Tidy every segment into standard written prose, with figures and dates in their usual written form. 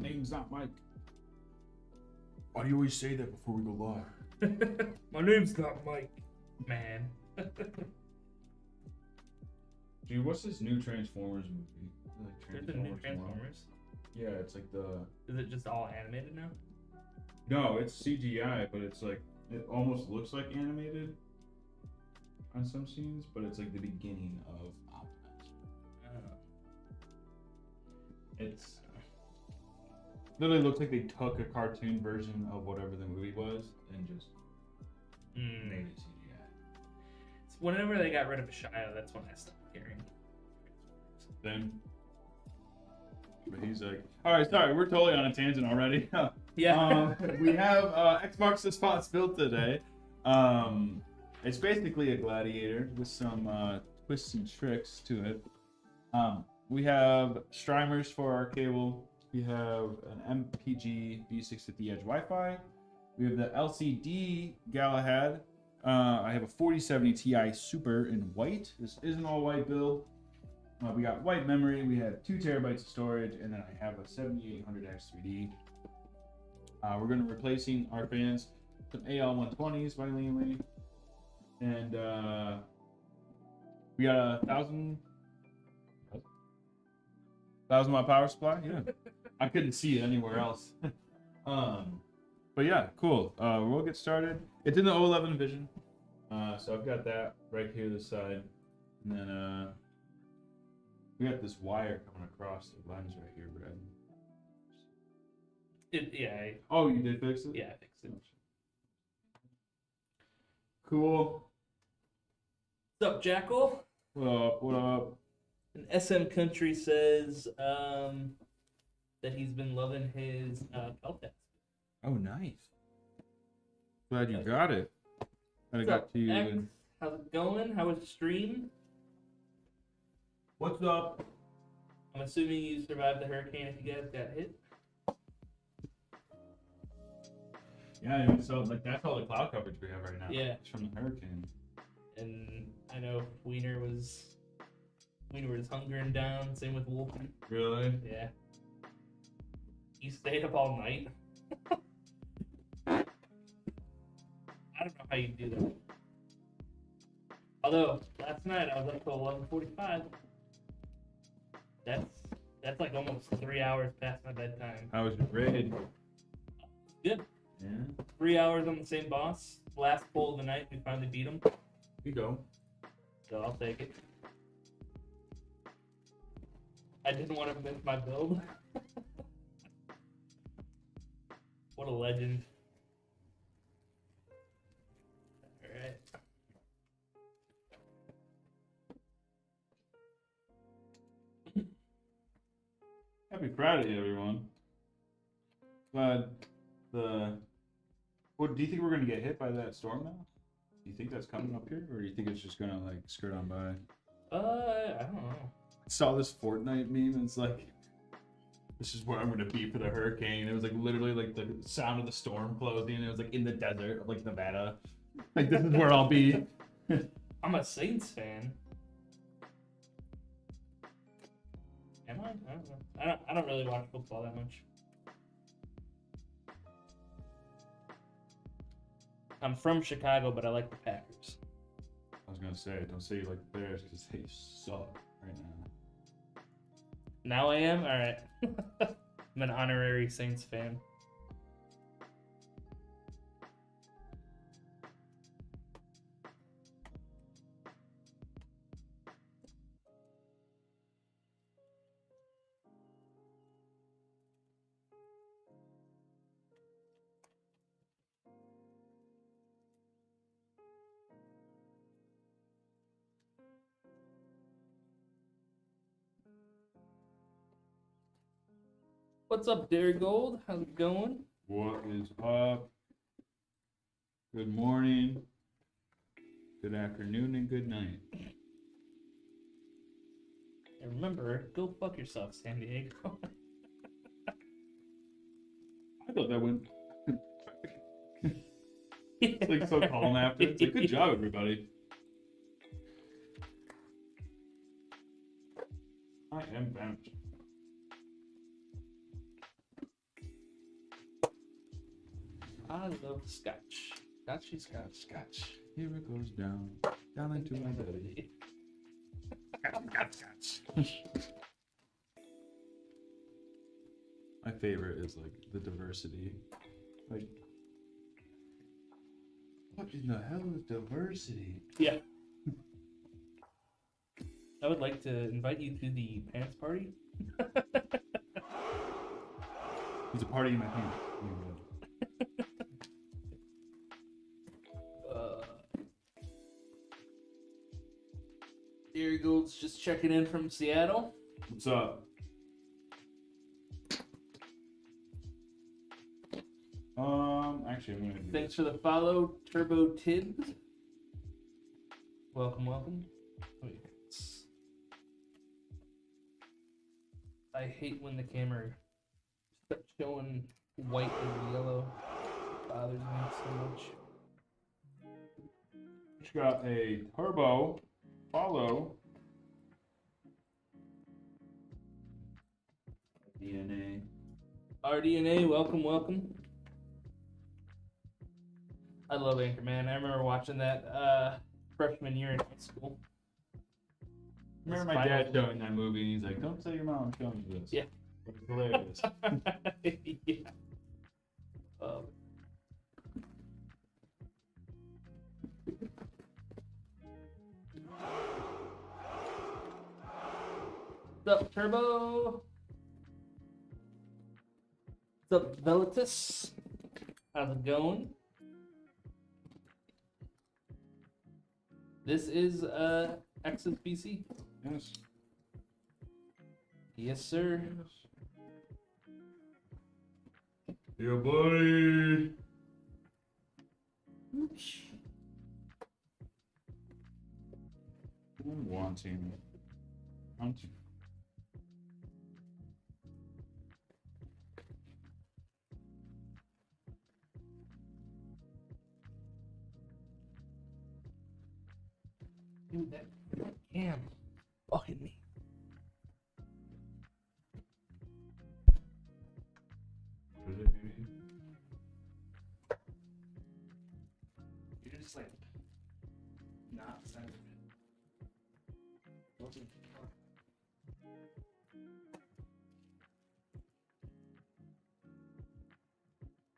name's not Mike. Why do you always say that before we go live? My name's not Mike, man. Dude, what's this new Transformers movie? Like There's a new One? Transformers. Yeah, it's like the... Is it just all animated now? No, it's CGI, but it's like... It almost looks like animated on some scenes, but it's like the beginning of Optimus. It's... literally looks like they took a cartoon version of whatever the movie was and just made it CGI. It's whenever they got rid of Shia, that's when I stopped caring. Then... But he's like, all right, sorry, we're totally on a tangent already. Yeah. We have Xbox the Spots built today. It's basically a gladiator with some twists and tricks to it. We have streamers for our cable. We have an MPG B650 Edge Wi-Fi. We have the LCD Galahad. I have a 4070 Ti Super in white. This is an all-white build. We got white memory, we have 2 terabytes of storage, and then I have a 7800X3D. We're going to be replacing our fans, some AL120s by Leanly, and we got a 1,000 watt power supply. Yeah, I couldn't see it anywhere else. But yeah, cool. We'll get started. It's in the O11 Vision, so I've got that right here this side, and then we got this wire coming across the lens right here, Brad. Oh, you did fix it? Yeah, I fixed it. Cool. What's up, Jackal? What up? What up? And SM Country says that he's been loving his Peltex. Oh, nice. Glad you got it. I What's got up, to you. X? How's it going? How was the stream? What's up? I'm assuming you survived the hurricane if you guys got hit. Yeah, I mean, so like that's all the cloud coverage we have right now. Yeah. It's from the hurricane. And I know Wiener was hunkering down. Same with Wolfie. Really? Yeah. You stayed up all night. I don't know how you do that. Although last night I was up till 11:45. That's like almost 3 hours past my bedtime. How was your raid? Good. Yeah. 3 hours on the same boss. Last pull of the night, we finally beat him. Here you go. So I'll take it. I didn't want to miss my build. What a legend. Alright. Happy Friday, everyone. Glad What do you think we're gonna get hit by that storm now? Do you think that's coming up here, or do you think it's just gonna like skirt on by? I don't know. I saw this Fortnite meme, and it's like, this is where I'm gonna be for the hurricane. It was like literally like the sound of the storm closing, and it was like in the desert of like Nevada. Like this is where I'll be. I'm a Saints fan. Am I? I don't know. I don't really watch football that much. I'm from Chicago, but I like the Packers. I was gonna say, don't say you like the Bears because they suck right now. Now I am? Alright. I'm an honorary Saints fan. What's up, Derry Gold? How's it going? What is up? Good morning, good afternoon, and good night. And remember, go fuck yourself, San Diego. I thought that went. It's like so calm after. It's like, good job, everybody. I am vanished. I love scotch. Scotchy scotch. Scotch. Here it goes down, down into my belly. Scotch. My favorite is like the diversity. Like, what in the hell is diversity? Yeah. I would like to invite you to the pants party. There's a party in my hand. There goes just checking in from Seattle. What's up? Actually, I'm gonna do Thanks for the follow, Turbo Tibbs. Welcome, welcome. Wait, I hate when the camera starts showing white and yellow. It bothers me so much. Just got a turbo follow. DNA. RDNA, welcome, welcome. I love Anchorman. I remember watching that freshman year in high school. Remember my dad showing that movie, and he's like, "Don't tell your mom I'm showing you this." Yeah. It's hilarious. Yeah. What's up, Turbo? What's up, Velitus? How's it going? This is X's PC. Yes. Yes, sir. Yeah, buddy. Oops. I'm wanting. Dude, that cam fucking me. What did it do to you? You're just like not centered.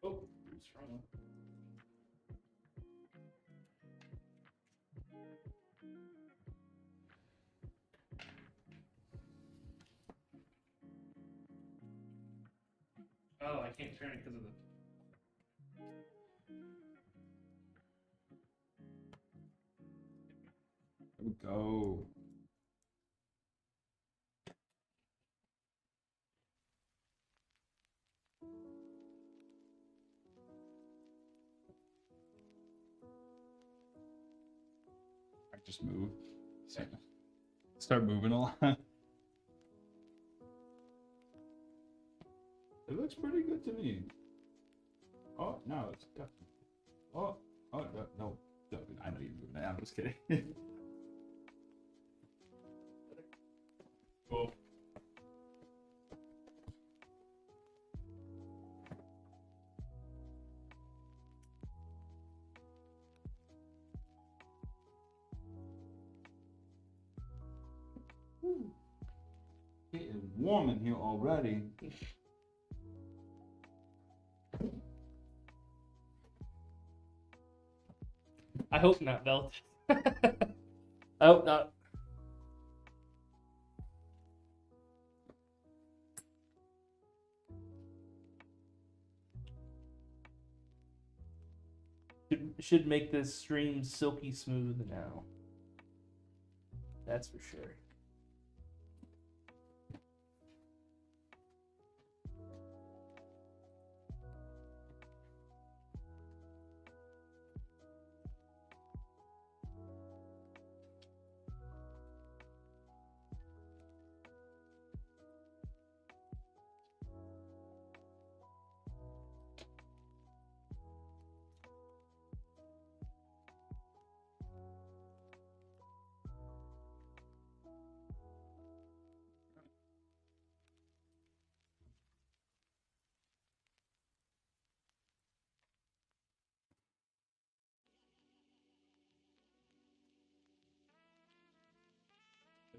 Oh, what's wrong? Oh, I can't turn it because of the. There we go. I just move. Start moving a lot. It looks pretty good to me. Oh, no, it's got. Oh, no. I know you're moving. I'm just kidding. Cool. It is warm in here already. I hope not, Belt. I hope not. Should make this stream silky smooth now. That's for sure.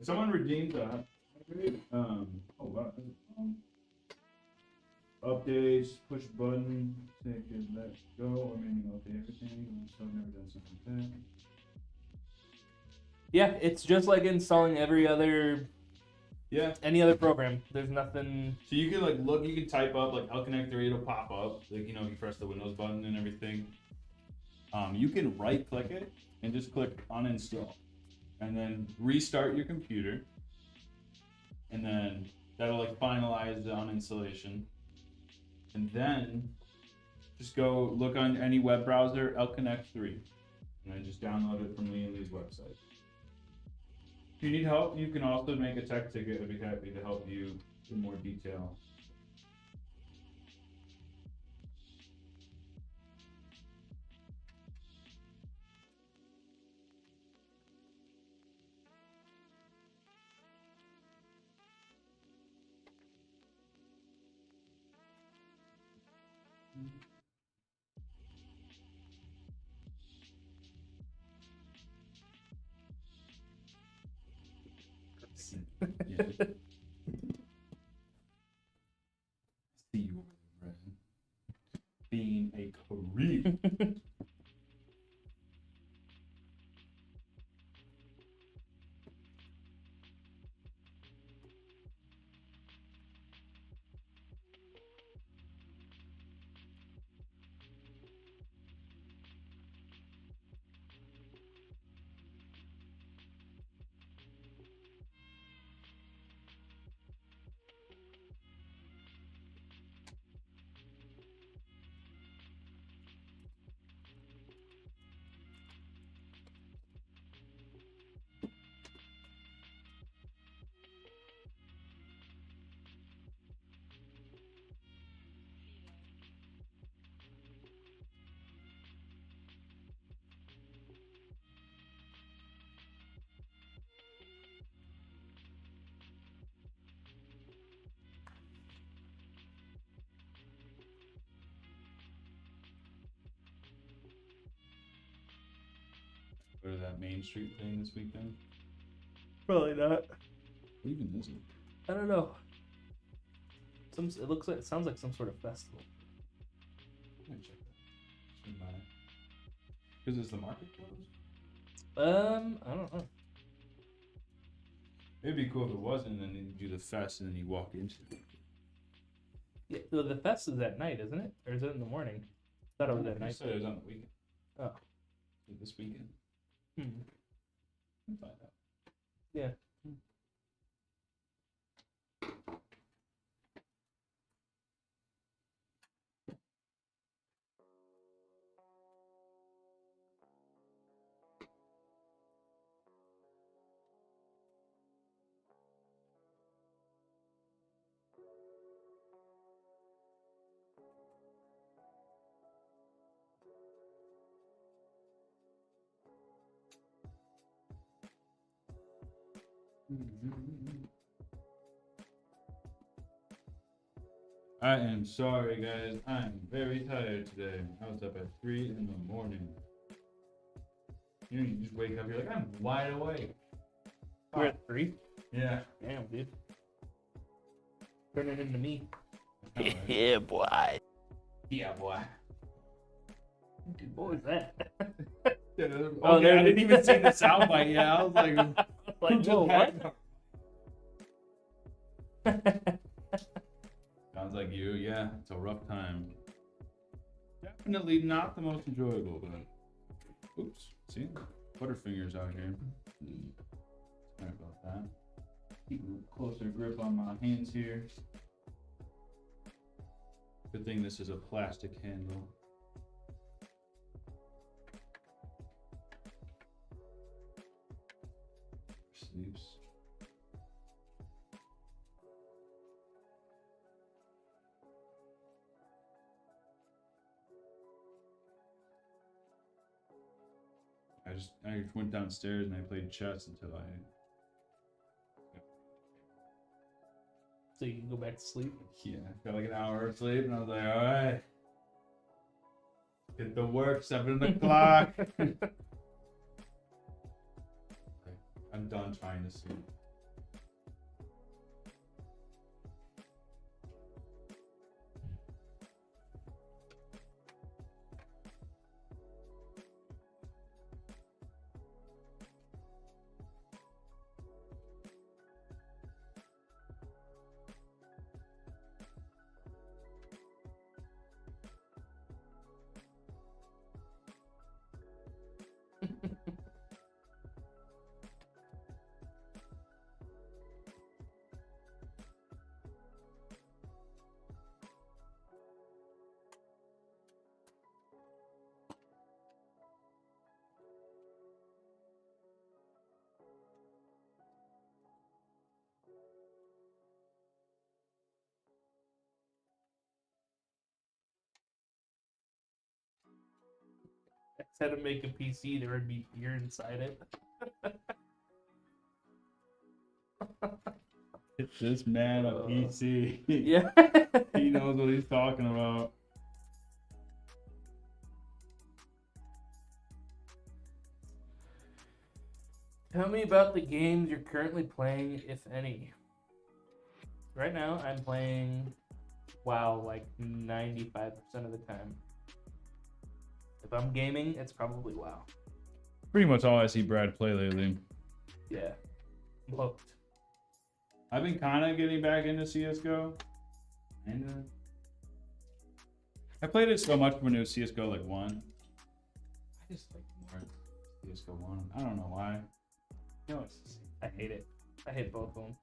Someone redeemed that. Oh wow. Updates, push button, take it, let go, or maybe update everything. I'm still never done something like that. Yeah, it's just like installing any other program. There's nothing. So you can like look, you can type up like L-Connect 3, it'll pop up. Like, you know, you press the Windows button and everything. You can right click it and just click uninstall. And then restart your computer. And then that'll like finalize the uninstallation. And then just go look on any web browser, L-Connect 3. And I just download it from Lee and Lee's website. If you need help, you can also make a tech ticket. I'd be happy to help you in more detail. Yeah. See you over there, Brian. Being a creep. Go to that Main Street thing this weekend? Probably not. What even is it? I don't know. It sounds like some sort of festival. I'm gonna check that. Because is the market closed? I don't know. It'd be cool if it wasn't, and then you do the fest and then you walk into it. Yeah, the fest is at night, isn't it? Or is it in the morning? I thought it was at I night. said it was on the weekend. Oh. This weekend. Hmm. We'll find out. Yeah. I am sorry, guys. I'm very tired today. I was up at 3 in the morning. You know, you just wake up, you're like, I'm wide awake. We're at 3? Yeah. Damn, dude. Turning into me. Right. Yeah, boy. Yeah, boy. Dude, what was that? Oh, okay, I didn't even see the soundbite yet. I was like, Like, whoa, what? Sounds like you, yeah. It's a rough time. Definitely not the most enjoyable, but oops, see? Butterfingers out here. Sorry about that. Keep a closer grip on my hands here. Good thing this is a plastic handle. Sleeves. I went downstairs and I played chess until So you can go back to sleep? yeah, got like an hour of sleep and I was like, all right, get to work, 7 o'clock. I'm done trying to sleep. Instead of make a PC, there would be beer inside it. It's this man a PC. Yeah. He knows what he's talking about. Tell me about the games you're currently playing, if any. Right now, I'm playing WoW like 95% of the time. If I'm gaming, it's probably WoW. Pretty much all I see Brad play lately. Yeah. I'm hooked. I've been kind of getting back into CSGO. Kinda. I played it so much when it was CSGO like 1. I just like more CSGO 1. I don't know why. No, it's just, I hate it. I hate both of them.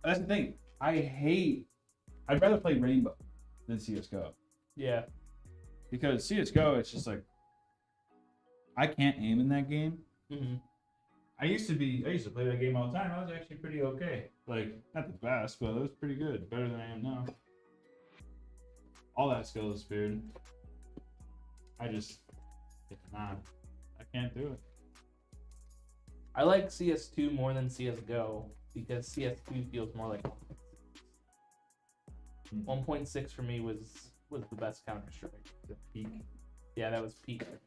that's the thing. I'd rather play Rainbow than CSGO. Yeah. Because CSGO, it's just like, I can't aim in that game. Mm-hmm. I used to play that game all the time. I was actually pretty okay. Like, not the best, but it was pretty good. Better than I am now. All that skill is feared. It's not. I can't do it. I like CS2 more than CSGO because CS2 feels more like 1.6 for me was the best Counter-Strike. The peak. Yeah, that was peak for me.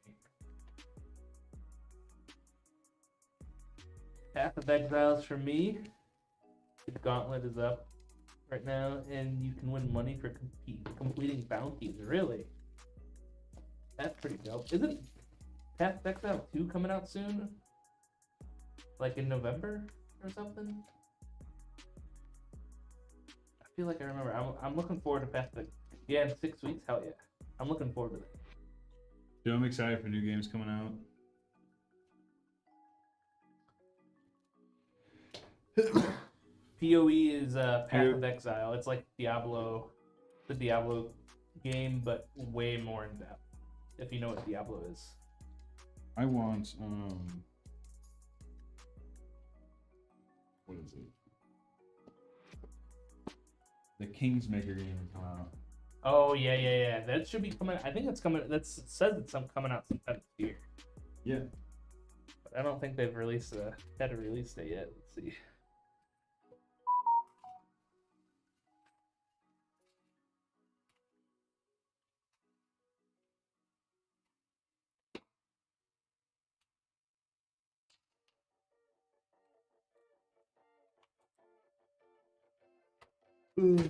Path of Exiles for me. The gauntlet is up right now, and you can win money for completing bounties. Really? That's pretty dope. Isn't Path of Exile 2 coming out soon? Like in November or something? I feel like I remember. I'm looking forward to Path of Yeah, in 6 weeks? Hell yeah. I'm looking forward to that. Dude, I'm excited for new games coming out. PoE is Path of Exile. It's like Diablo, the Diablo game, but way more in depth. If you know what Diablo is. I want what is it? The Kingsmaker game to come out. Oh yeah. That should be coming. I think it's coming. It says it's coming out sometime this year. Yeah. But I don't think they've had a release date yet. Let's see. Ooh.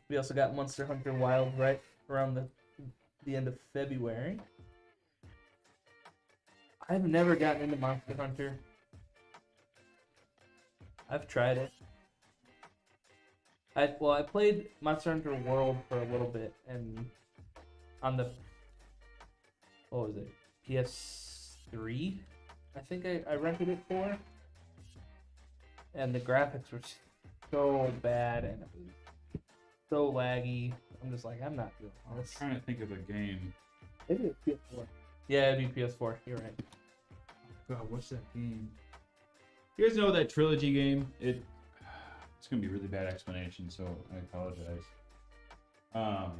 We also got Monster Hunter Wild right around the end of February. I've never gotten into Monster Hunter. I've tried it. I played Monster Hunter World for a little bit, and on the what was it, PS3? I think I rented it for, and the graphics were so bad and it was so laggy. I'm just like, I'm not doing I was this. trying to think of a game. Maybe it's PS4. Yeah, it'd be PS4. You're right. God, what's that game? You guys know that trilogy game? It's gonna be a really bad explanation, so I apologize. Oh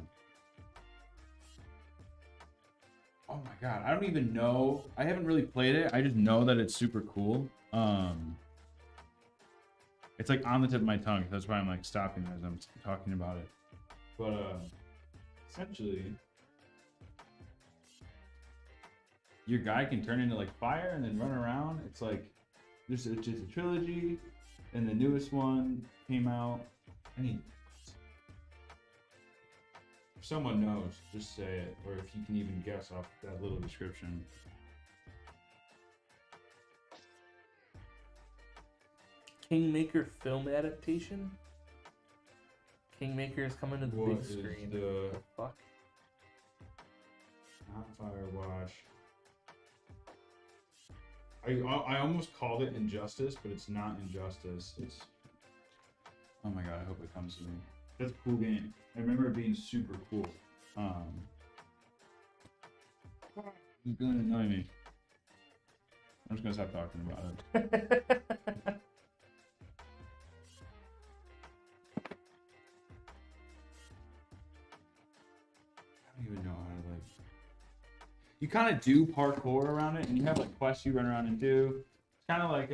my god, I don't even know. I haven't really played it. I just know that it's super cool. It's like on the tip of my tongue. That's why I'm like stopping as I'm talking about it. But essentially, your guy can turn into like fire and then run around. It's like it's just a trilogy, and the newest one came out. If someone knows, just say it, or if you can even guess off that little description. Kingmaker film adaptation. Kingmaker is coming to the big screen. The fuck? Not Firewash. I almost called it Injustice, but it's not Injustice. It's oh my god! I hope it comes to me. That's a cool game. I remember it being super cool. It's gonna annoy me. I'm just gonna stop talking about it. I don't even know how to like kind of do parkour around it, and you have like quests you run around and do. It's kind of like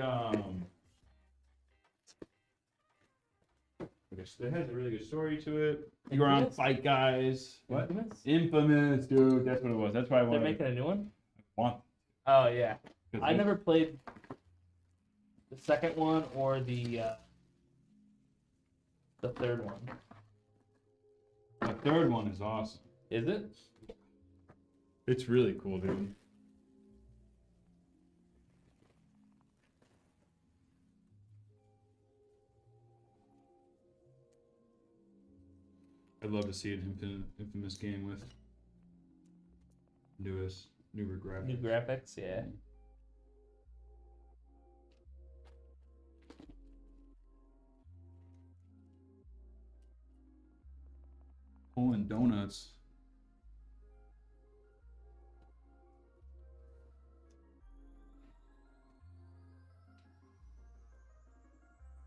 okay, so it has a really good story to it. You go around, fight guys. What? Infamous, dude. That's what it was. That's why I wanted. They're making a new one. Oh yeah. I never played the second one or the third one. The third one is awesome. Is it? It's really cool, dude. I'd love to see an infamous game with newer graphics. New graphics, yeah. Pulling donuts.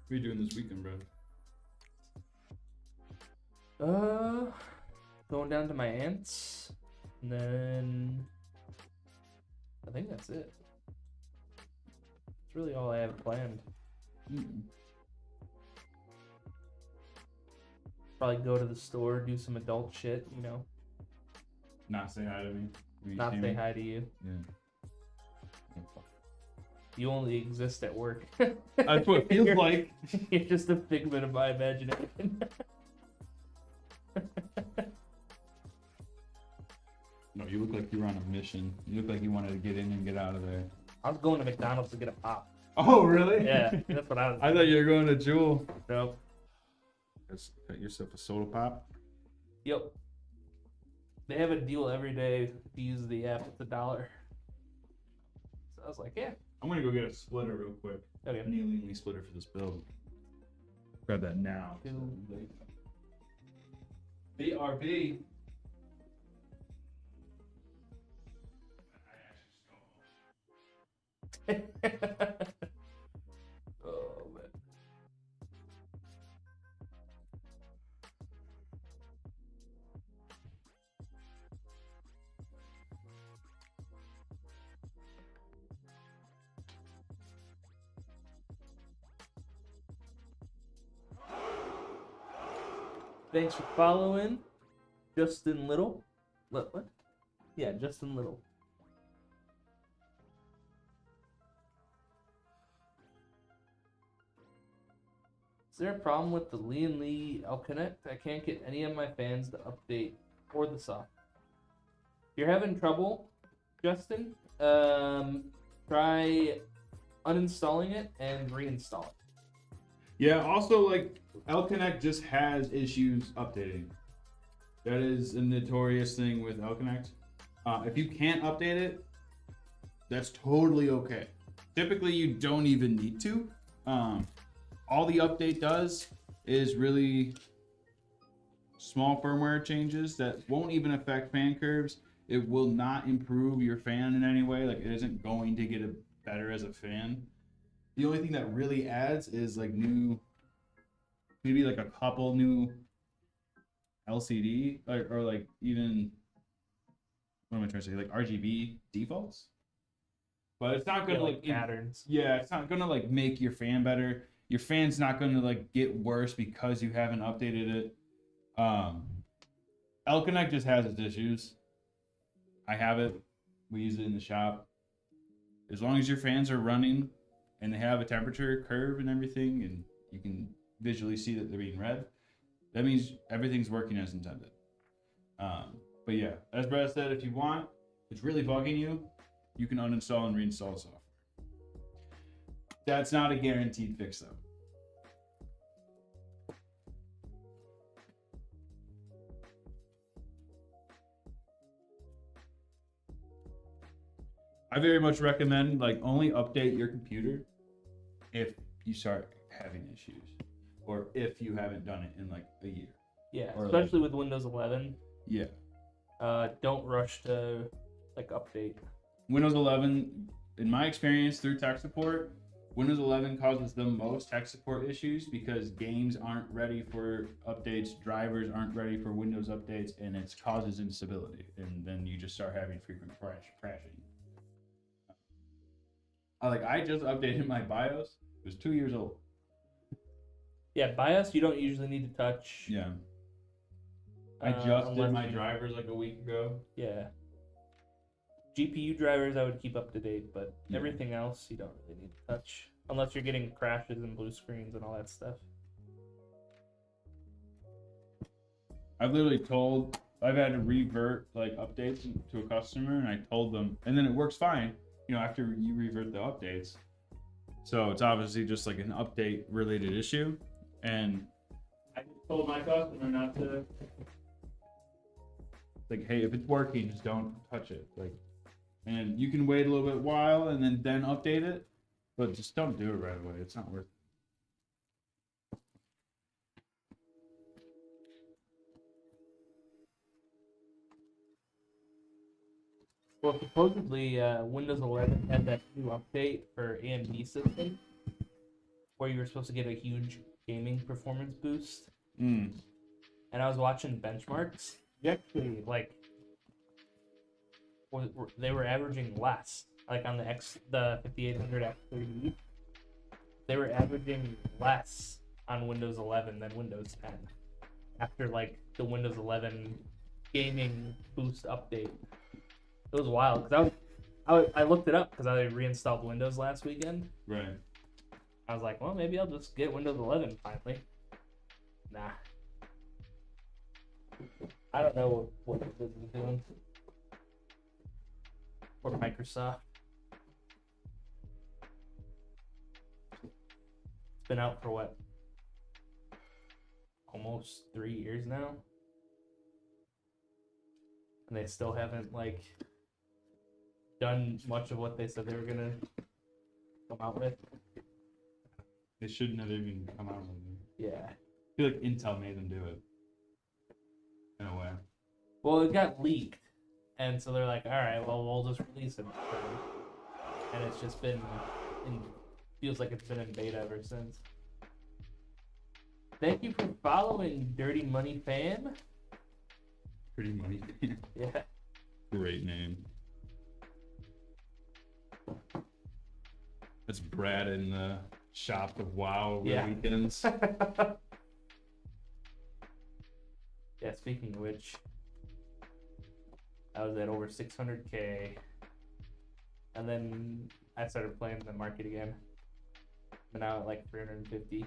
What are you doing this weekend, bro? Going down to my aunt's, and then I think that's it. That's really all I have planned. Probably go to the store, do some adult shit, you know. Not say hi to me. Not say hi to you. Yeah. You only exist at work. That's what it feels like. You're just a figment of my imagination. No, you look like you were on a mission. You look like you wanted to get in and get out of there. I was going to McDonald's to get a pop. Oh, really? Yeah, that's what I was. I thought you were going to Jewel. Nope. Just cut yourself a soda pop. Yep. They have a deal every day if you use the app. It's $1. So I was like, yeah. I'm gonna go get a splitter real quick. Okay. I need a lean splitter for this build. Grab that now. BRB. Oh man. Thanks for following, Justin Little. What? Yeah, Justin Little. Is there a problem with the Lee L-Connect? I can't get any of my fans to update or the software. If you're having trouble, Justin, try uninstalling it and reinstall it. Yeah, also, like, L-Connect just has issues updating. That is a notorious thing with L-Connect. If you can't update it, that's totally okay. Typically, you don't even need to. All the update does is really small firmware changes that won't even affect fan curves. It will not improve your fan in any way. Like, it isn't going to get it better as a fan. The only thing that really adds is like maybe like a couple new LCD or like even, what am I trying to say? Like RGB defaults. But it's not gonna like patterns. Yeah, it's not gonna like make your fan better. Your fan's not gonna like get worse because you haven't updated it. L-Connect just has its issues. I have it. We use it in the shop. As long as your fans are running and they have a temperature curve and everything, and you can visually see that they're being read, that means everything's working as intended. But yeah, as Brad said, if you want, it's really bugging you, you can uninstall and reinstall the software. That's not a guaranteed fix though. I very much recommend like only update your computer if you start having issues or if you haven't done it in like a year. Yeah, or especially with Windows 11. Yeah. Don't rush to like update. Windows 11, in my experience through tech support, Windows 11 causes the most tech support issues because games aren't ready for updates, drivers aren't ready for Windows updates, and it causes instability. And then you just start having frequent crashing. I just updated my BIOS. It was 2 years old. Yeah, BIOS you don't usually need to touch. Yeah. I just did unless my you- drivers like a week ago. Yeah. GPU drivers I would keep up to date, but Yeah. everything else you don't really need to touch unless you're getting crashes and blue screens and all that stuff. I've had to revert like updates to a customer, and I told them, and then it works fine, after you revert the updates. So it's obviously just like an update related issue, and I just told my customer not to, like, hey, if it's working, just don't touch it, and you can wait a little bit while and then update it, but just don't do it right away. It's not worth it. Well, supposedly Windows 11 had that new update for AMD system where you were supposed to get a huge gaming performance boost. And I was watching benchmarks. You actually they were averaging less. Like on the 5800 X3D, they were averaging less on Windows 11 than Windows 10 after the Windows 11 gaming boost update. It was wild because I looked it up because I reinstalled Windows last weekend. Right. I was like, well, maybe I'll just get Windows 11 finally. Nah. I don't know what this is doing. Or Microsoft. It's been out for what? Almost 3 years now. And they still haven't done much of what they said they were gonna come out with. They shouldn't have even come out with it. Yeah. I feel like Intel made them do it. In a way. Well, it got leaked, and so they're like, all right, well, we'll just release it. And it's just been feels like it's been in beta ever since. Thank you for following, Dirty Money Fan. Pretty money. Yeah. Great name. That's Brad in the shop of WoW over Yeah. weekends. Yeah, speaking of which, I was at over 600K, and then I started playing the market again. I'm now at 350.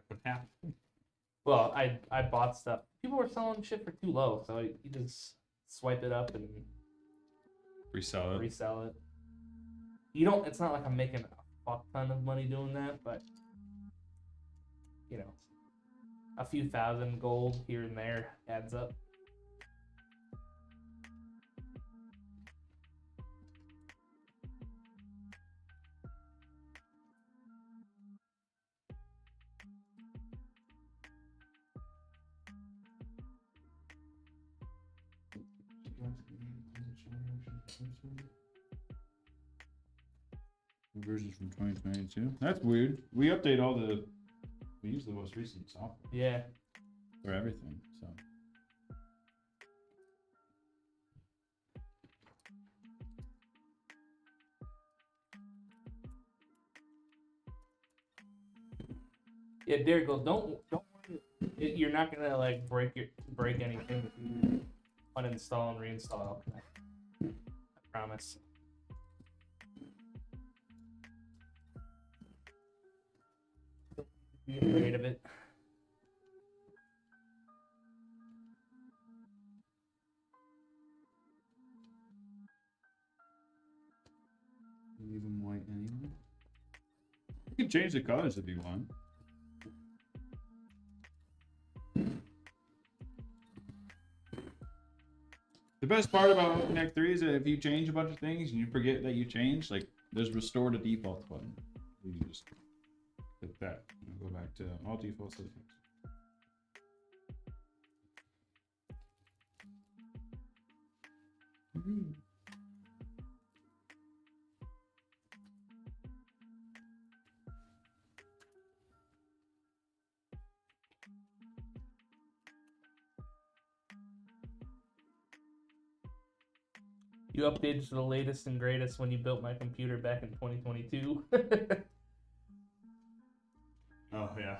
What happened? Well, I bought stuff. People were selling shit for too low, so you just swipe it up and Resell it. resell it. You don't. It's not like I'm making a fuck ton of money doing that, but a few thousand gold here and there adds up. Versions from 2022. That's weird. We use the most recent software Yeah. for everything. So Yeah, Derek, don't worry. You're not gonna break anything if you uninstall and reinstall. I promise. Be afraid of it. leave them white anyway. You can change the colors if you want. The best part about OpenX 3 is that if you change a bunch of things and you forget that you changed, there's restore to defaults button. You just click that and go back to all default settings. You updated to the latest and greatest when you built my computer back in 2022. Oh yeah.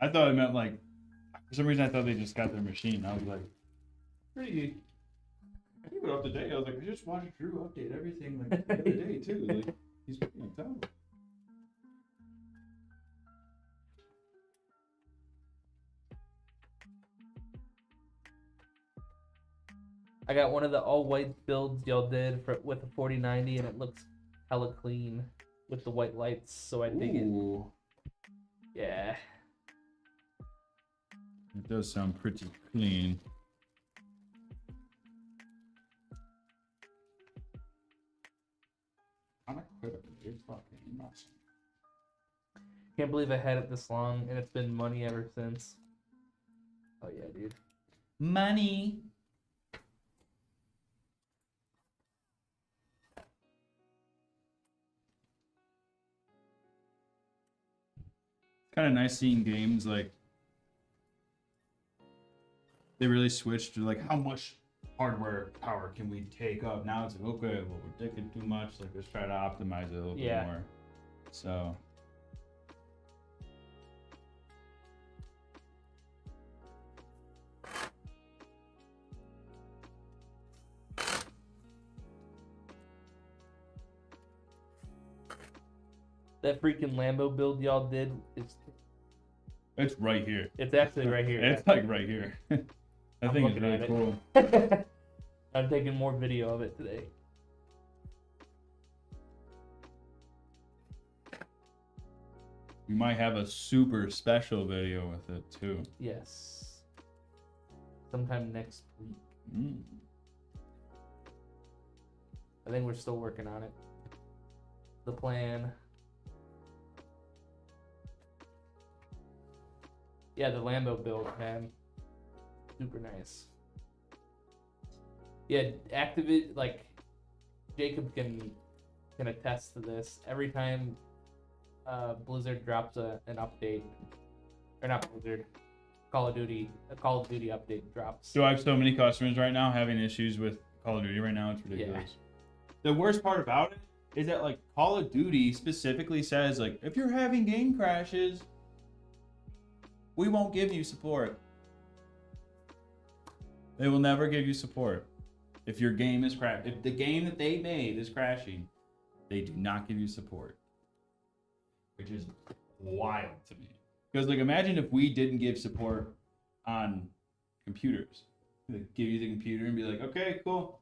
I thought it meant like, for some reason I thought they just got their machine. I was like, pretty. Keep it up to date. I was like, I just watched Drew update everything like the other day too. Like, he's pretty on top. I got one of the all white builds y'all did with the 4090, and it looks hella clean with the white lights. So I dig it. Yeah. It does sound pretty clean. You're fucking awesome. Can't believe I had it this long, and it's been money ever since. Oh yeah, dude. Money. Kind of nice seeing games like they really switched to like how much hardware power can we take up. Now it's like, okay, well, we're taking too much, like let's try to optimize it a little bit more. So that freaking Lambo build y'all did is it's right here. it's actually right here. It's like right here. That thing is really cool. I'm taking more video of it today. We might have a super special video with it too. Yes. Sometime next week. I think we're still working on it. The plan. Yeah, the Lambo build, man. Super nice. Yeah, Activate, like, Jacob can attest to this. Every time Blizzard drops an update, or not Blizzard, a Call of Duty update drops. So I have so many customers right now having issues with Call of Duty right now. It's ridiculous. Yeah. The worst part about it is that like Call of Duty specifically says like if you're having game crashes, we won't give you support. They will never give you support. If your game is if the game that they made is crashing, they do not give you support. Which is wild to me. Because like imagine if we didn't give support on computers. Like, give you the computer and be like, okay, cool.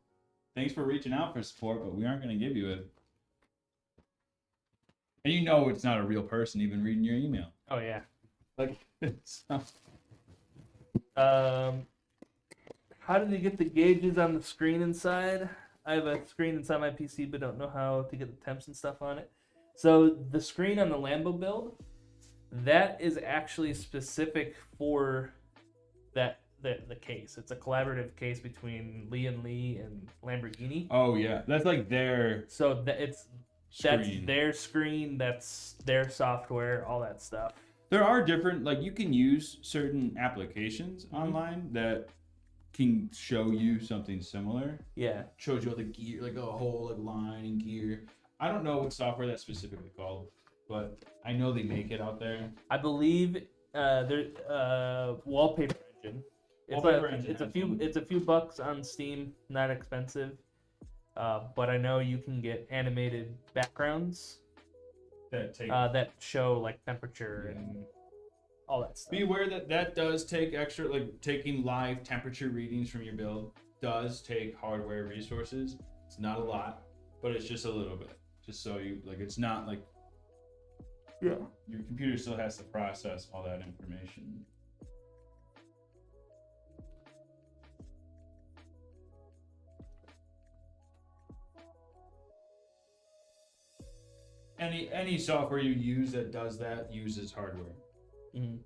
Thanks for reaching out for support, but we aren't going to give you it. And you know it's not a real person even reading your email. Oh yeah. Like it's how did you get the gauges on the screen inside? I have a screen inside my PC, but don't know how to get the temps and stuff on it. So the screen on the Lambo build, that is actually specific for that the case. It's a collaborative case between Lee and Lee and Lamborghini. Oh yeah, that's like their so that's their screen, that's their software, all that stuff. There are different, like you can use certain applications online that can show you something similar. Yeah. Shows you all the gear, like a whole like line and gear. I don't know what software that's specifically called, but I know they make it out there. I believe there's Wallpaper Engine. It's a few bucks on Steam, not expensive. But I know you can get animated backgrounds that show like temperature and all that stuff. Be aware that that does take extra, like taking live temperature readings from your build does take hardware resources. It's not a lot, but it's just a little bit. Just so you, like, it's not like, yeah, your computer still has to process all that information. Any software you use that does that uses hardware. Mm-hmm.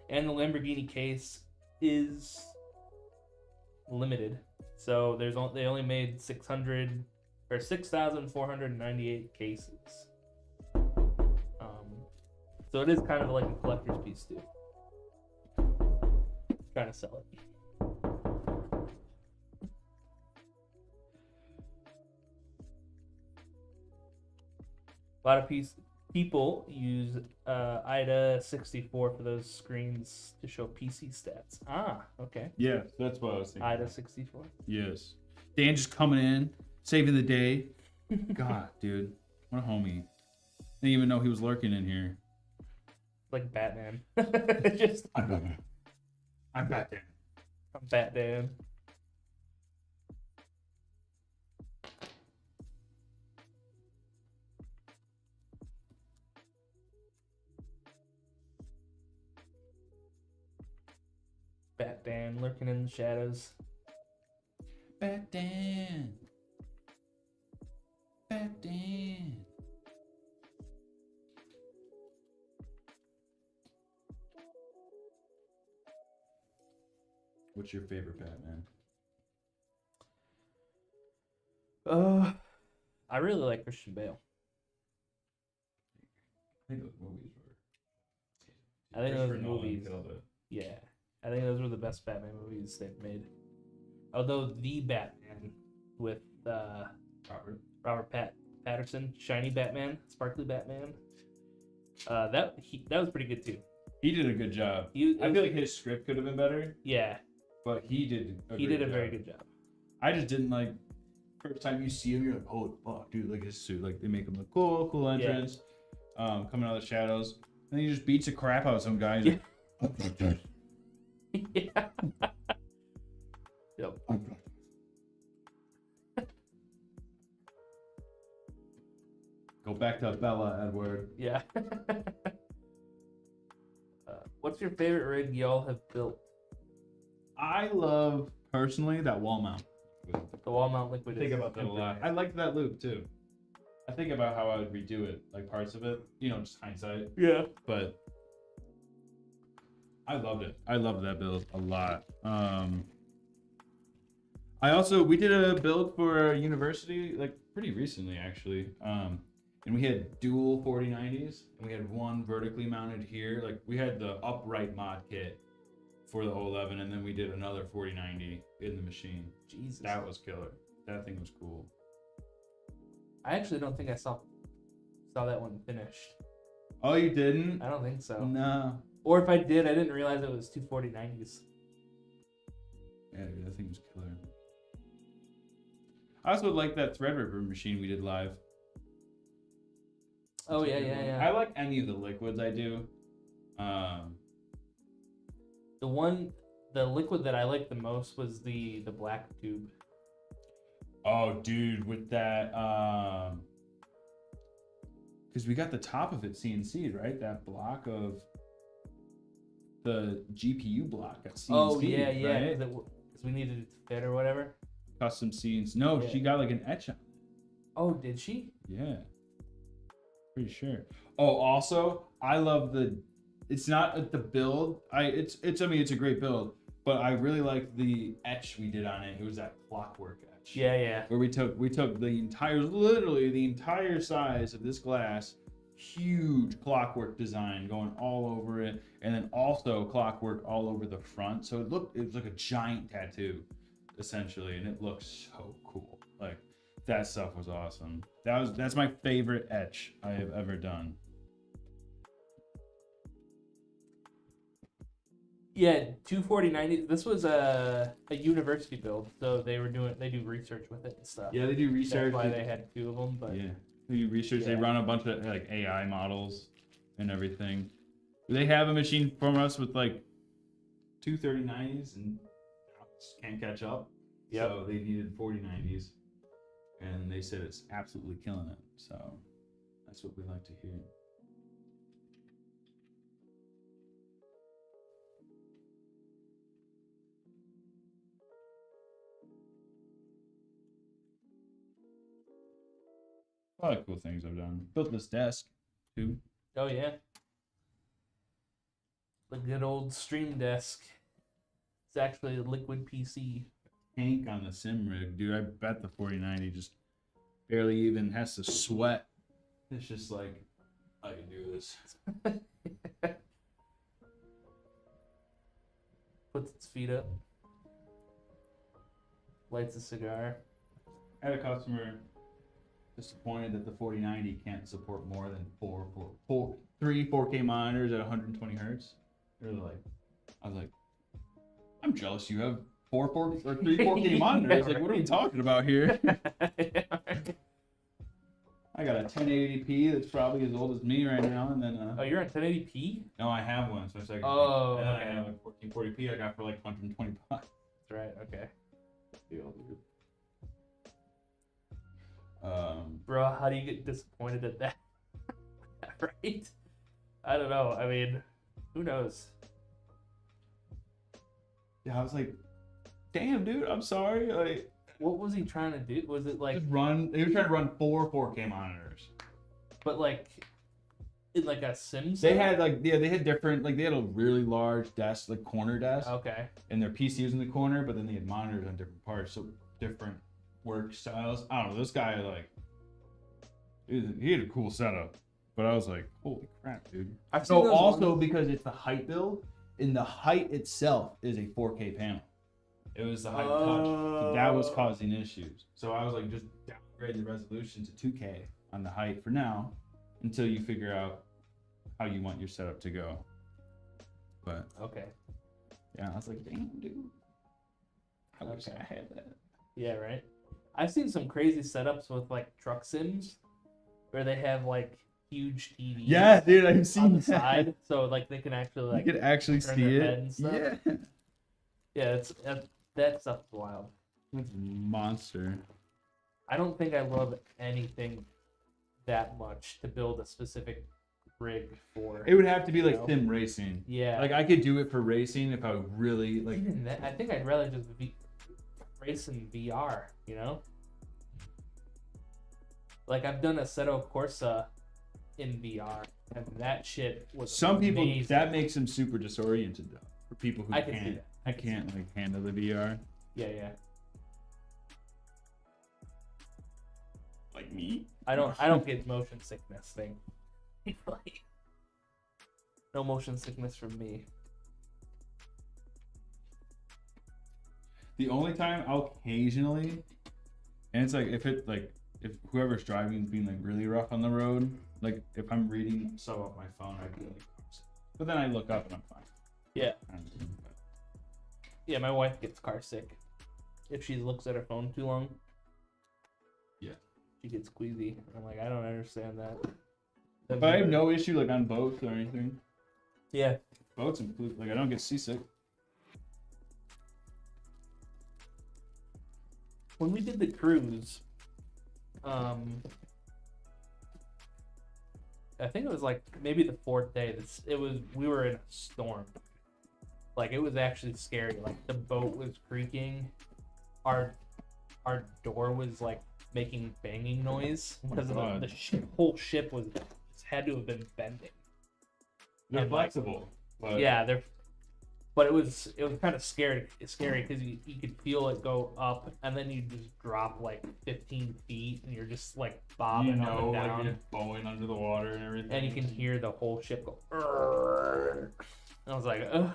And the Lamborghini case is limited, so they only made 6,498 cases. So it is kind of like a collector's piece too. trying to sell it. A lot of people use IDA 64 for those screens to show PC stats. Ah, okay. Yeah, that's what I was thinking. IDA 64. Yes. Dan just coming in, saving the day. God, dude. What a homie. Didn't even know he was lurking in here. Like Batman. Just I'm Batman. I'm Batman. I'm Batman. Batman lurking in the shadows. Batman. Batman. What's your favorite Batman? I really like Christian Bale. I think those movies were. I think those Christopher Nolan movies. killed it. Yeah, I think those were the best Batman movies they've made. Although the Batman with Robert Patterson, shiny Batman, sparkly Batman, that was pretty good too. He did a good job. I feel like his script could have been better. Yeah, but he did. He did a very good job. I just didn't like. First time you see him, you're like, "Oh fuck, dude!" Like his suit, like they make him look cool entrance, coming out of the shadows, and then he just beats the crap out of some guy. Yeah. Like, Yeah. Yep. Go back to Bella, Edward. Yeah. What's your favorite rig y'all have built? I love personally that wall mount. The wall mount liquid. I think about that a lot. I liked that loop too. I think about how I would redo it, like parts of it. You know, just hindsight. Yeah. But I loved it. I loved that build a lot. We did a build for a university like pretty recently actually. And we had dual 4090s and we had one vertically mounted here. Like we had the upright mod kit for the 011 and then we did another 4090 in the machine. Jesus. That was killer. That thing was cool. I actually don't think I saw that one finished. Oh, you didn't? I don't think so. No. Or if I did, I didn't realize it was two 4090s. Yeah, dude, that thing was killer. I also like that Threadripper machine we did live. Oh yeah. I like any of the liquids I do. The liquid that I liked the most was the black tube. Oh, dude, with that, because we got the top of it CNC'd, right? That block of the GPU block got CNC'd. Oh yeah, right? because we needed it to fit or whatever. Custom CNC. No, Yeah. she got like an etch on. Oh, did she? Yeah, pretty sure. Oh, also, I love it's not the build. It's a great build, but I really like the etch we did on it. It was that clockwork etch. Yeah. Where we took literally the entire size of this glass, huge clockwork design going all over it, and then also clockwork all over the front. So it was like a giant tattoo, essentially, and it looks so cool. Like that stuff was awesome. That's my favorite etch I have ever done. Yeah, 24090. This was a university build, so they do research with it and stuff. Yeah, they do research. That's why they had two of them. But yeah, they do research. They Yeah. run a bunch of like AI models and everything. They have a machine from us with like 23090s and just can't catch up. Yep. So they needed 4090s, and they said it's absolutely killing it. So that's what we like to hear. A lot of cool things I've done. Built this desk too. oh yeah, the good old stream desk. It's actually a liquid PC. Tank on the sim rig, dude. I bet the 4090 just barely even has to sweat. It's just like, I can do this. puts its feet up, lights a cigar. I had a customer disappointed that the 4090 can't support more than three 4K monitors at 120 hertz. They're like, I was like, I'm jealous you have three 4K monitors. Yeah, Like, what are we right. talking about here? I got a 1080p that's probably as old as me right now, and then Oh, you're on 1080p? no, I have one, so it's like, Oh, and then okay. I have a 1440p I got for like 120 bucks. That's right. Okay. Deal, dude. Bro, how do you get disappointed at that? Right? I don't know. I mean, who knows? Yeah, I was like, damn, dude, I'm sorry. Like, What was he trying to do? Was it like, just run. They were trying to run 4K monitors. but like, in like a sim They setup? had like, yeah, they had different, like they had a really large desk, like corner desk, Okay. and their PC was in the corner, but then they had monitors on different parts, so different work styles. I don't know. This guy like, he had a cool setup, but I was like, holy crap, dude. I've So seen those also ones- because it's the height build, and the height itself is a 4K panel. It was the height touch, so that was causing issues. So I was like, just downgrade the resolution to 2K on the height for now, until you figure out how you want your setup to go. But Okay. yeah, I was like, damn, dude. I wish Okay. I had that. Yeah, right. I've seen some crazy setups with like truck sims, where they have like huge TVs. Yeah, dude, I've on seen the that. side, so like they can actually like You could actually turn see their head it. and stuff. Yeah. yeah, it's that stuff's wild. It's a monster. I don't think I love anything that much to build a specific rig for. It would have to be like You know? sim racing. Yeah, Like I could do it for racing if I really like. even that, I think I'd rather just race in VR. You know, like I've done a Assetto Corsa in VR, and that shit was Some people amazing. that makes them super disoriented though. For people who I can see can't, that. I can see can't like handle the VR. Yeah. Like me. I don't get motion sickness thing. Like, no motion sickness from me. The only time I'll occasionally, and it's like if whoever's driving is being like really rough on the road, like if I'm reading stuff off my phone, I can like, but then I look up and I'm fine. Yeah. I don't know, but- Yeah, my wife gets car sick if she looks at her phone too long. Yeah. She gets queasy. I'm like, I don't understand that. But I have no issue like on boats or anything. Yeah. Boats include like I don't get seasick. When we did the cruise, I think it was like maybe the fourth day. We were in a storm. Like it was actually scary. Like the boat was creaking. Our door was like making banging noise Oh my because God. the whole ship had to have been bending. They're And, like, flexible. But Yeah, but it was kind of scary because you could feel it go up and then you just drop like 15 feet and you're just like bobbing up and like down, you're bowling under the water and everything. and you can hear the whole ship go. "Arrgh." I was like, ugh,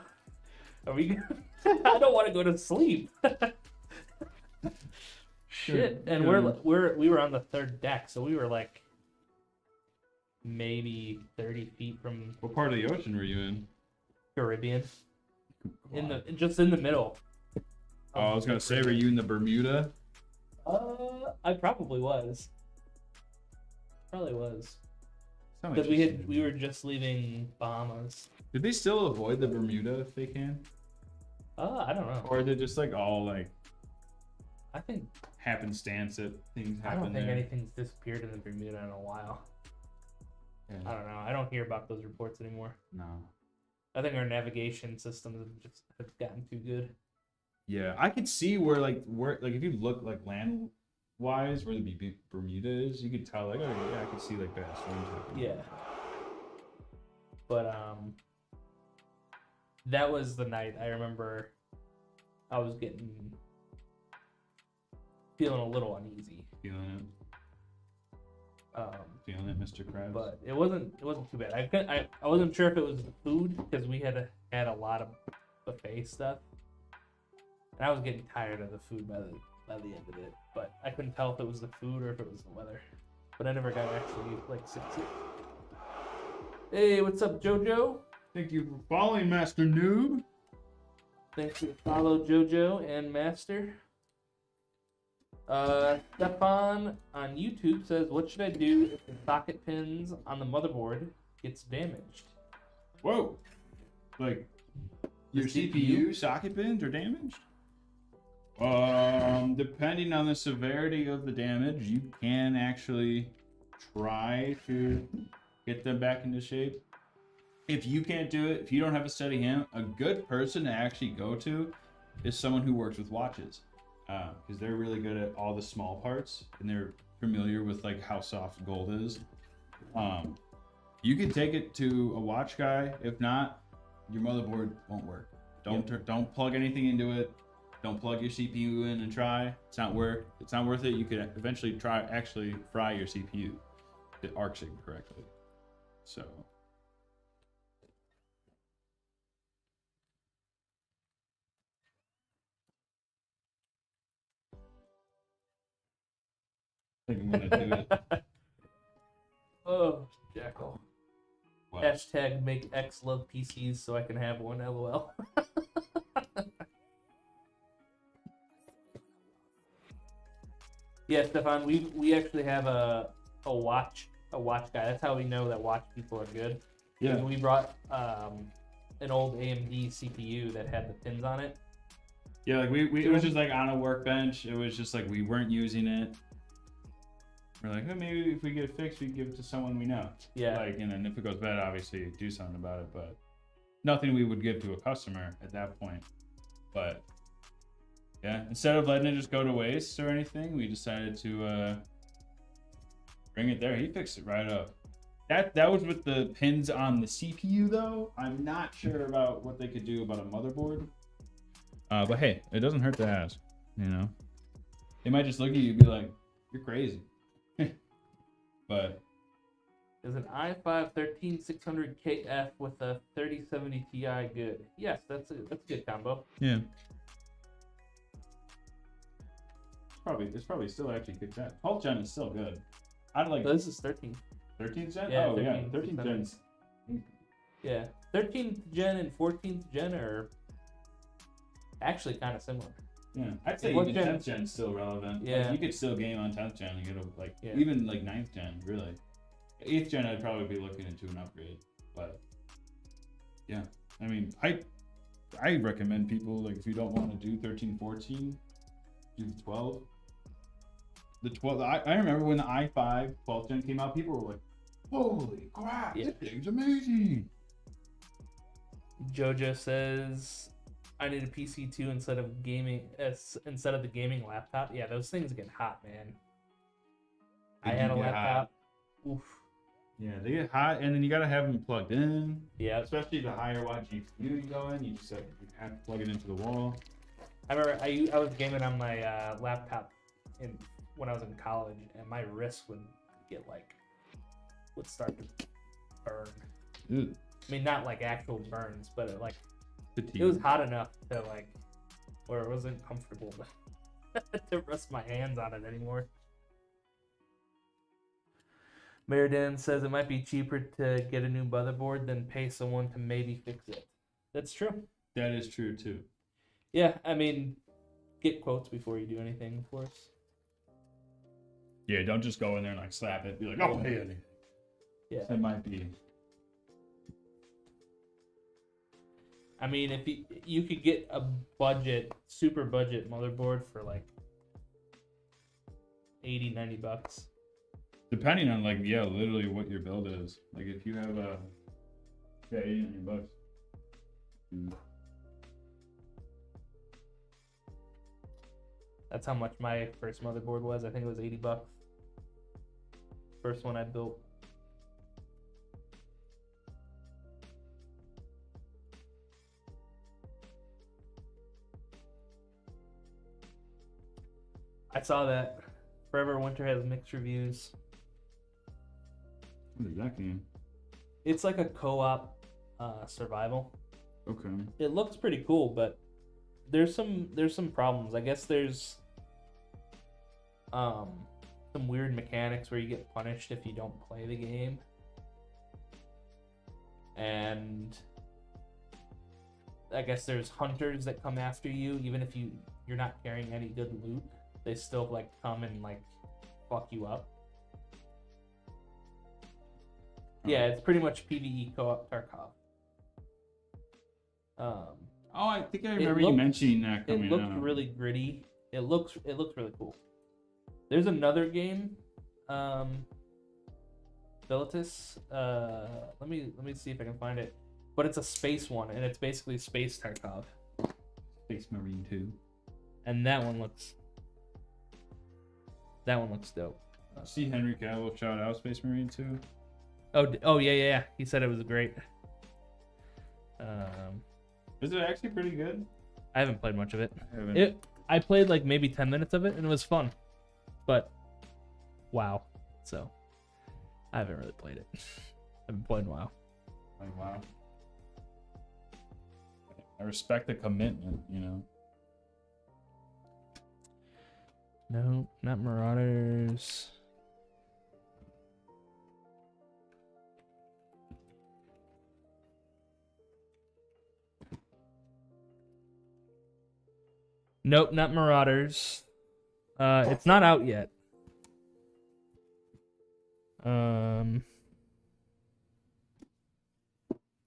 are we? I don't want to go to sleep. Shit, and Yeah. we were on the third deck, so we were like maybe 30 feet from What part of the ocean were you in? Caribbean, just in the middle. Oh, I was gonna say, were you in the Bermuda? I probably was. Probably was. Sound Because like we were just leaving Bahamas. Did they still avoid the Bermuda if they can, I don't know. or is it just like all like I think happenstance that things I happen don't think there? anything's disappeared in the Bermuda in a while. Yeah. I don't know. I don't hear about those reports anymore. No. I think our navigation systems have gotten too good. Yeah, I could see where if you look like land wise where the Bermuda is, you could tell like, oh yeah, I could see like bad storms happening. Yeah. But that was the night I remember I was feeling a little uneasy. Feeling it, Mr. Krabs. But it wasn't too bad. I wasn't sure if it was the food because we had a lot of buffet stuff. And I was getting tired of the food by the end of it, but I couldn't tell if it was the food or if it was the weather. But I never got actually like sick. Hey, what's up, JoJo? Thank you for following, Master Noob. Thanks for follow JoJo and Master. Stefan on YouTube says, "What should I do if the socket pins on the motherboard gets damaged?" Whoa! Like your CPU socket pins are damaged? Depending on the severity of the damage, you can actually try to get them back into shape. If you can't do it, if you don't have a steady hand, a good person to actually go to is someone who works with watches, because they're really good at all the small parts and they're familiar with like how soft gold is. You can take it to a watch guy. If not, your motherboard won't work. Don't plug anything into it. Don't plug your CPU in and try. It's not worth it. You could eventually actually fry your CPU if it arcs it correctly. So. I think I'm gonna do it. Oh, Jackal. Wow. Hashtag make X love PCs so I can have one. LOL. Yeah, Stefan, we actually have a watch guy. That's how we know that watch people are good. Yeah. We brought an old AMD CPU that had the pins on it. Yeah, like it was just like on a workbench. It was just like we weren't using it. We're like, oh, maybe if we get it fixed, we can give it to someone we know. Yeah. Like, and if it goes bad, obviously do something about it. But nothing we would give to a customer at that point. But yeah, instead of letting it just go to waste or anything, we decided to bring it there. He fixed it right up. That was with the pins on the CPU though. I'm not sure about what they could do about a motherboard. But hey, it doesn't hurt to ask, you know? They might just look at you and be like, you're crazy. But is an i5-13600KF with a 3070 Ti good? Yes, that's a good combo. yeah. It's probably still actually good gen. 12th gen is still good. I'd like. This is 13. 13th gen? Yeah, oh 13, yeah, 13th gen's. Yeah, 13th gen and 14th gen are actually kind of similar. Yeah, I'd say What even gen? 10th gen's still relevant. Yeah. Like, you could still game on 10th gen and get a, like Yeah. even like 9th gen, really. 8th gen I'd probably be looking into an upgrade. But yeah, I mean I recommend people, like, if you don't want to do 13, 14, do 12. The 12, I remember when the i5 12th gen came out, people were like, holy crap, Yeah. this thing's amazing. Jojo says, I need a PC too instead of the gaming laptop. Yeah, those things get hot, man. They I had do a get laptop. Oof. Yeah, they get hot, and then you gotta have them plugged in. Yeah. Especially the higher watt GPU you go in, you have to plug it into the wall. I remember I was gaming on my laptop when I was in college, and my wrist would start to burn. Ew. I mean, not like actual burns, but Fatigue. it was hot enough to where it wasn't comfortable to rest my hands on it anymore. Meridan says it might be cheaper to get a new motherboard than pay someone to maybe fix it. That's true. That is true too. Yeah, I mean, get quotes before you do anything, of course. Yeah, don't just go in there and like slap it. Be like, oh, hey, anything. Yeah. It might be. I mean, if you could get a super budget motherboard for like $80-$90. Depending on literally what your build is. Like if you have a $80 That's how much my first motherboard was. I think it was $80. First one I built. I saw that. Forever Winter has mixed reviews. What is that game? It's like a co-op survival. Okay. It looks pretty cool, but there's some problems. I guess there's some weird mechanics where you get punished if you don't play the game. And I guess there's hunters that come after you even if you're not carrying any good loot. They still like come and like fuck you up. Yeah, it's pretty much PvE co-op Tarkov. Oh, I think I remember you mentioning that coming out. It looked really gritty. It looks really cool. There's another game, Legatus. Let me see if I can find it. But it's a space one, and it's basically Space Tarkov. Space Marine 2. And that one looks dope. See Henry Cavill shout out Space Marine 2. Oh yeah. He said it was great. Is it actually pretty good? I haven't played much of it. I haven't. I played like maybe 10 minutes of it, and it was fun. But WoW, so I haven't really played it. I've been playing WoW. Like, wow. I respect the commitment, you know. No, not Marauders. Nope, not Marauders. It's not out yet.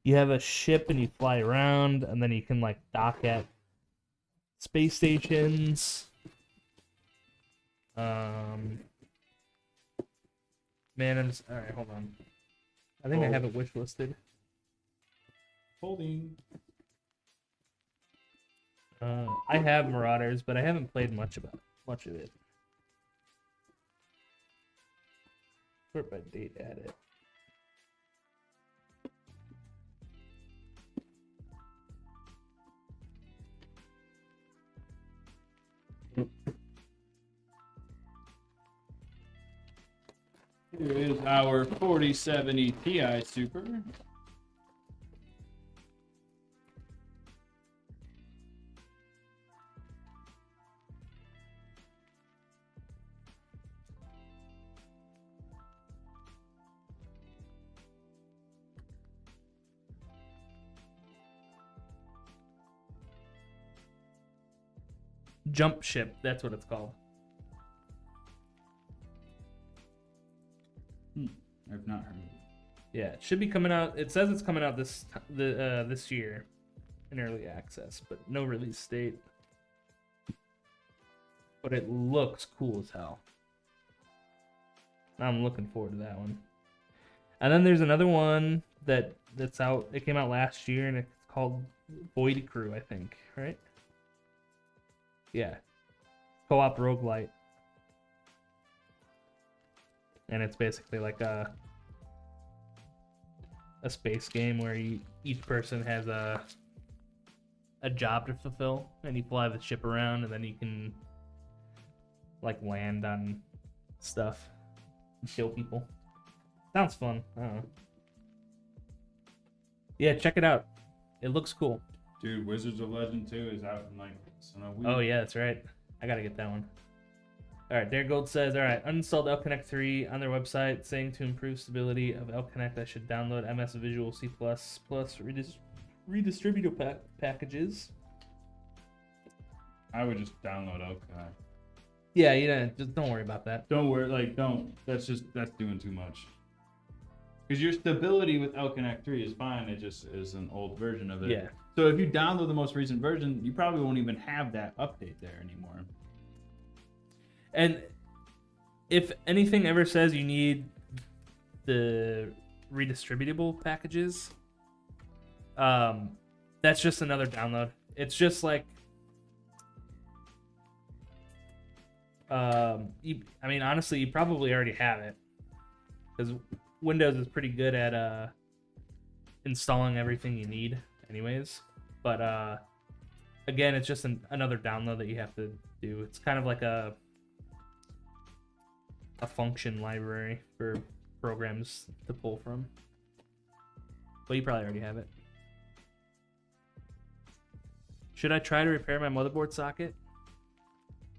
You have a ship and you fly around, and then you can like dock at space stations. Man, I'm just, all right. Hold on. I think I have it wish listed. Holding. I have Marauders, but I haven't played much of it. Where my date at it? Here is our 4070 Ti Super. Jump Ship, that's what it's called. I've not heard of it. Yeah, it should be coming out. It says it's coming out this year in early access, but no release date. But it looks cool as hell. I'm looking forward to that one. And then there's another one that's out. It came out last year, and it's called Void Crew, I think, right? Yeah. Co-op roguelite. And it's basically like a space game where each person has a job to fulfill, and you fly the ship around, and then you can like land on stuff and kill people. Sounds fun. I don't know. Yeah, check it out. It looks cool. Dude, Wizards of Legend 2 is out in like a week. Oh yeah, that's right. I gotta get that one. All right, Dare Gold says, all right, uninstalled LConnect 3 on their website, saying to improve stability of LConnect, I should download MS Visual C++ redistributable packages. I would just download LConnect. Yeah, just don't worry about that. Don't worry, don't. That's doing too much. Because your stability with LConnect 3 is fine, it just is an old version of it. Yeah. So if you download the most recent version, you probably won't even have that update there anymore. And if anything ever says you need the redistributable packages, that's just another download. It's just like, honestly, you probably already have it, because Windows is pretty good at installing everything you need anyways. But again, it's just another download that you have to do. It's kind of like a function library for programs to pull from. But you probably already have it. Should I try to repair my motherboard socket?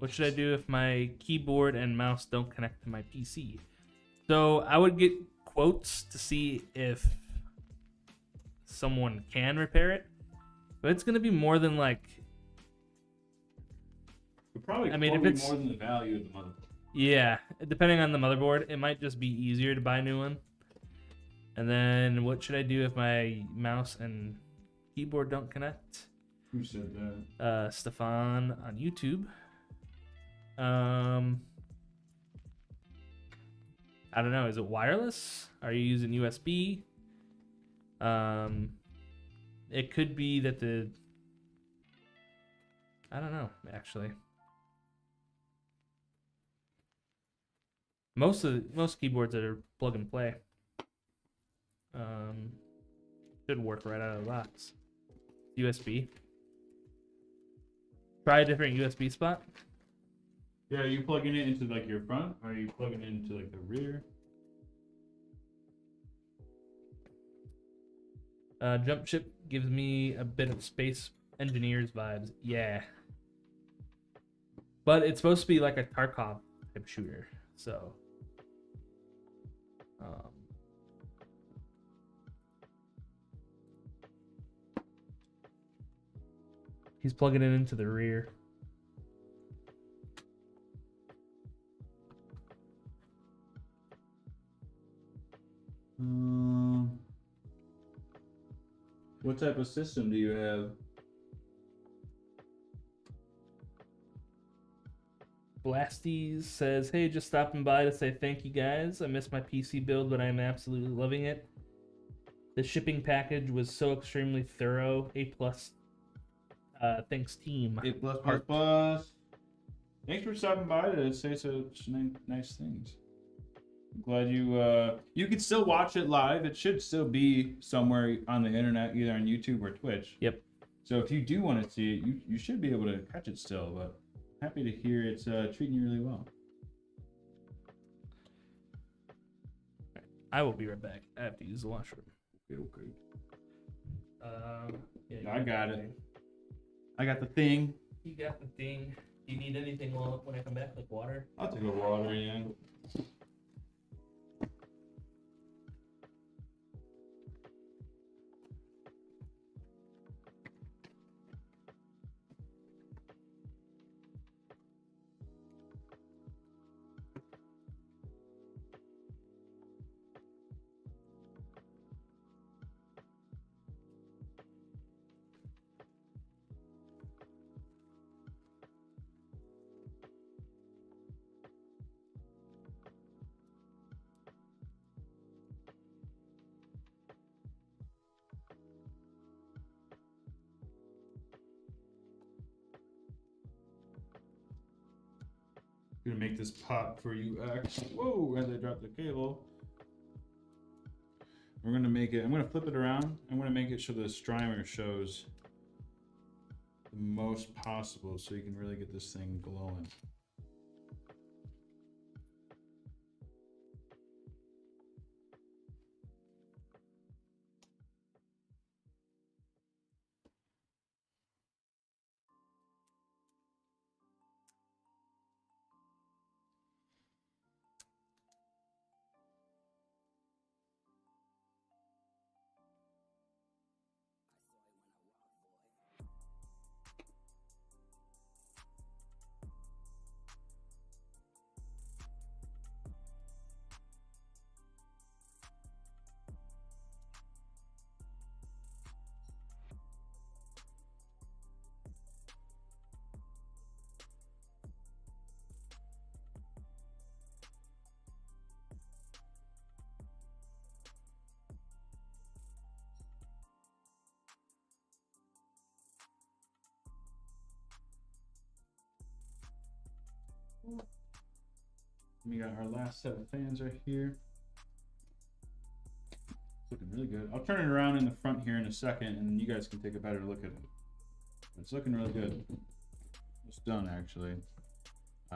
What should I do if my keyboard and mouse don't connect to my PC? So I would get quotes to see if someone can repair it, but it's gonna be more than like. You're probably I mean, if it's more than the value of the motherboard. Yeah, depending on the motherboard, it might just be easier to buy a new one. And then what should I do if my mouse and keyboard don't connect? Who said that? Stefan on YouTube. I don't know. Is it wireless? Are you using USB? It could be that I don't know, actually. Most keyboards that are plug and play should work right out of the box. USB. Try a different USB spot. Yeah, are you plugging it into like your front? Or are you plugging it into like the rear? Jump ship gives me a bit of Space Engineers vibes. Yeah. But it's supposed to be like a Tarkov type shooter. So. He's plugging it into the rear. What type of system do you have? Blasties says, hey, just stopping by to say thank you guys. I missed my PC build, but I'm absolutely loving it. The shipping package was so extremely thorough. A+. Thanks, team. A+++. Thanks for stopping by to say such nice things. I'm glad you can still watch it live. It should still be somewhere on the internet, either on YouTube or Twitch. Yep. So if you do want to see it, you should be able to catch it still. But happy to hear it's treating you really well. I will be right back. I have to use the washroom. Okay. Yeah, I got it. I got the thing. You got the thing. Do you need anything when I come back, like water? I'll take a water, yeah. Gonna make this pop for you, X. Whoa, as I drop the cable. We're gonna make it, I'm gonna flip it around. I'm gonna make it so the strimer shows the most possible so you can really get this thing glowing. We got our last set of fans right here. It's looking really good. I'll turn it around in the front here in a second and you guys can take a better look at it. It's looking really good. It's done actually.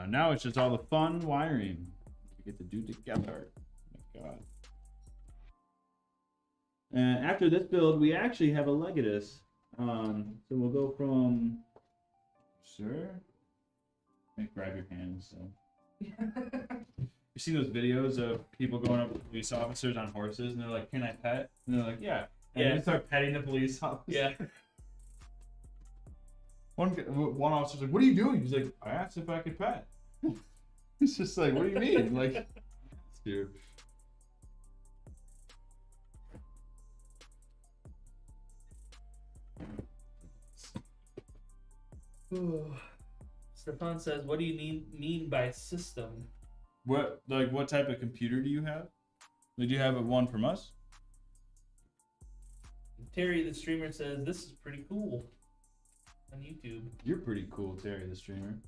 Now it's just all the fun wiring we get to do together. Oh my God. And after this build, we actually have a Legatus So we'll go from, sir. Grab your hands. So. You seen those videos of people going up to police officers on horses, and they're like, "Can I pet?" And they're like, "Yeah." And they start petting the police officer. Yeah. One officer's like, "What are you doing?" He's like, "I asked if I could pet." It's just like, what do you mean? Like, dude. Stefan says, "What do you mean by system?" What type of computer do you have? Did you have one from us? Terry the streamer says, "This is pretty cool." On YouTube. You're pretty cool, Terry the streamer.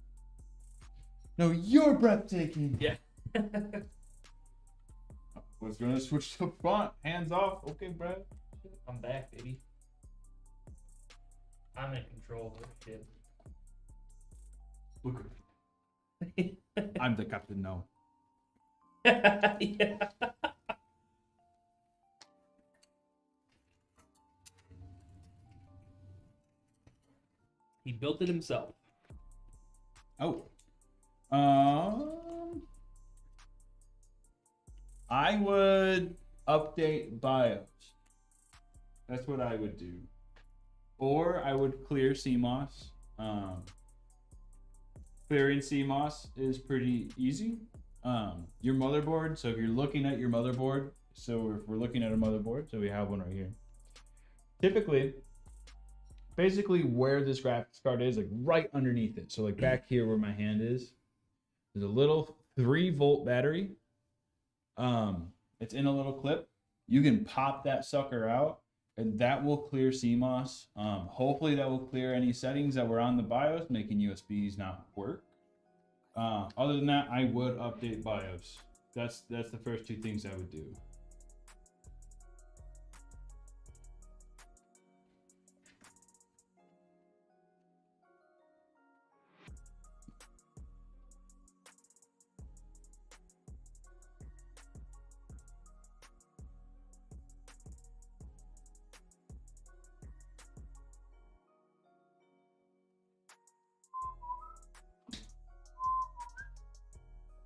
No, you're breathtaking. Yeah. Was gonna switch to front. Hands off. Okay, Brad. I'm back, baby. I'm in control of this shit. Look. I'm the captain now. Yeah. He built it himself. Oh. I would update BIOS. That's what I would do. Or I would clear CMOS. Clearing CMOS is pretty easy. Your motherboard, so if you're looking at your motherboard, so if we're looking at a motherboard, so we have one right here. Typically, basically where this graphics card is, like right underneath it. So like back here where my hand is, there's a little 3-volt battery. It's in a little clip. You can pop that sucker out and that will clear CMOS. Hopefully that will clear any settings that were on the BIOS, making USBs not work. Other than that, I would update BIOS. That's the first two things I would do.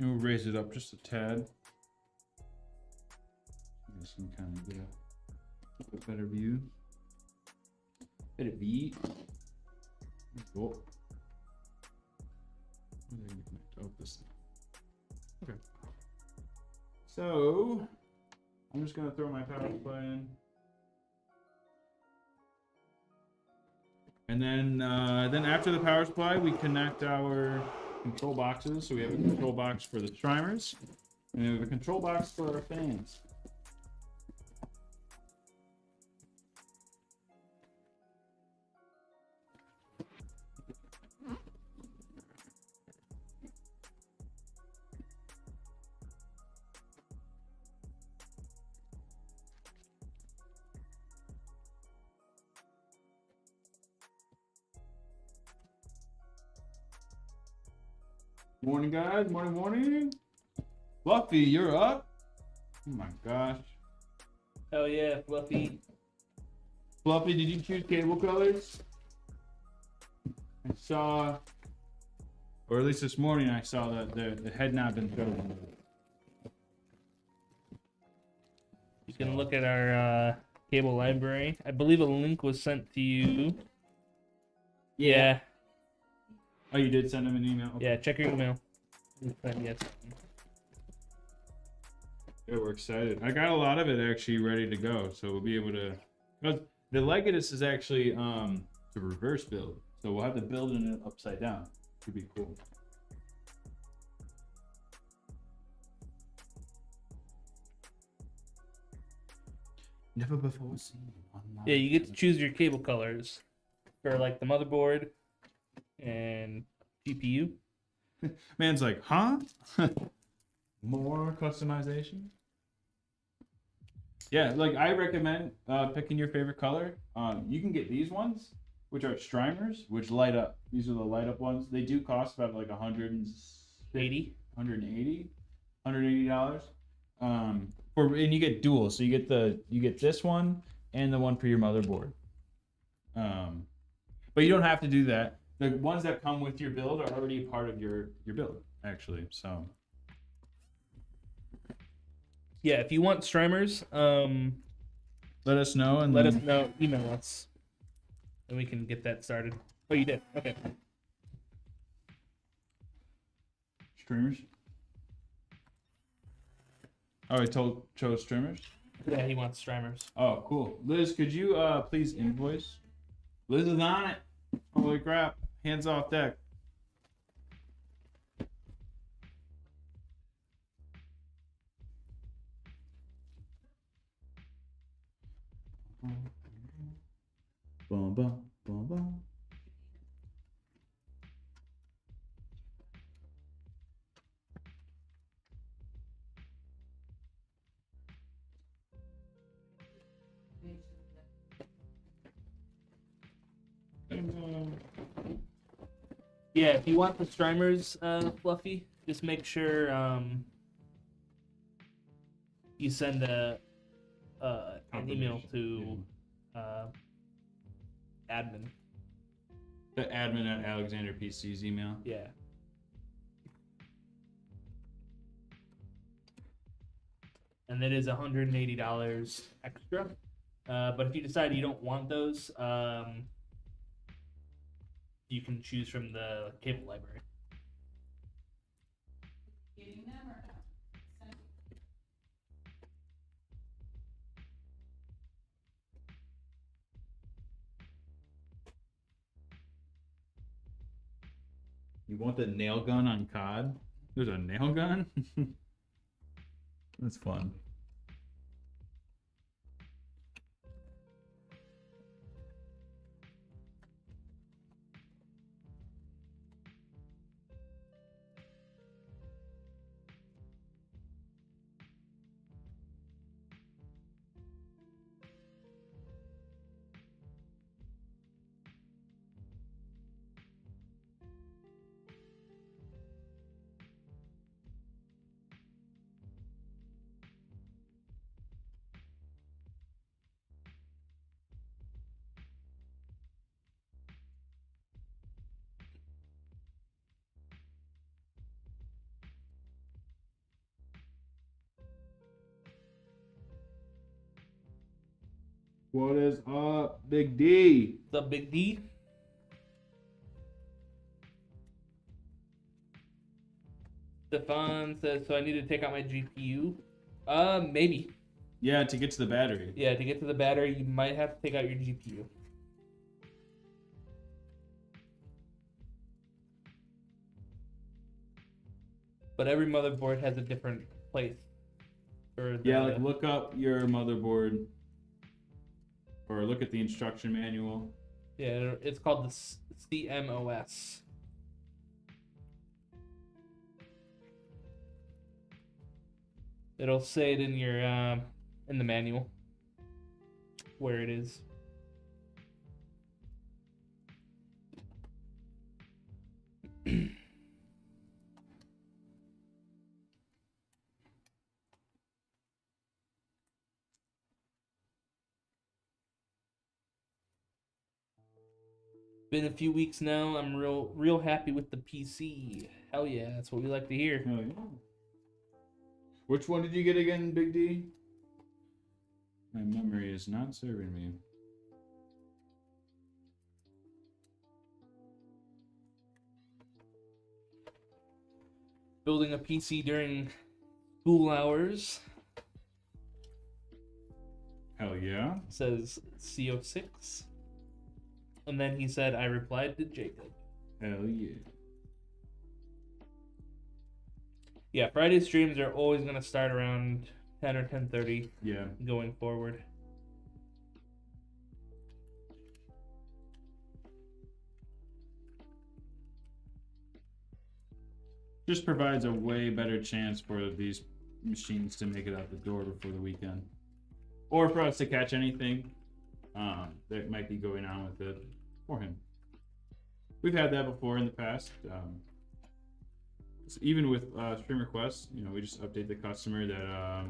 And we'll raise it up just a tad. So you can kind of get a better view. Better view. Cool. Oh, this. Okay. So I'm just gonna throw my power supply in. And then after the power supply, we connect our control boxes. So we have a control box for the streamers, and we have a control box for our fans. Morning, guys. Morning, morning. Fluffy, you're up. Oh my gosh. Hell yeah, Fluffy. Fluffy, did you choose cable colors? I saw, or at least this morning, I saw that the head knob been chosen. You can look at our cable library. I believe a link was sent to you. Yeah. Oh, you did send him an email? Okay. Yeah, check your email. Yes. Yeah, we're excited. I got a lot of it actually ready to go, so we'll be able to. Because the Legatus is actually the reverse build, so we'll have to build it upside down. Should be cool. Never before seen. Yeah, you get to choose your cable colors for like the motherboard and GPU. Man's like, huh? More customization? Yeah, like I recommend picking your favorite color. You can get these ones, which are streamers, which light up. These are the light up ones. They do cost about like $180. And you get dual, so you get this one and the one for your motherboard. But you don't have to do that. The ones that come with your build are already part of your build, actually. So Yeah, if you want streamers, let us know and let then us know. Email us, and we can get that started. Oh, you did. Okay. streamers. Oh, he chose streamers. Yeah, he wants streamers. Oh, cool. Liz, could you please invoice? Liz is on it. Holy crap! Hands off deck. Bum, bum, bum, bum. Yeah, if you want the streamers, Fluffy, just make sure you send an email to admin. The admin at Alexander PC's email. Yeah. And that is $180 extra. But if you decide you don't want those, you can choose from the cable library. Getting them or not? You want the nail gun on COD? There's a nail gun? That's fun. What is up, Big D? What's up, Big D? Stefan says, so I need to take out my GPU? Maybe. Yeah, to get to the battery. Yeah, to get to the battery, you might have to take out your GPU. But every motherboard has a different place. For the, Yeah, like look up your motherboard or look at the instruction manual. Yeah, it's called the CMOS. It'll say it in your in the manual where it is. Been a few weeks now. I'm real happy with the PC. Hell yeah, that's what we like to hear. Oh, yeah. Which one did you get again, Big D? My memory is not serving me. Building a PC during school hours. Hell yeah. Says CO6. And then he said, I replied to Jacob. Hell yeah. Yeah, Friday streams are always going to start around 10 or 10:30 Yeah. going forward. Just provides a way better chance for these machines to make it out the door before the weekend. Or for us to catch anything that might be going on with it for him. We've had that before in the past. So even with stream requests, you know, we just update the customer that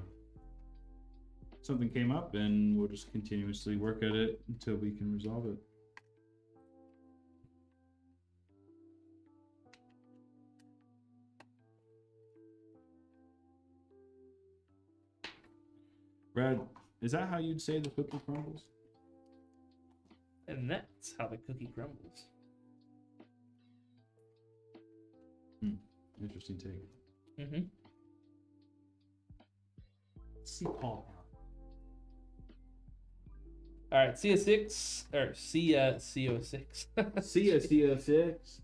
something came up and we'll just continuously work at it until we can resolve it. Brad, is that how you'd say the cookie crumbles? And that's how the cookie crumbles. Interesting take. Mm-hmm. See Paul. All right, CS6 or CO6. See ya, CO6.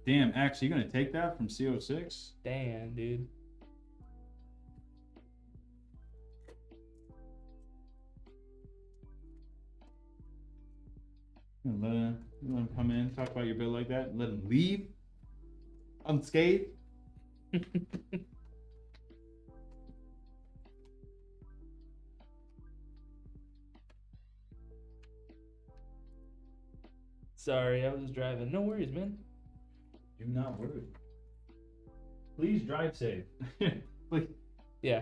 Damn, actually, you gonna take that from CO6? Damn, dude. Let him come in, talk about your build like that, and let him leave unscathed. Sorry, I was driving. No worries, man. Do not worry. Please drive safe. Please. Yeah.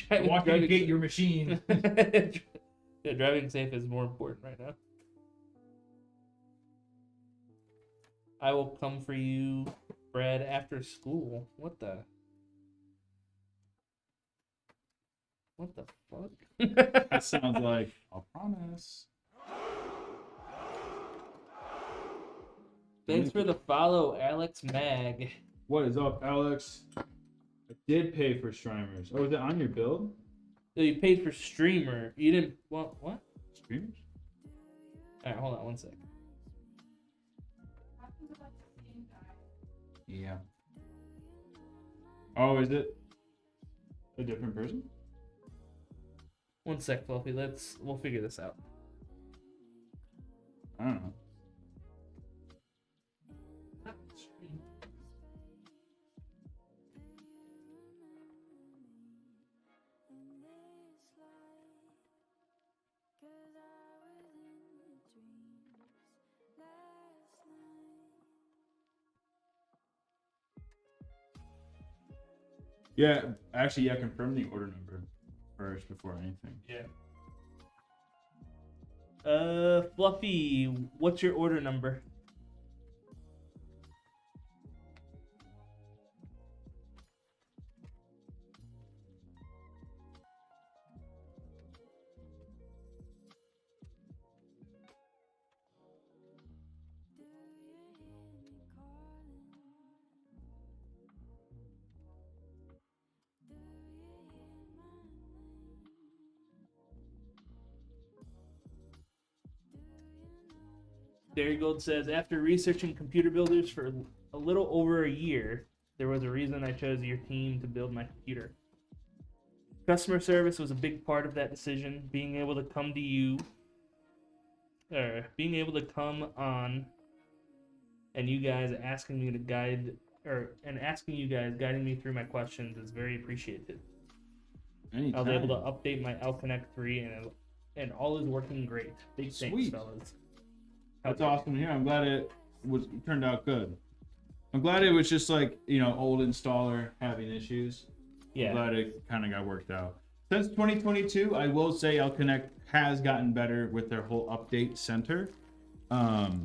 Walking to get your machine. Yeah, driving safe is more important right now. I will come for you, Brad, after school. What the fuck? That sounds like a promise. Thanks for the follow, Alex Mag. What is up, Alex? I did pay for streamers. Oh, is it on your build? So you paid for streamer. You didn't want what? Streamers? Alright, hold on one sec. Yeah. Oh, is it a different person? One sec, Fluffy. We'll figure this out. I don't know. Yeah, actually, yeah, confirm the order number first before anything. Yeah. Fluffy, what's your order number? Derry Gold says, after researching computer builders for a little over a year, there was a reason I chose your team to build my computer. Customer service was a big part of that decision. Being able to come to you, or being able to come on, and you guys asking me to guide, asking you guys guiding me through my questions is very appreciated. Anytime. I was able to update my L Connect 3 and all is working great. Big thanks, fellas. That's awesome to hear. I'm glad it turned out good. I'm glad it was just like, old installer having issues. Yeah. I'm glad it kind of got worked out. Since 2022, I will say L Connect has gotten better with their whole update center. But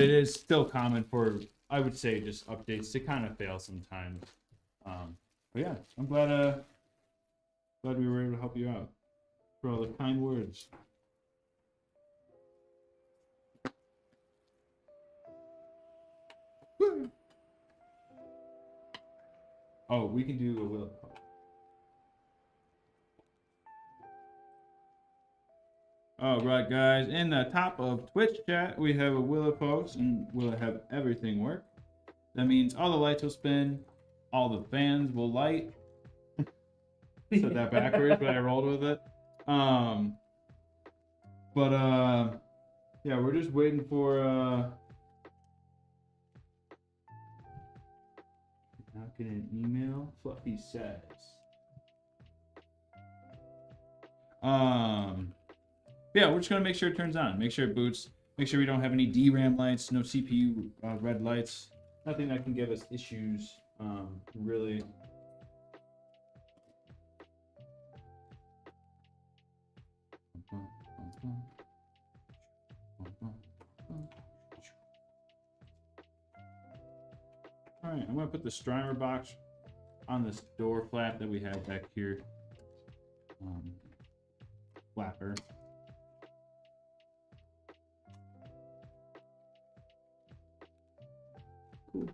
it is still common for, I would say, just updates to kind of fail sometimes. But yeah, I'm glad we were able to help you out. For all the kind words. Oh, we can do a will. All right, guys. In the top of Twitch chat, we have a Willow post, and we'll have everything work. That means all the lights will spin, all the fans will light. Said that backwards, but I rolled with it. Yeah, we're just waiting for not getting an email. Fluffy says. Yeah, we're just gonna make sure it turns on. Make sure it boots. Make sure we don't have any DRAM lights, no CPU red lights. Nothing that can give us issues. Really. All right, I'm gonna put the streamer box on this door flap that we have back here. Flapper. Cool.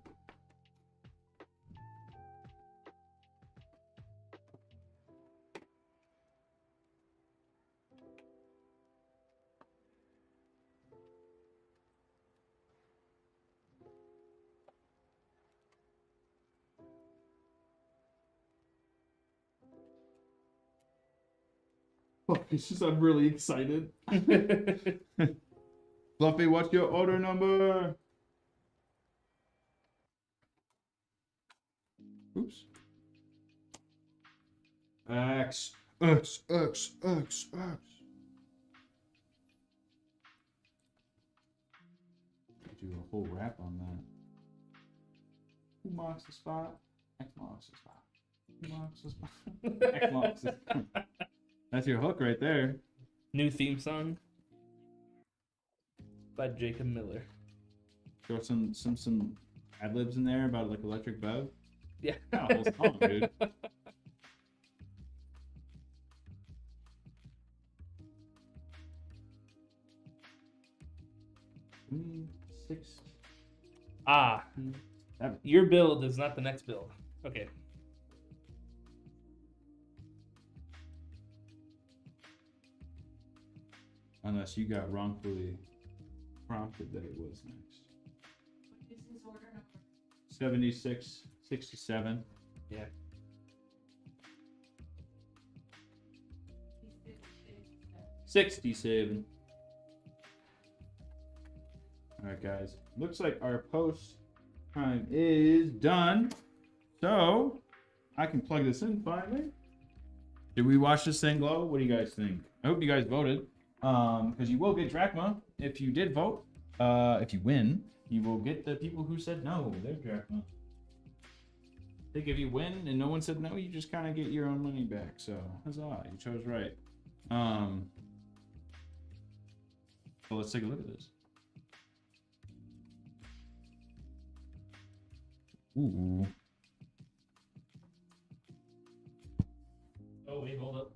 Oh, it's just I'm really excited. Fluffy, what's your order number? Oops. X. Do a whole rap on that. Who marks the spot? X marks the spot. Who marks the spot? X marks the spot. That's your hook right there. New theme song by Jacob Miller. Throw some ad libs in there about like electric bev. Yeah. Oh, whole song, dude. Six. Seven. Your build is not the next build. Okay. Unless you got wrongfully prompted that it was next. What is his order number? 76, 67. Yeah. He said 67. Alright, guys. Looks like our post time is done. So, I can plug this in finally. Did we watch this thing glow? What do you guys think? I hope you guys voted. Because you will get drachma if you did vote. If you win, you will get the people who said no, their drachma. I think if you win and no one said no, you just kind of get your own money back. So, huzzah, you chose right. So let's take a look at this. Ooh. Oh, wait, hold up.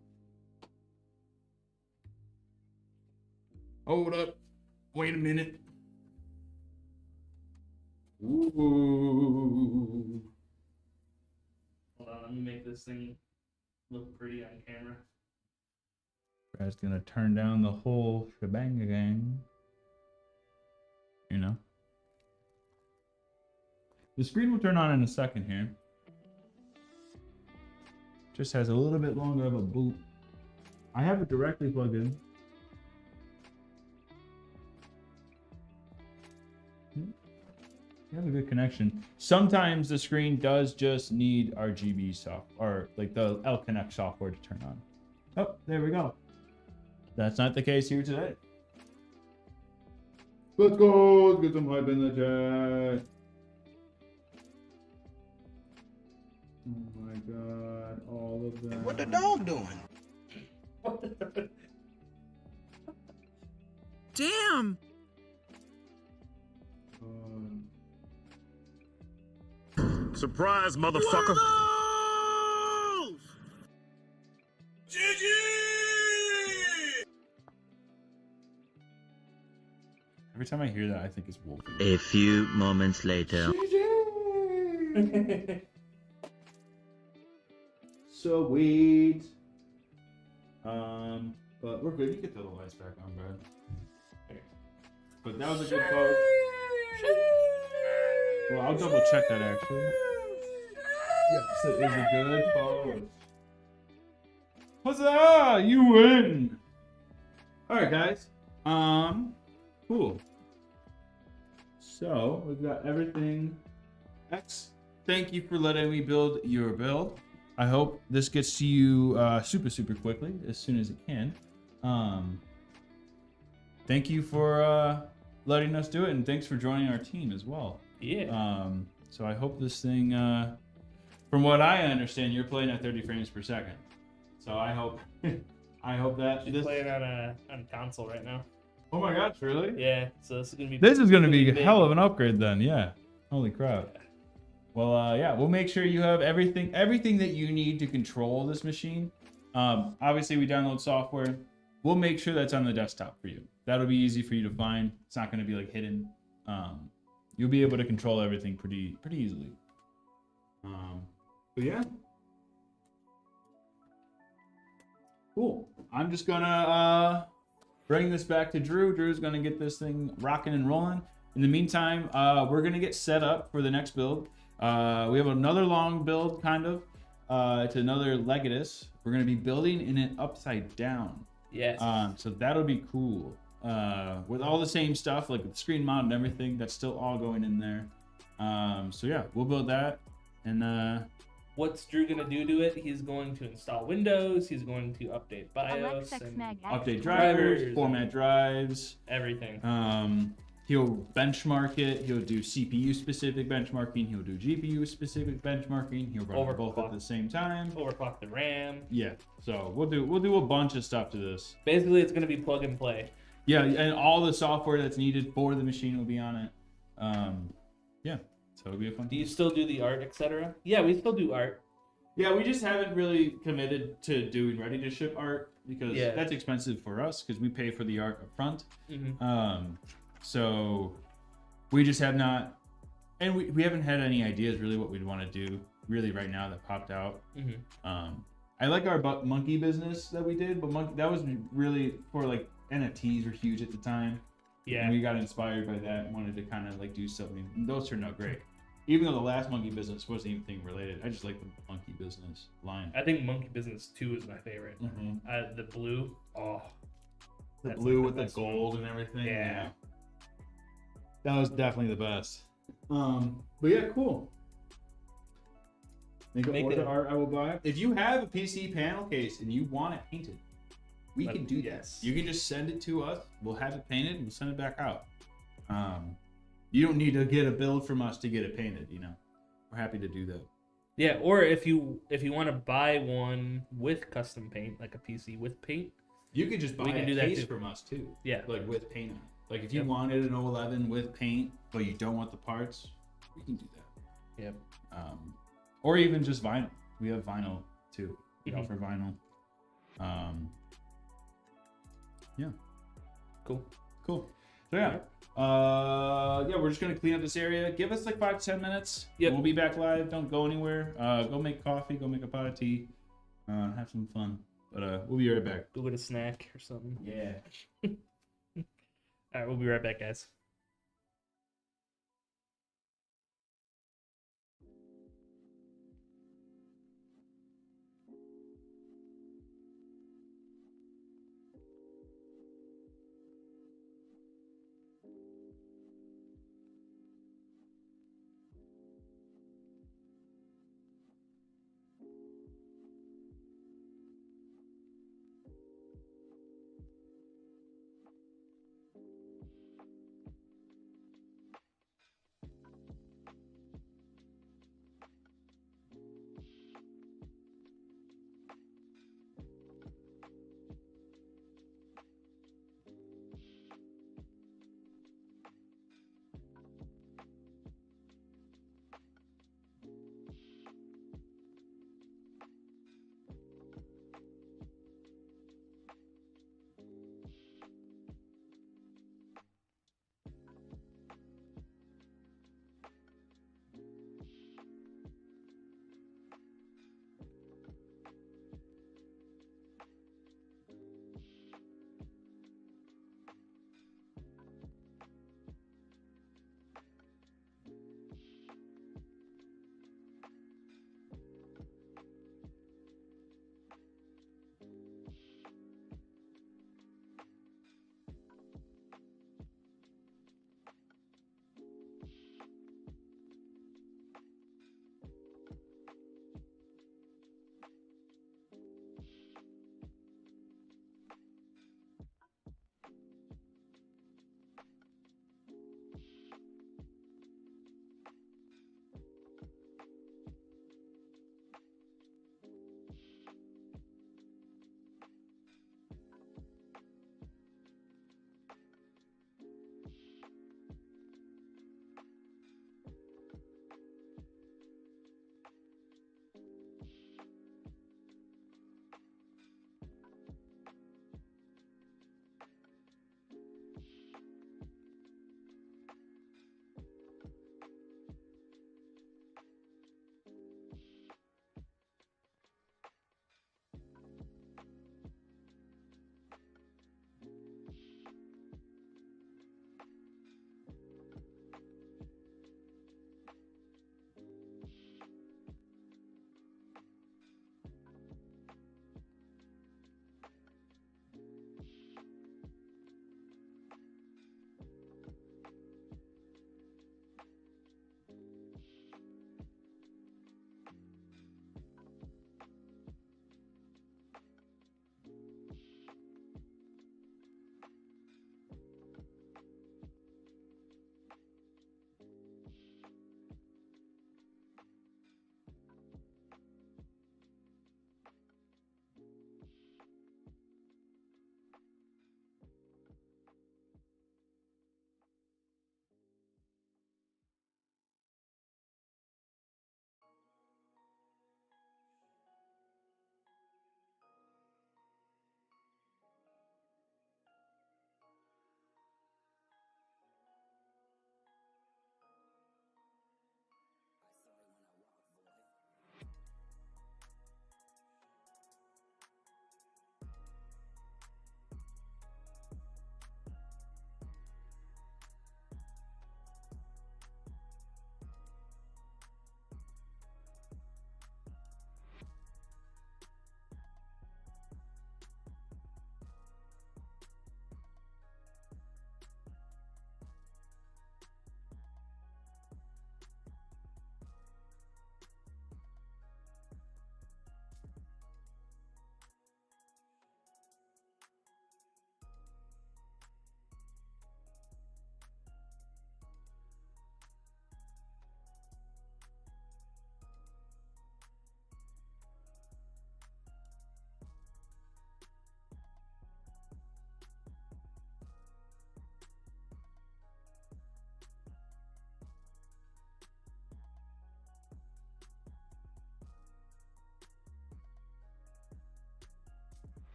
Hold up. Wait a minute. Ooh. Hold on, let me make this thing look pretty on camera. Brad's gonna turn down the whole shebang gang. You know. The screen will turn on in a second here. Just has a little bit longer of a boot. I have it directly plugged in. You have a good connection. Sometimes the screen does just need RGB software, or like the L-Connect software to turn on. Oh, there we go. That's not the case here today. Let's go. Let's get some hype in the chat. Oh my god, all of them. What the dog doing? Damn! Surprise, motherfucker! GG! Every time I hear that, I think it's Wolf. A few moments later. Sweet. But we're good. You get the lights back on, Brad. Okay. But that was a good post. Well, I'll double check that actually. Yes, it is a good post. Huzzah! You win! Alright, guys. Cool. So, we've got everything. X, thank you for letting me build your build. I hope this gets to you super quickly, as soon as it can. Thank you for letting us do it, and thanks for joining our team as well. Yeah. So I hope this thing, from what I understand, you're playing at 30 frames per second. So I hope, that She's playing on console right now. Oh my gosh, really? Yeah. So this is gonna be. This is gonna be a big. hell of an upgrade then. Yeah. Holy crap. Well, yeah, we'll make sure you have everything that you need to control this machine. Obviously, we download software. We'll make sure that's on the desktop for you. That'll be easy for you to find. It's not going to be like hidden. You'll be able to control everything pretty easily. But yeah, cool. I'm just gonna bring this back to Drew. Drew's gonna get this thing rocking and rolling. In the meantime, we're gonna get set up for the next build. We have another long build, kind of. It's another Legatus. We're gonna be building in it upside down. Yes. So that'll be cool. With all the same stuff, like the screen mount and everything, that's still all going in there. So yeah, we'll build that. And what's Drew gonna do to it? He's going to install Windows. He's going to update BIOS Alexa, and Snag X. update drivers drivers, format drives. everything. He'll benchmark it. He'll do CPU specific benchmarking. He'll do GPU specific benchmarking. He'll run both at the same time. Overclock the RAM. Yeah. So we'll do a bunch of stuff to this. Basically, it's gonna be plug and play. Yeah, and all the software that's needed for the machine will be on it. Yeah. So it'll be a fun. Do you still do the art, etc.? Yeah, we still do art. Yeah, we just haven't really committed to doing ready to ship art because Yeah. that's expensive for us because we pay for the art up front. Mm-hmm. So we just have not, and we haven't had any ideas really what we'd want to do really right now that popped out. Mm-hmm. I like our monkey business that we did, but that was really for like NFTs were huge at the time. Yeah. And we got inspired by that and wanted to kind of like do something. And those turned out great. Even though the last monkey business wasn't anything related, I just like the monkey business line. I think Monkey Business 2 is my favorite. Mm-hmm. The blue. Oh. The That's blue like with the best one. gold and everything. Yeah. That was definitely the best. But yeah, cool. Make Make order it. art I will buy. If you have a PC panel case and you want it painted, we can do yes. that. You can just send it to us. We'll have it painted and we'll send it back out. You don't need to get a build from us to get it painted, you know. We're happy to do that. Yeah, or if you want to buy one with custom paint, like a PC with paint, You could just buy We can a do that case too. from us too. yeah. Like with paint on it. Like if you Yep. wanted an 011 with paint, but you don't want the parts, we can do that. Yep. Or even just vinyl. We have vinyl too. We Mhm. offer vinyl. Yeah. Cool. Cool. So yeah. Yeah, we're just gonna clean up this area. Give us like 5 to 10 minutes. Yep. We'll be back live. Don't go anywhere. Go make coffee. Go make a pot of tea. Have some fun. But we'll be right back. Go get a snack or something. Yeah. All right, we'll be right back, guys.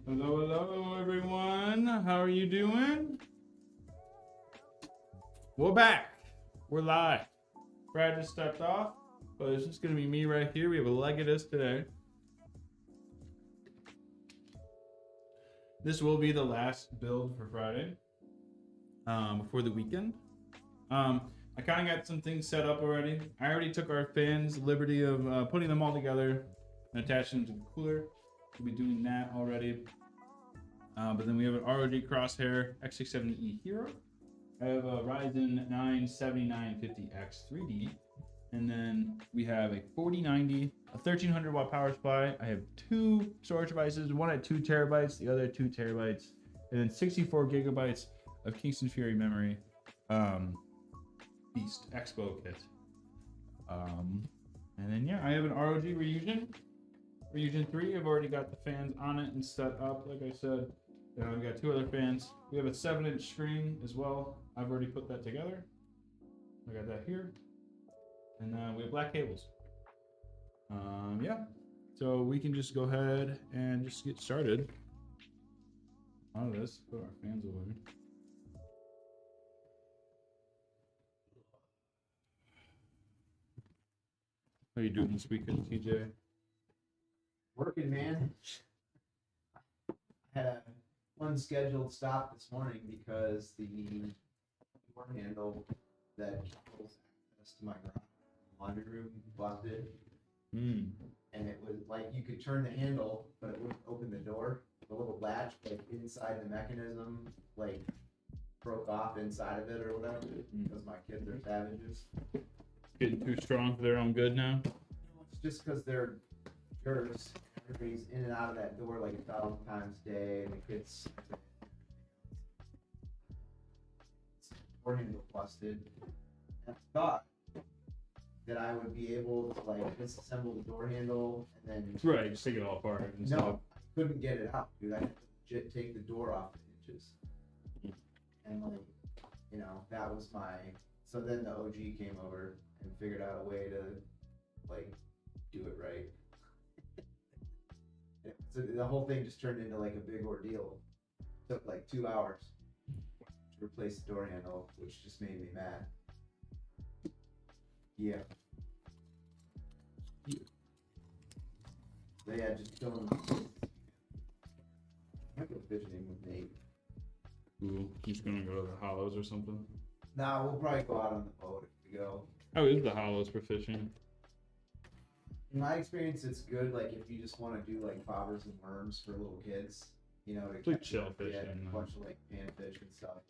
Hello, hello, everyone. How are you doing? We're back. We're live. Brad just stepped off, but it's just gonna be me right here. We have a Legatus today. This will be the last build for Friday, before the weekend. I kind of got some things set up already. I already took our fans' liberty of putting them all together and attaching them to the cooler. We'll be doing that already. But then we have an ROG Crosshair X670E Hero. I have a Ryzen 9 7950X 3D. And then we have a 4090, a 1300 watt power supply. I have two storage devices, one at 2 terabytes, the other 2 terabytes, and then 64 gigabytes of Kingston Fury memory. Beast Expo kit. And then yeah, I have an ROG Refusion 3. I've already got the fans on it and set up, like I said. We've got 2 other fans. We have a 7-inch screen as well. I've already put that together. I got that here. And we have black cables. Yeah. So we can just go ahead and just get started on this. Put our fans away. How you doing this weekend, TJ? Working, man. I had a unscheduled stop this morning because the door handle that controls access to my garage laundry room busted. And it was like you could turn the handle, but it wouldn't open the door. The little latch, like inside the mechanism, like broke off inside of it or whatever, because my kids are savages. Getting too strong for their own good now? It's just because they're jerks. Everybody's in and out of that door like 1,000 times a day, and the kids. Door handle busted. And I thought that I would be able to like disassemble the door handle and then. Right, just take it all apart and stuff. No, I couldn't get it out, dude. I had to legit take the door off the hinges. And like, you know, that was my. So then the OG came over and figured out a way to like do it right. So the whole thing just turned into like a big ordeal. Took like 2 hours to replace the door handle, which just made me mad. Yeah. So yeah, just going. I go fishing with Nate. Ooh, he's gonna go to the hollows or something. Nah, we'll probably go out on the boat if we go. How is the hollows for fishing? In my experience, it's good. Like if you just want to do like bobbers and worms for little kids, you know, to It's like catch, chill yeah, fishing, a bunch of like panfish and stuff.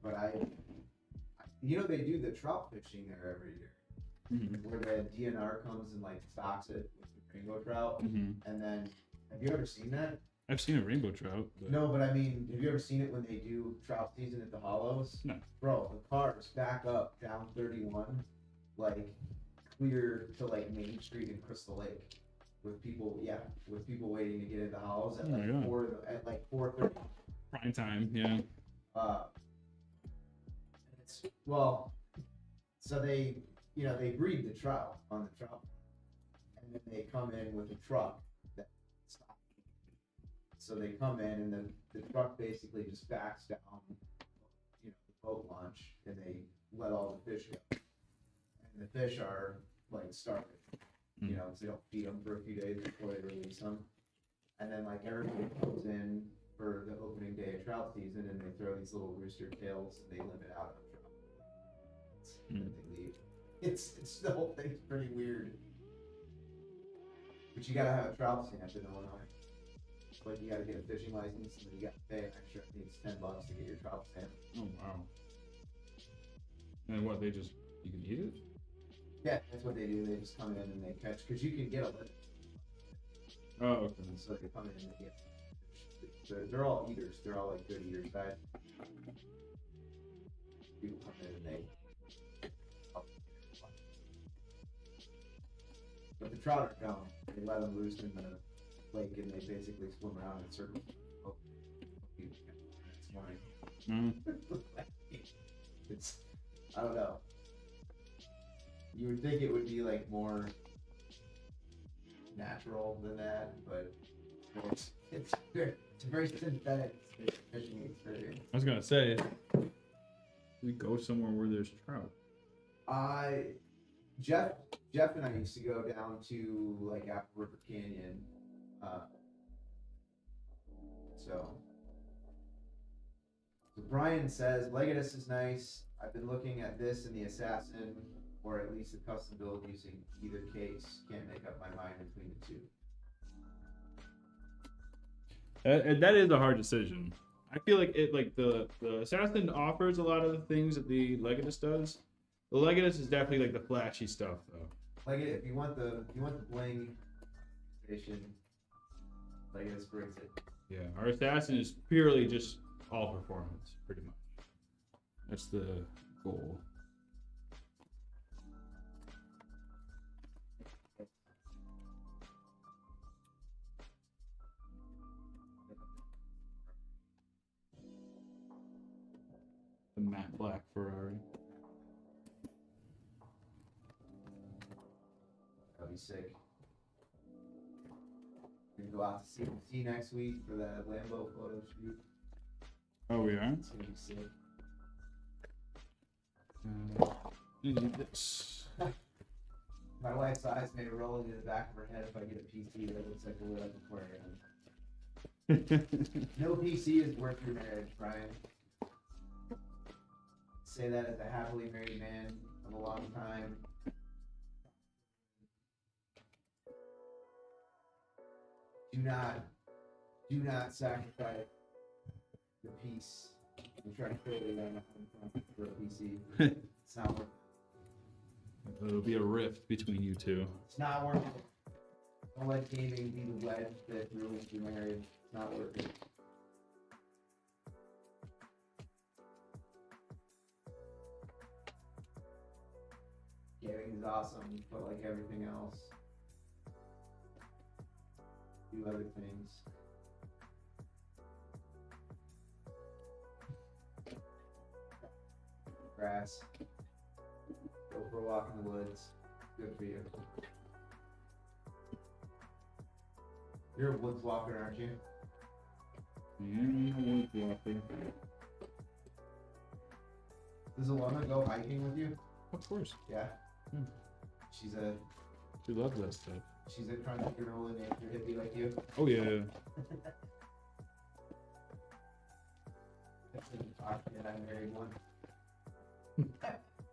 But you know, they do the trout fishing there every year, Mm-hmm. where the DNR comes and like stocks it with the rainbow trout, Mm-hmm. and then have you ever seen that? I've seen a rainbow trout. But... No, but I mean, have you ever seen it when they do trout season at the Hollows? No. Bro, the cars back up down 31, like clear to like Main Street and Crystal Lake, with people waiting to get into Hollows at Oh my like God. 4:30. Prime time, yeah. So they breed the trout on the trout, and then they come in with a truck that stops. So they come in and the truck basically just backs down, the boat launch, and they let all the fish go. And the fish are like starving, so they don't feed them for a few days before they release them. And then like everybody comes in for the opening day of trout season, and they throw these little rooster tails and they limit out on trout. And then they leave. It's the whole thing's pretty weird. But you gotta have a trout stamp in Illinois. Like you gotta get a fishing license, and then you gotta pay an extra, I think it's $10 to get your trout stamp. Oh wow. And what, you can eat it? Yeah, that's what they do. They just come in and they catch, because you can get a limit. Oh, okay. So they come in and they get fish. They're all eaters. They're all like good eaters. People come in and they. But the trout are dumb. They let them loose in the lake and they basically swim around in circles. Oh, it's morning. It's, I don't know. You would think it would be like more natural than that, but it's a very synthetic fishing experience. I was gonna say, we go somewhere where there's trout. Jeff and I used to go down to like Apple River Canyon. So Brian says Legatus is nice. I've been looking at this and the Assassin, or at least the custom build using either case. Can't make up my mind between the two. That is a hard decision. I feel like the Assassin offers a lot of the things that the Legatus does. The Legatus is definitely like the flashy stuff, though. Like if you want the bling station, Legatus brings it. Yeah, our Assassin is purely just all performance, pretty much. That's the goal. The matte black Ferrari. That'll be sick. We're gonna go out to CMC next week for that Lambo photo shoot. Oh, we are? It's gonna be sick. You need this. My wife's eyes may roll into the back of her head if I get a PC that looks like a lit up aquarium. No PC is worth your marriage, Brian. Say that as a happily married man of a long time. Do not sacrifice the peace and try to fill it out for a PC. It's not worth it. There'll be a rift between you two. It's not worth it. Don't let gaming be the wedge that ruins your marriage. It's not worth it. Gaming is awesome, but like everything else, do other things. Grass. Go for a walk in the woods. Good for you. You're a woods walker, aren't you? Yeah, Does Alana go hiking with you? of course. Yeah. Hmm. She loves that stuff. a country girl in nature hippie like you. Oh yeah. Yeah, I married one.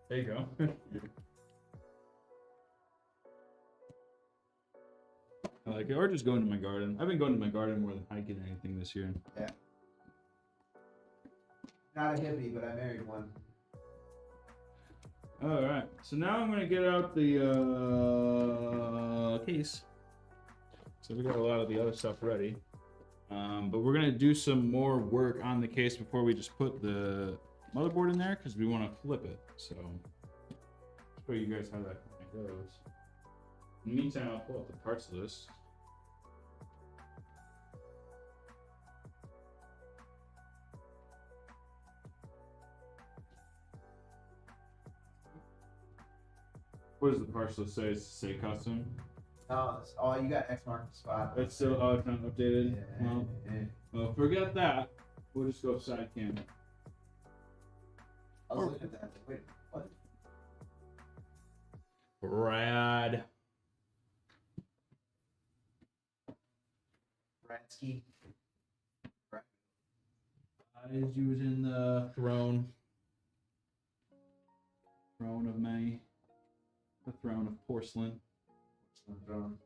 There you go. I like it. Or just going to my garden. I've been going to my garden more than hiking or anything this year. Yeah. Not a hippie, but I married one. All right. So now I'm gonna get out the case. So we got a lot of the other stuff ready. But we're gonna do some more work on the case before we just put the motherboard in there because we want to flip it. So show you guys how that kind of goes. In the meantime, I'll pull up the parts list. What does the parts list say? Does it say custom? Oh, you got X marked the spot. It's still it's not updated. Well, well, forget that. We'll just go side cam. I was looking at that. Wait, what? Brad. Bradsky. Is using the throne. Throne of many. The throne of porcelain. Throne.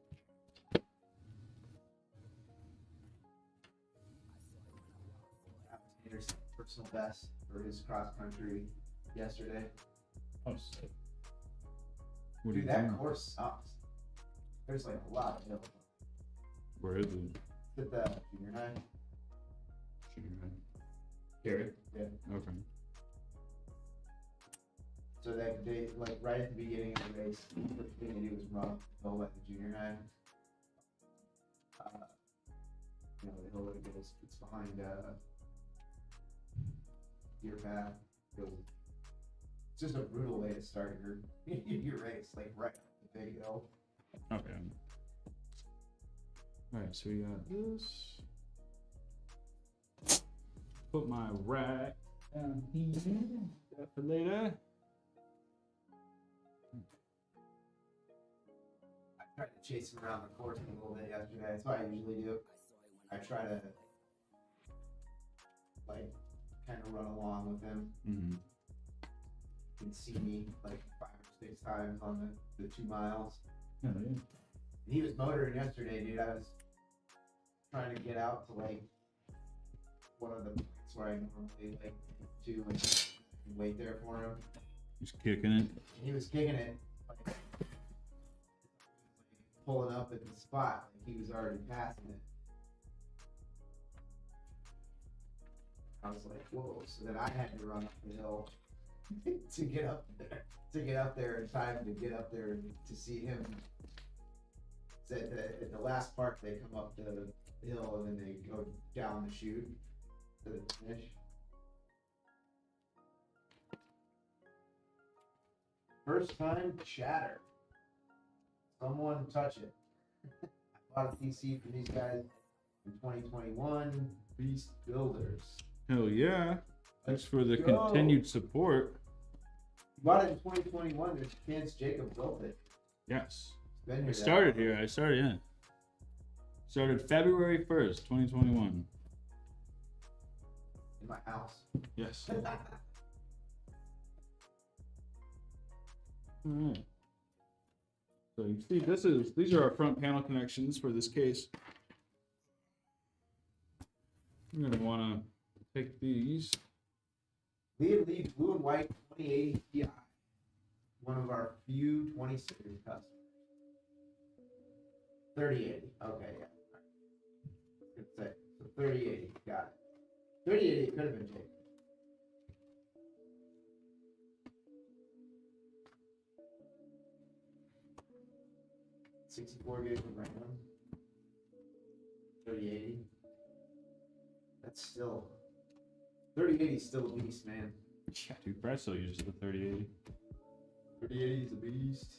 Peter's personal best for his cross country yesterday. Oh, sick. What Dude, are you that doing? course sucks. There's like a lot of hills. Where is it? At the junior high. Gary? Yeah. Okay. So that they like right at the beginning of the race, the first thing they do was run up the hill at the junior high. You know, the hill that goes, it's behind your path. It's just a brutal way to start your your race, like right up the big hill. Okay. Alright, so we got this. Put my rack down here. That for later. I tried to chase him around the course a little bit yesterday. That's what I usually do. I try to like kind of run along with him. Mm-hmm. He can see me like 5 or 6 times on the 2 miles. Yeah, yeah. And he was motoring yesterday, dude. I was trying to get out to like one of the points where I normally like to and wait there for him. Just kicking it. And he was kicking it, like pulling up at the spot, like he was already passing it. I was like, whoa! So then I had to run up the hill to get up there in time to get up there to see him. So at the last part, they come up the hill and then they go down the chute to the finish. First time chatter. Someone touch it. I bought a PC for these guys in 2021. Beast Builders. Hell yeah. Thanks for the go. continued support. You bought it in 2021. There's a chance Jacob built it. Yes. It's been I here started that long. here. I started, yeah. Started February 1st, 2021. In my house. Yes. Alright. So you see, these are our front panel connections for this case. You're gonna wanna take these. Lee Blue and White 2080 Ti. One of our few 20 series customers. 3080. Okay, yeah. Good say. So 3080. Got it. 3080 could have been taken. $64 gigs of RAM. 3080. That's still 3080 is still a beast, man. Yeah, dude, Brad still uses the 3080. 3080 is a beast.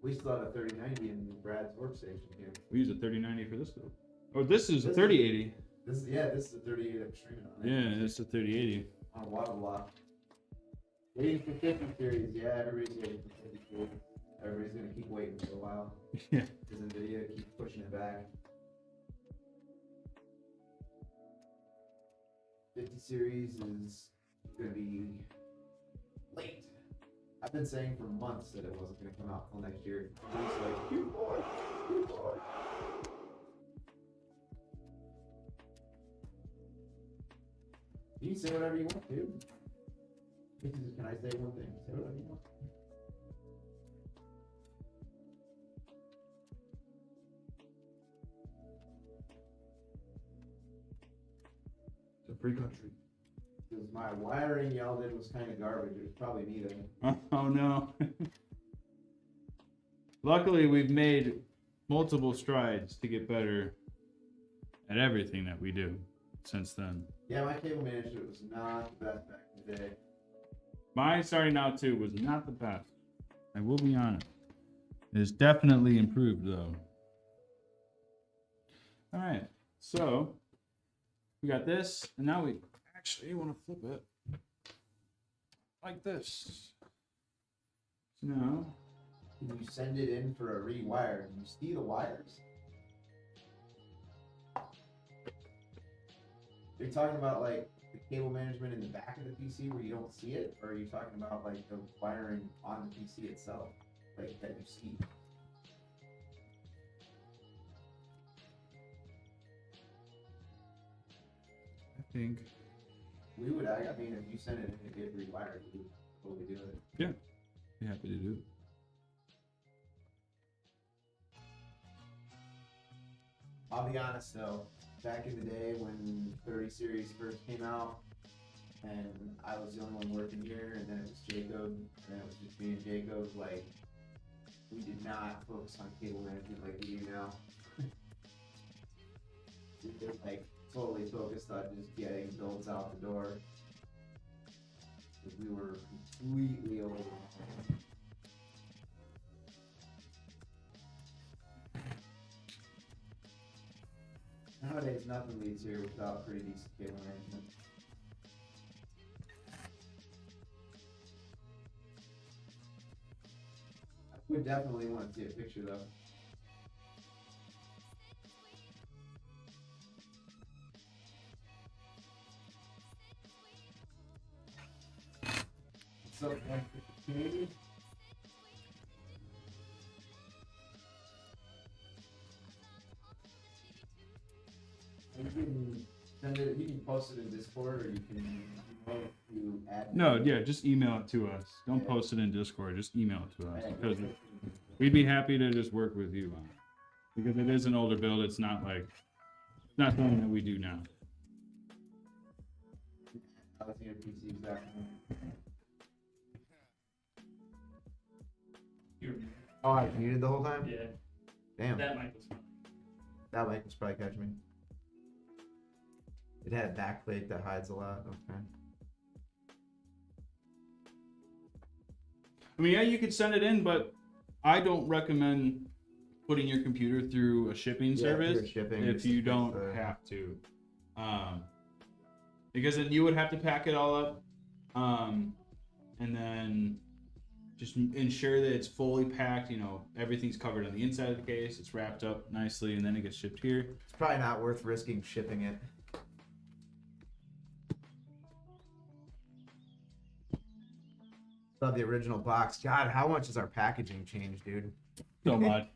We still have a 3090 in Brad's workstation here. We use a 3090 for this build. Oh, this is a This is- 3080. This is this is the 38 I'm streaming on. Yeah, it's a 3080. On a water block. Waiting for 50 series. Yeah, everybody's waiting for 50 series. Everybody's gonna keep waiting for a while. Yeah. Because Nvidia keeps pushing it back. 50 series is gonna be late. I've been saying for months that it wasn't gonna come out till next year. It's like Q4, Q4. You can say whatever you want, dude. Can I say one thing? Say whatever you want. It's a free country. Because my wiring y'all did was kind of garbage. It was probably me then. Oh no. Luckily, we've made multiple strides to get better at everything that we do since then. Yeah, my cable management was not the best back in the day. Mine starting out too was not the best. I will be honest. It's definitely improved though. All right, so we got this, and now we actually want to flip it like this. No. When you send it in for a rewire, do you see the wires? Are you talking about like the cable management in the back of the PC where you don't see it? Or are you talking about like the wiring on the PC itself, like that you see? I think. We would, I mean, if you send it in to get rewired, we would totally do it. Yeah. Be happy to do it. I'll be honest though, back in the day when 30 series first came out, and I was the only one working here, and then it was Jacob, and then it was just me and Jacob, like, we did not focus on cable management like we do now. We just like totally focused on just getting builds out the door. Because we were completely over. Nowadays, nothing leads here without pretty decent cable management. I would definitely want to see a picture though. So, Canadian? You can send it. You can post it in Discord, or you can to add. No, yeah, just email it to us. Don't post it in Discord. Just email it to us because we'd be happy to just work with you on it. Because it is an older build. It's not something that we do now. I was your PC exactly. Oh, I muted the whole time? Yeah. Damn. That mic was fine. That mic was probably catching me. It had a backplate that hides a lot. Okay. I mean, yeah, you could send it in, but I don't recommend putting your computer through a shipping service shipping, if you don't have to. Because then you would have to pack it all up, and then just ensure that it's fully packed. You know, everything's covered on the inside of the case. It's wrapped up nicely, and then it gets shipped here. It's probably not worth risking shipping it. Love the original box. God, how much has our packaging changed, dude? So much,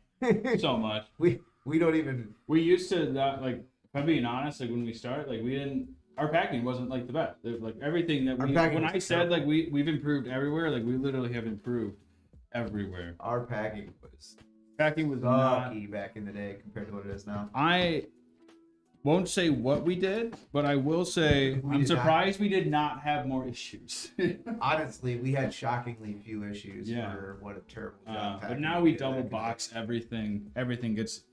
so much. We don't even. We used to not like. If I'm being honest, like when we started, like we didn't. Our packing wasn't like the best. There was, like everything that Our we. packing When was I said terrible. like we've improved everywhere, like we literally have improved everywhere. Our packing was Packing was not. sucky back in the day compared to what it is now. I won't say what we did, but I will say We I'm did not. surprised we did not have more issues. Honestly, we had shockingly few issues Yeah. for what a terrible job. But packing now we did double back in the day. box everything. Everything gets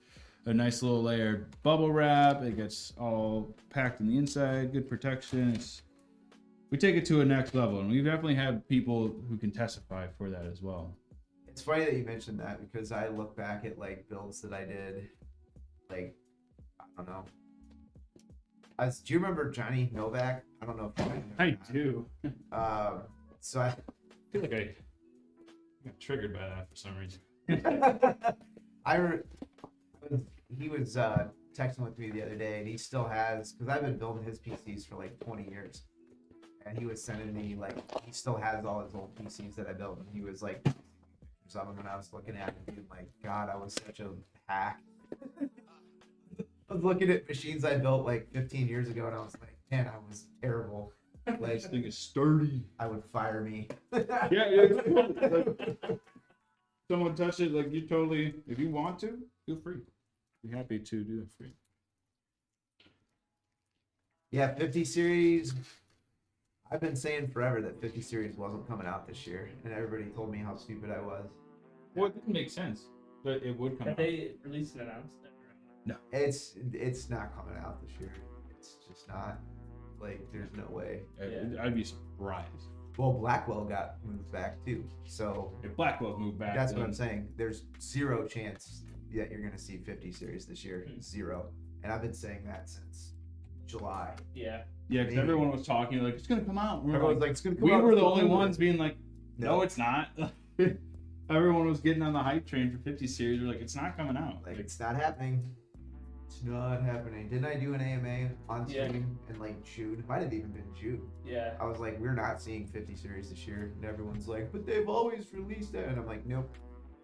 a nice little layered bubble wrap. It gets all packed on the inside. Good protection. We take it to a next level, and we definitely have people who can testify for that as well. It's funny that you mentioned that because I look back at like builds that I did, like I don't know. Do you remember Johnny Novak? I don't know if you I do. So I feel like I got triggered by that for some reason. he was texting with me the other day, and he still has, because I've been building his PCs for like 20 years, and he was sending me like he still has all his old PCs that I built, and he was like pictures of them, and I was looking at him, being like, God, I was such a hack. I was looking at machines I built like 15 years ago, and I was like, man, I was terrible. Like, This thing is sturdy. I would fire me. Yeah. Like, someone touch it, like you totally. If you want to, feel free. Be happy to do it for you. Yeah, 50 series. I've been saying forever that 50 series wasn't coming out this year, and everybody told me how stupid I was. Well, it didn't make sense, but it would come Have out. they released an announcement? No. It's not coming out this year. It's just not. Like, there's no way. I'd be surprised. Well, Blackwell got moved back too, so If Blackwell moved back, that's what then- I'm saying. There's zero chance that you're gonna see 50 series this year. Zero. And I've been saying that since July. Yeah. Yeah, because everyone was talking like it's gonna come out. And we're Everyone's like, like, it's gonna come we out were in the only September. ones being like, no, it's not. Everyone was getting on the hype train for 50 series. We're like, it's not coming out. Like, it's not happening. It's not happening. Didn't I do an AMA on Yeah. stream in like June? It might have even been June. Yeah. I was like, we're not seeing 50 series this year. And everyone's like, but they've always released that. And I'm like, nope.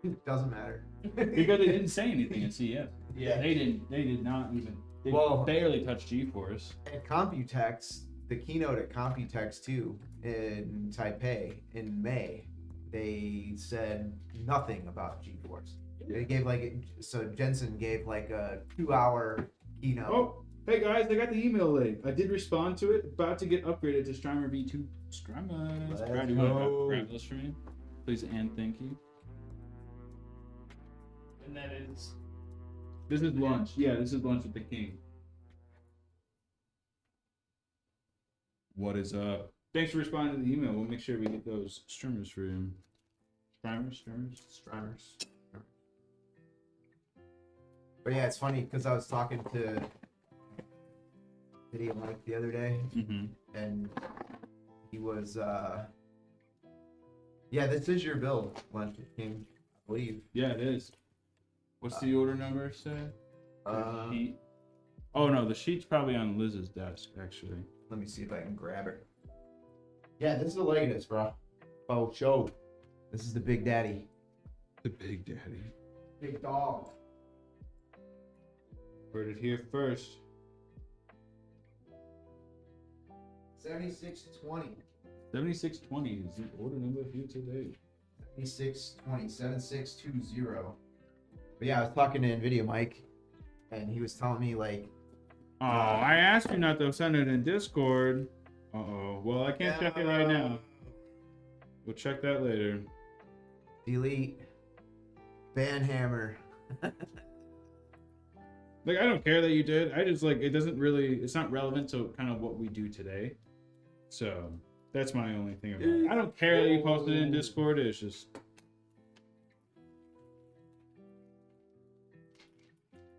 It doesn't matter. Because they didn't say anything at CES. Yeah. They did not even. They Well- barely touched GeForce. At Computex, the keynote at Computex 2 in Taipei in May, they said nothing about GeForce. They gave so Jensen gave like a 2-hour keynote. Oh, hey guys, I got the email late. I did respond to it. About to get upgraded to Strimer V2. Strimer. Let's Brad, you want go. to grab this for me? Please and thank you. And that is. This is lunch. Yeah, this is lunch with the king. What is up? Thanks for responding to the email. We'll make sure we get those streamers for you. Streamers. But yeah, it's funny because I was talking to Video Mike the other day, Mm-hmm. and he was, yeah, this is your build, Lunch with King, I believe. Yeah, it is. What's the order number say? Sheet. Oh no, the sheet's probably on Liz's desk actually. Let me see if I can grab it. Yeah, this is the Legatus, bro. Oh, show. This is the Big Daddy. The Big Daddy. Big dog. Heard it here first. 7620. 7620 is the order number here today. 7620. 7620. But yeah, I was talking to NVIDIA Mike, and he was telling me, like, Oh, I asked you not to send it in Discord. Uh-oh. Well, I can't check it right now. We'll check that later. delete, ban hammer. Like, I don't care that you did. I just, like, it doesn't really, it's not relevant to kind of what we do today. So, that's my only thing about it. I don't care that you posted it in Discord. It's just,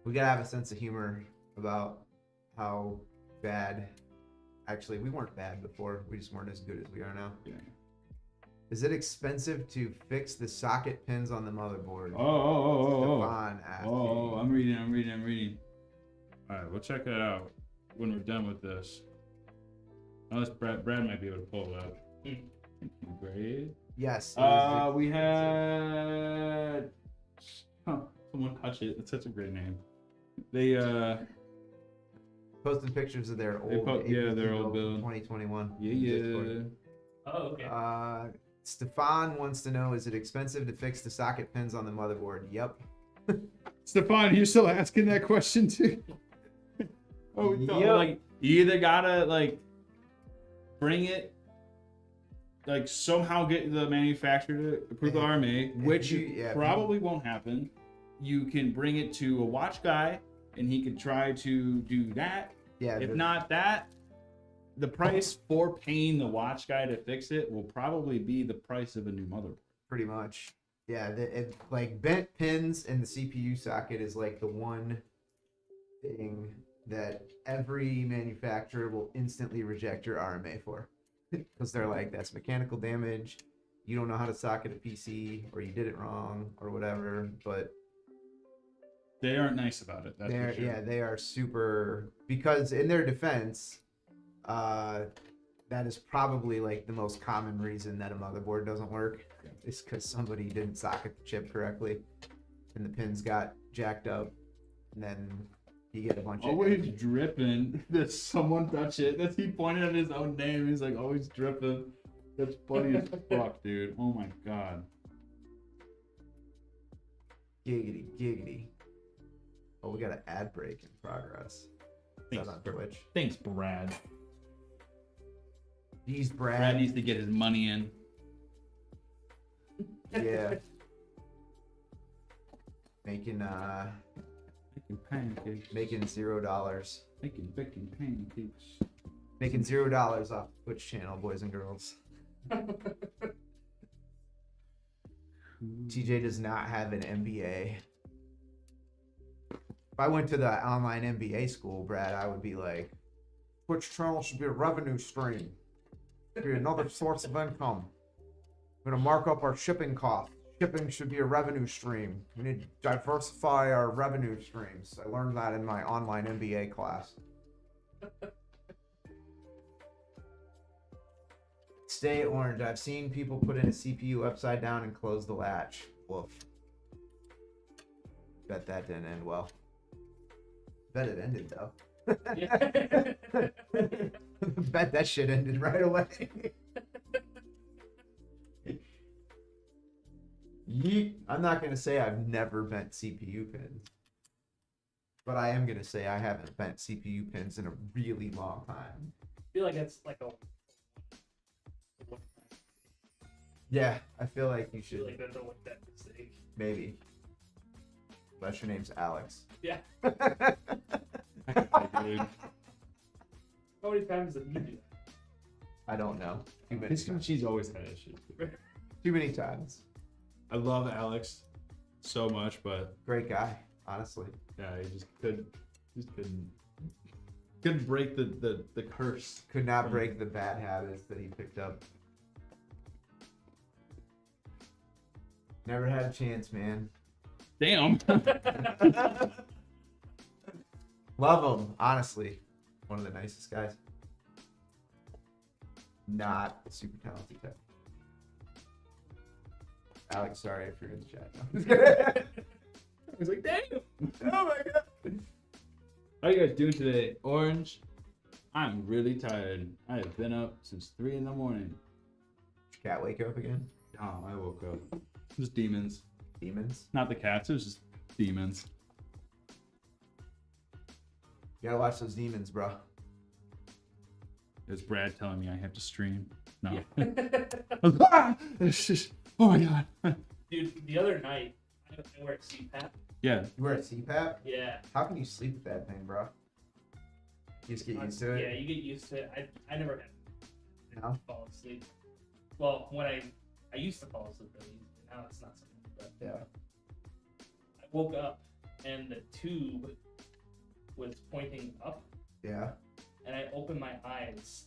We gotta have a sense of humor about how bad. Actually, we weren't bad before. We just weren't as good as we are now. yeah. Is it expensive to fix the socket pins on the motherboard? Oh. Stefan asked Oh, me. I'm reading. All right, we'll check that out when we're done with this. Unless Brad might be able to pull it up. Thank you, Brad. Yes. We had someone touch it. It's such a great name. They posted pictures of their They old. their old from build. 2021. yeah. Discord. Oh, okay. Stefan wants to know: is it expensive to fix the socket pins on the motherboard? Yep. Stefan, you're still asking that question too. Oh, Yep. like you either gotta like bring it, like somehow get the manufacturer to approve the RMA, which probably won't happen. You can bring it to a watch guy, and he could try to do that. Yeah. If not that, the price for paying the watch guy to fix it will probably be the price of a new motherboard. Pretty much. Yeah, like bent pins in the CPU socket is like the one thing that every manufacturer will instantly reject your RMA for. Because they're like, that's mechanical damage. You don't know how to socket a PC, or you did it wrong, or whatever. But They aren't nice about it. That's for sure. yeah, they are super. Because in their defense, that is probably like the most common reason that a motherboard doesn't work. Is because somebody didn't socket the chip correctly, and the pins got jacked up, and then you get a bunch Always of dripping. That someone touch it. That's he pointed at his own name. He's like always dripping. That's funny as fuck, dude. Oh my god. giggity. Oh, we got an ad break in progress. Is that on Twitch? Thanks, Brad. These Brad needs to get his money in. Yeah. Making pancakes. making $0. Making pancakes. Making $0 off the Twitch channel, boys and girls. TJ does not have an MBA. If I went to the online MBA school, Brad, I would be like, Twitch channel should be a revenue stream. Be another source of income. We're gonna mark up our shipping costs. Shipping should be a revenue stream. We need to diversify our revenue streams. I learned that in my online MBA class. Stay orange. I've seen people put in a CPU upside down and close the latch. Woof. Bet that didn't end well. Bet it ended though. Bet that shit ended right away. Yeet. I'm not gonna say I've never bent CPU pins, but I am gonna say I haven't bent CPU pins in a really long time. I feel like it's like a. Yeah, I feel like you I feel should like that's a like that mistake. maybe. Unless your name's Alex. Yeah. Dude. How many times did you do that? I don't know. Too many His times. she's always had issues. Too many times. I love Alex so much, but Great guy, honestly. yeah, he just couldn't break the curse. Could not break the bad habits that he picked up. Never had a chance, man. Damn. Love him, honestly. One of the nicest guys. Not super talented type. Alex, sorry if you're in the chat. No. I was like, damn. Oh my god. How you guys doing today? Orange, I'm really tired. I have been up since 3 in the morning. Did your cat wake up again? Oh, I woke up. Just demons. Demons? Not the cats, it was just demons. You gotta watch those demons, bro. It was Brad telling me I have to stream. No. Yeah. I was, ah! It's just, oh my god. Dude, the other night, I wear a CPAP. Yeah. You wear a CPAP? Yeah. How can you sleep with that thing, bro? You just get used to it? Yeah, you get used to it. I never had No? fall asleep. Well, when I used to fall asleep really easy. Now it's not so good. But Yeah. I woke up and the tube was pointing up, Yeah. and I opened my eyes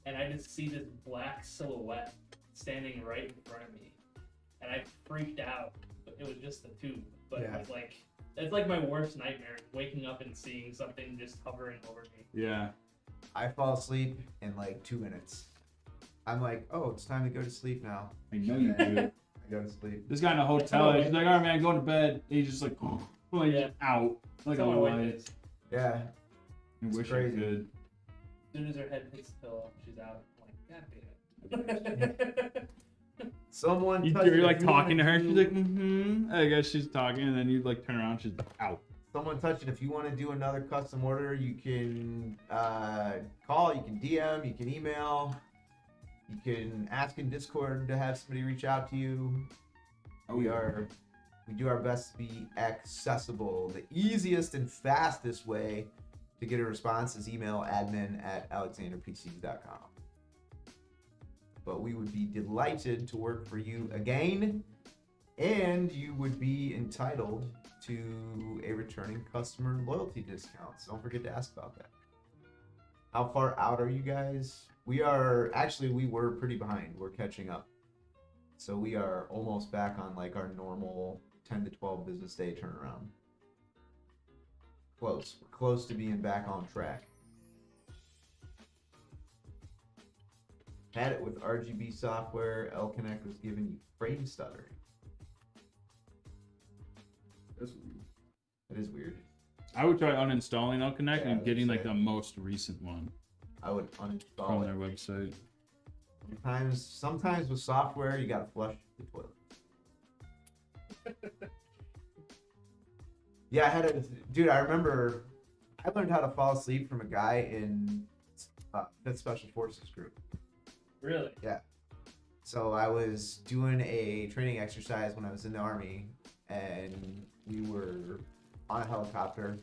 and I just see this black silhouette standing right in front of me, and I freaked out. But it was just the tube, but Yeah. it was like it's like my worst nightmare, waking up and seeing something just hovering over me. Yeah. I fall asleep in like 2 minutes. I'm like, oh, it's time to go to sleep now. I know you do. I go to sleep. This guy in a hotel, he's like, all right, man, going to bed. And he's just like, like Yeah. out. Like That's a how my wife light. is. Yeah. I It's wish crazy. I could. As soon as her head hits the pillow, she's out. I'm like, God damn it. Someone You're touched like if you talking to wanna her. do- She's like, mm-hmm. I guess she's talking, and then you like turn around. She's out. Someone touched it. If you want to do another custom order, you can call, you can DM, you can email, you can ask in Discord to have somebody reach out to you. We do our best to be accessible. The easiest and fastest way to get a response is email admin@alexanderpcs.com. But we would be delighted to work for you again And you would be entitled to a returning customer loyalty discount. So don't forget to ask about that. How far out are you guys? We were pretty behind. We're catching up. So we are almost back on like our normal 10 to 12 business day turnaround. Close. We're close to being back on track. Had it with RGB software. L-Connect was giving you frame stuttering. That's weird. That is weird. I would try uninstalling L-Connect Yeah, I and would getting say. like the most recent one I would uninstall from it. their website. Sometimes with software, you gotta flush the toilet. Yeah, I remember I learned how to fall asleep from a guy in 5th Special Forces group. Really? So I was doing a training exercise when I was in the Army, and we were on a helicopter,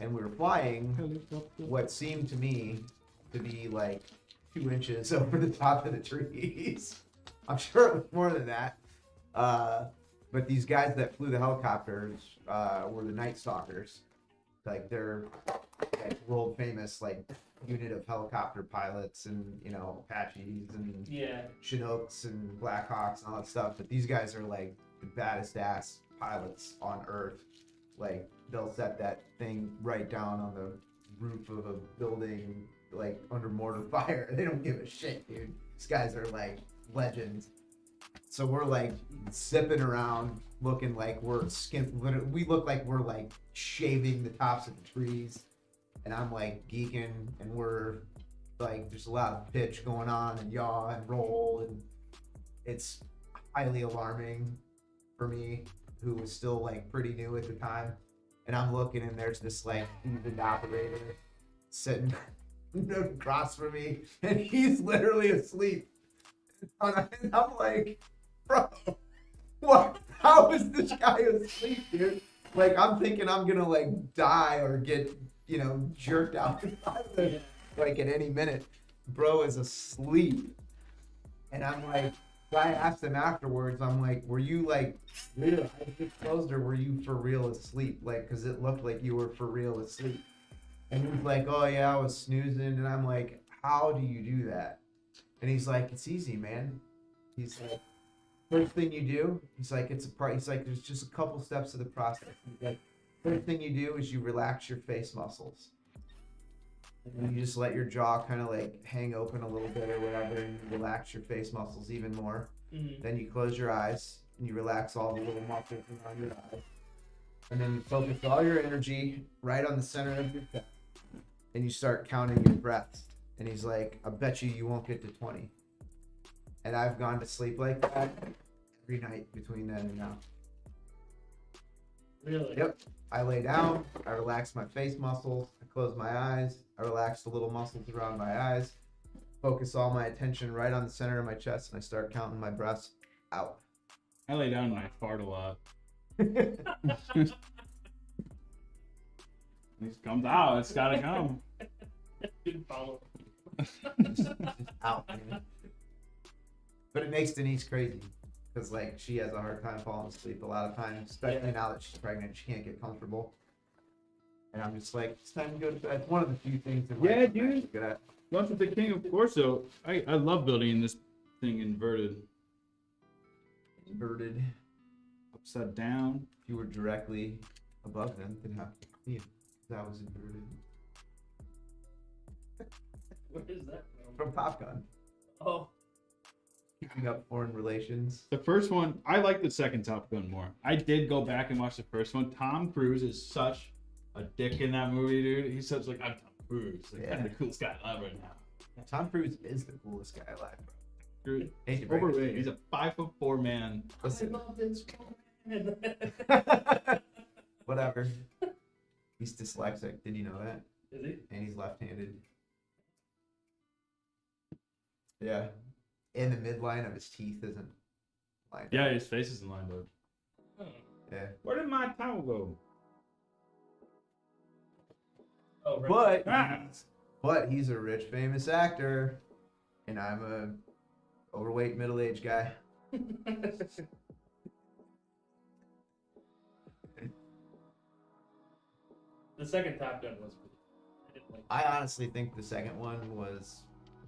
and we were flying what seemed to me to be like 2 inches over the top of the trees. I'm sure it was more than that. But these guys that flew the helicopters were the Night Stalkers. Like they're like world famous like unit of helicopter pilots and Apaches and Yeah. Chinooks and Blackhawks and all that stuff. But these guys are like the baddest ass pilots on Earth. Like they'll set that thing right down on the roof of a building, like under mortar fire. They don't give a shit, dude. These guys are like legends. So we're like zipping around, looking like we're we look like we're like shaving the tops of the trees, and I'm like geeking, and we're like there's a lot of pitch going on and yaw and roll, and it's highly alarming for me, who was still like pretty new at the time. And I'm looking, and there's this like even operator sitting across from me, and he's literally asleep. And I'm like, bro, what? How is this guy asleep, dude? Like, I'm thinking I'm gonna like die or get, jerked out like at any minute. Bro is asleep, and I'm like, I asked him afterwards. I'm like, were you like, really? I just closed, or were you for real asleep? Like, cause it looked like you were for real asleep. And he was like, oh yeah, I was snoozing. And I'm like, how do you do that? And he's like, it's easy, man. He's like, first thing you do, he's like, he's like, there's just a couple steps of the process. He's like, first thing you do is you relax your face muscles. And you just let your jaw kind of like hang open a little bit or whatever, and you relax your face muscles even more. Mm-hmm. Then you close your eyes and you relax all the little muscles around your eyes. And then you focus all your energy right on the center of your chest. And you start counting your breaths. And he's like, I bet you won't get to 20. And I've gone to sleep like that every night between then and now. Really? Yep. I lay down, I relax my face muscles, I close my eyes, I relax the little muscles around my eyes, focus all my attention right on the center of my chest, and I start counting my breaths out. I lay down and I fart a lot. It comes out. It's gotta come. Didn't follow. Just out, man. But it makes Denise crazy. Because, like, she has a hard time falling asleep a lot of times, especially now that she's pregnant. She can't get comfortable. And I'm just like, it's time to go to bed. It's one of the few things in life Yeah, I'm dude. actually good at. Lunch with the King, of course. So I love building this thing inverted, Inverted. upside down. If you were directly above them, then how could you see it? That was inverted. Where is that From Top Gun. Oh. Keeping up foreign relations. The first one, I like the second Top Gun more. I did go back and watch the first one. Tom Cruise is such a dick in that movie, dude. He's such like, I'm Tom Cruise. Like, Yeah. I'm the coolest guy alive right now. Tom Cruise is the coolest guy alive, bro. Dude, Hate to break it to overrated. you. He's a 5'4" man. Listen. I love this woman. Whatever. He's dyslexic. Did you know that? Is he? And he's left-handed. Yeah. And the midline of his teeth isn't lined up. Yeah, his face isn't lined up. Oh. Yeah. Where did my towel go? Oh, right. But he's a rich, famous actor, and I'm a overweight, middle-aged guy. The second Top Gun was pretty. I didn't like. I honestly think the second one was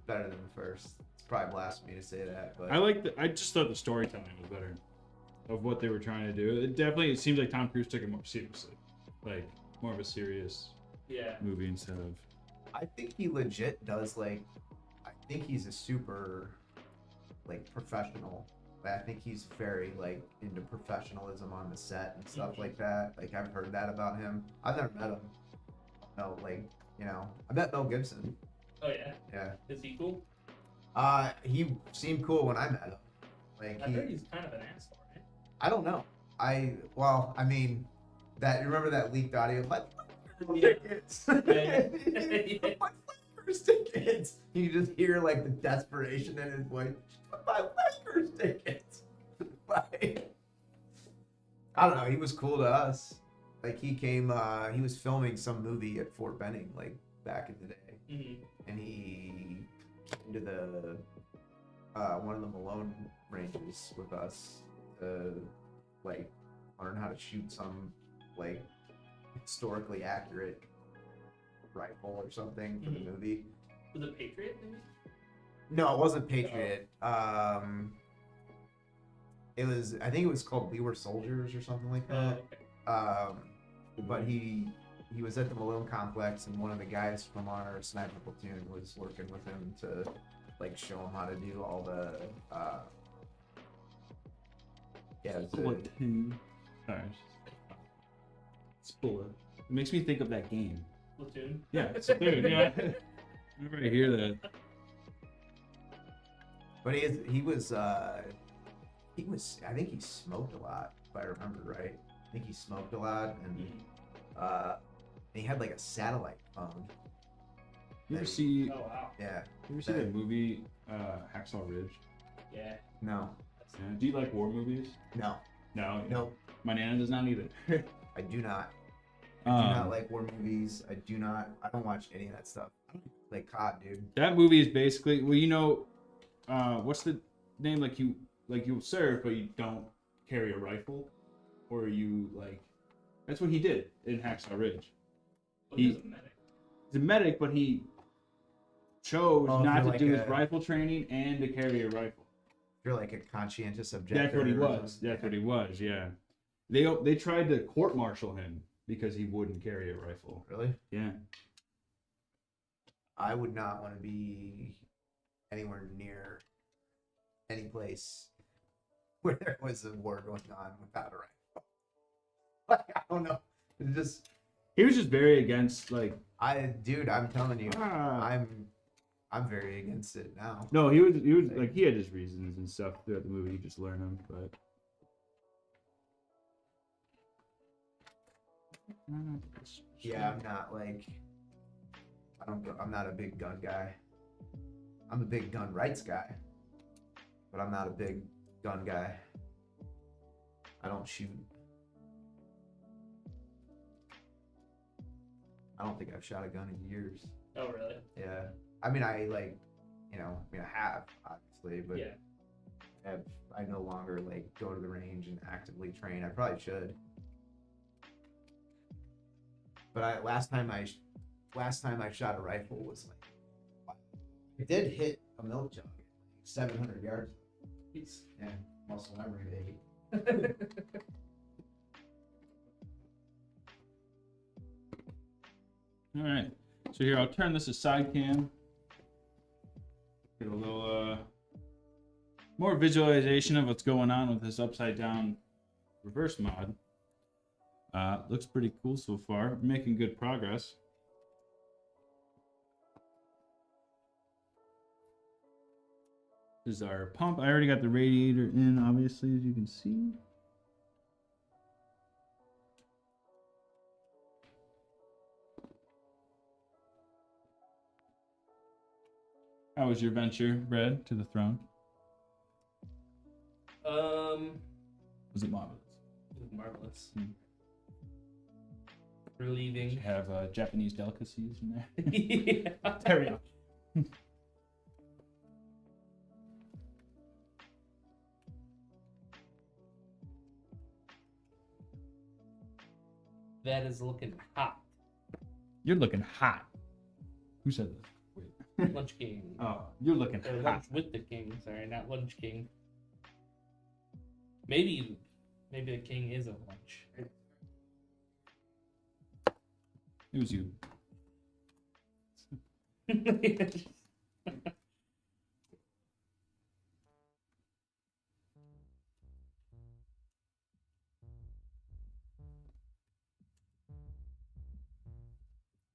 better than the first. It's probably blasphemy to say that, but I just thought the storytelling was better of what they were trying to do. It seems like Tom Cruise took it more seriously, like more of a serious Yeah. movie instead of. I think he legit does like. I think he's a super, like, professional. I think he's very like into professionalism on the set and stuff like that. Like I've heard that about him. I've never met him. No, like I met Mel Gibson. Oh yeah. Yeah. Is he cool? He seemed cool when I met him. Like I heard he's kind of an asshole, right? I don't know. I mean, remember that leaked audio? My Yeah. tickets. Yeah. My Lakers tickets. You can just hear like the desperation in his voice. My Lakers tickets. Like, I don't know. He was cool to us. Like he came. He was filming some movie at Fort Benning, like back in the day, and he came to the one of the Malone ranges with us to like learn how to shoot some like historically accurate rifle or something for the movie. Was it Patriot? Maybe? No, it wasn't Patriot. It was. I think it was called We Were Soldiers or something like that. Okay. But he was at the Malone complex, and one of the guys from our sniper platoon was working with him to like show him how to do all the Platoon. Sorry. Spula. It makes me think of that game. Platoon. Yeah, Platoon. Yeah. Whenever I hear that. But he was I think he smoked a lot, if I remember right. I think he smoked a lot, and he had like a satellite phone. You ever see? Oh wow. Yeah. You ever see the movie Hacksaw Ridge? Yeah. No. Yeah. Do you like war movies? No. No. No. My nana does not either. I do not. I do not like war movies. I don't watch any of that stuff. I don't like COD, dude. That movie is basically what's the name? Like you serve, but you don't carry a rifle, or you like. That's what he did in Hacksaw Ridge. Well, he's a medic. He's a medic, but he chose not to like do his rifle training and to carry a rifle. You're like a conscientious objector. That's what he or was. something. That's what he was. Yeah. They tried to court-martial him because he wouldn't carry a rifle. Really? Yeah. I would not want to be anywhere near any place where there was a war going on without a rifle. Like, I don't know. It's just He was just very against like. I'm telling you, I'm very against it now. No, he was like he had his reasons and stuff throughout the movie. You just learn them, but. Yeah, I'm not a big gun guy. I'm a big gun rights guy, but I'm not a big gun guy. I don't shoot. I don't think I've shot a gun in years. Oh really? Yeah. I mean, I have, obviously, but Yeah. I no longer like go to the range and actively train. I probably should. But last time I shot a rifle was like, it did hit a milk jug, 700 yards. He's... Yeah, muscle memory, baby. All right. So here, I'll turn this aside cam. Get a little more visualization of what's going on with this upside down reverse mod. Looks pretty cool so far. Making good progress. This is our pump. I already got the radiator in, obviously, as you can see. How was your venture, Brad, to the throne? Was it marvelous? It was marvelous. Hmm. Did Relieving. you have Japanese delicacies in there? Yeah. Teriyaki. That is looking hot. You're looking hot. Who said this? Wait. Lunch King. Oh, you're looking Or hot. Lunch with the King. Sorry, not Lunch King. Maybe the king is a lunch. It was you.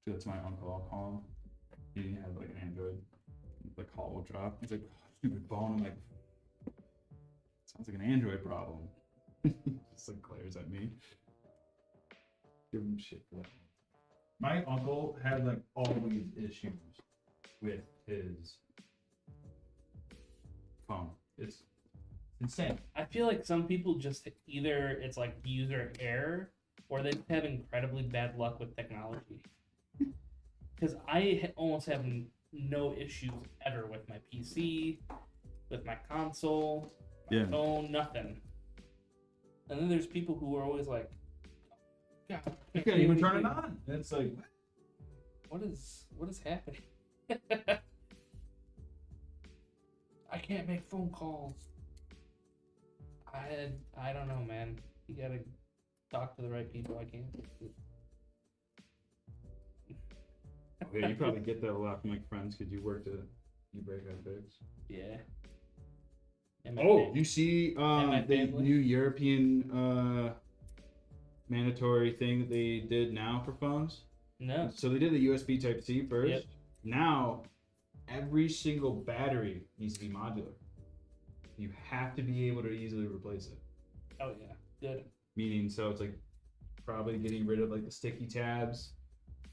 That's my uncle. I'll call him. He has like an Android. The call will drop. He's like, oh, stupid phone. I'm like, sounds like an Android problem. Just like glares at me. Give him shit for that. My uncle had like always issues with his phone. It's insane. I feel like some people just either it's like user error or they have incredibly bad luck with technology. Because almost have no issues ever with my PC, with my console, my phone, nothing. And then there's people who are always like, God, You can't even turn it on. And it's like, what is happening? I can't make phone calls. I don't know, man. You gotta talk to the right people. I can't. yeah, you probably get that a lot from like friends because you worked at eBay Fix. Yeah. Oh, you see my the family. new European mandatory thing that they did now for phones? No. So they did the USB Type-C first. Yep. Now, every single battery needs to be modular. You have to be able to easily replace it. Oh yeah. Good. Meaning, so it's like probably getting rid of like the sticky tabs,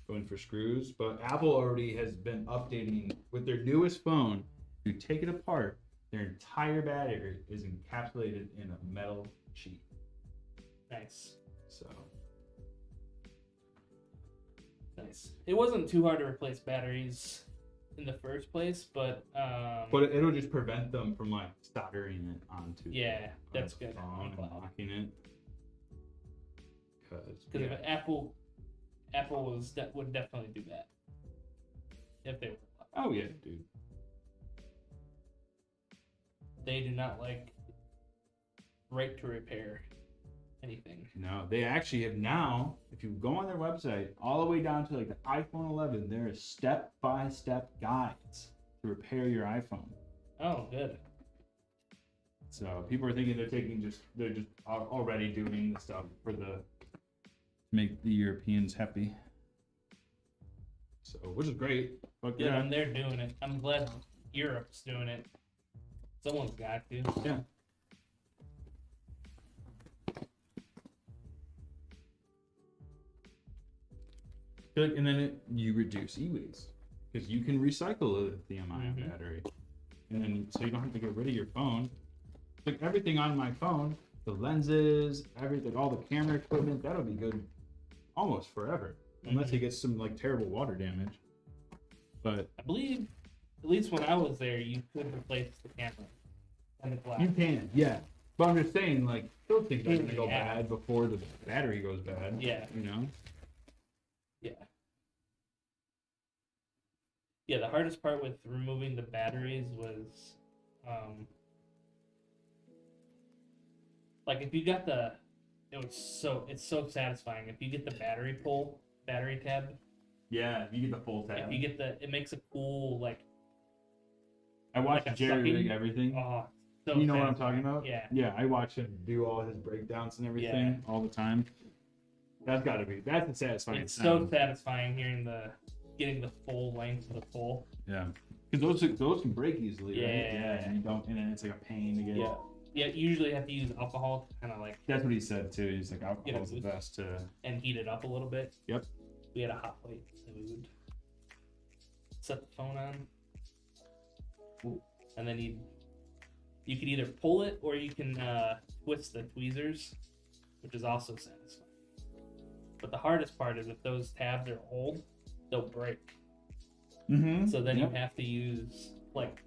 going for screws. But Apple already has been updating with their newest phone. You take it apart, their entire battery is encapsulated in a metal sheet. Nice. So Nice. It wasn't too hard to replace batteries in the first place, but it'll just prevent them from like soldering it onto yeah, that's the good phone on and cloud. locking it. Because if Apple would definitely do that if they were. Oh yeah, dude. They do not like right to repair anything. No, they actually have now, if you go on their website, all the way down to like the iPhone 11, there is step-by-step guides to repair your iPhone. Oh, good. So people are thinking they're just already doing the stuff to make the Europeans happy. So, which is great. But Good, and they're doing it. I'm glad Europe's doing it. Someone's got to. Yeah. And then you reduce e-waste because you can recycle a lithium-ion battery, and then so you don't have to get rid of your phone. Like everything on my phone, the lenses, everything, all the camera equipment, that'll be good almost forever, unless it gets some like terrible water damage. But I believe, at least when I was there, you could replace the camera and the glass. you can, yeah. But I'm just saying, like, those things are gonna go Yeah. bad before the battery goes bad. Yeah. You know. Yeah. Yeah, the hardest part with removing the batteries was, like if you got it's so satisfying. If you get the battery tab, Yeah, you get the full tab. if you get it makes a cool, like, I watched like a Jerry sucking- rig everything. oh, so You know what I'm satisfying. talking about? Yeah. Yeah, I watch him do all his breakdowns and everything all the time. That's a satisfying It's sound. so satisfying getting the full length of the pull. Yeah. Because those can break easily, right? Yeah. Yeah, and then it's like a pain to get. Yeah. Yeah, you usually have to use alcohol to kind of like That's what he said too. He's like, alcohol is the boost. best to. and heat it up a little bit. Yep. We had a hot plate that we would set the phone on. Ooh. And then you could either pull it or you can twist the tweezers, which is also satisfying. But the hardest part is if those tabs are old, they'll break. Mm-hmm. So then you have to use like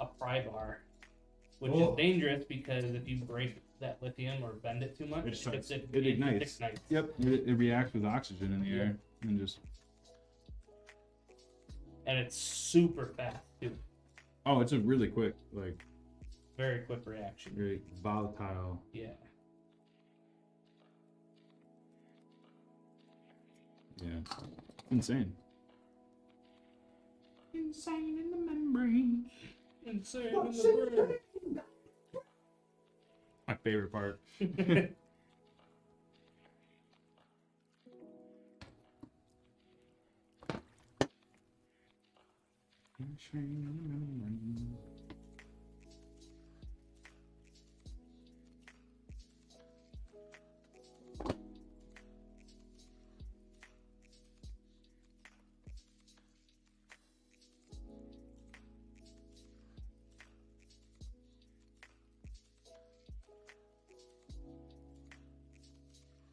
a pry bar, which Oh. is dangerous because if you break that lithium or bend it too much, It ignites. Yep. It reacts with oxygen in the air and just. and it's super fast too. Oh, it's a really quick, like, Very quick reaction. very volatile. Yeah. Yeah. Insane. Insane in the membrane. Insane in the brain. My favorite part.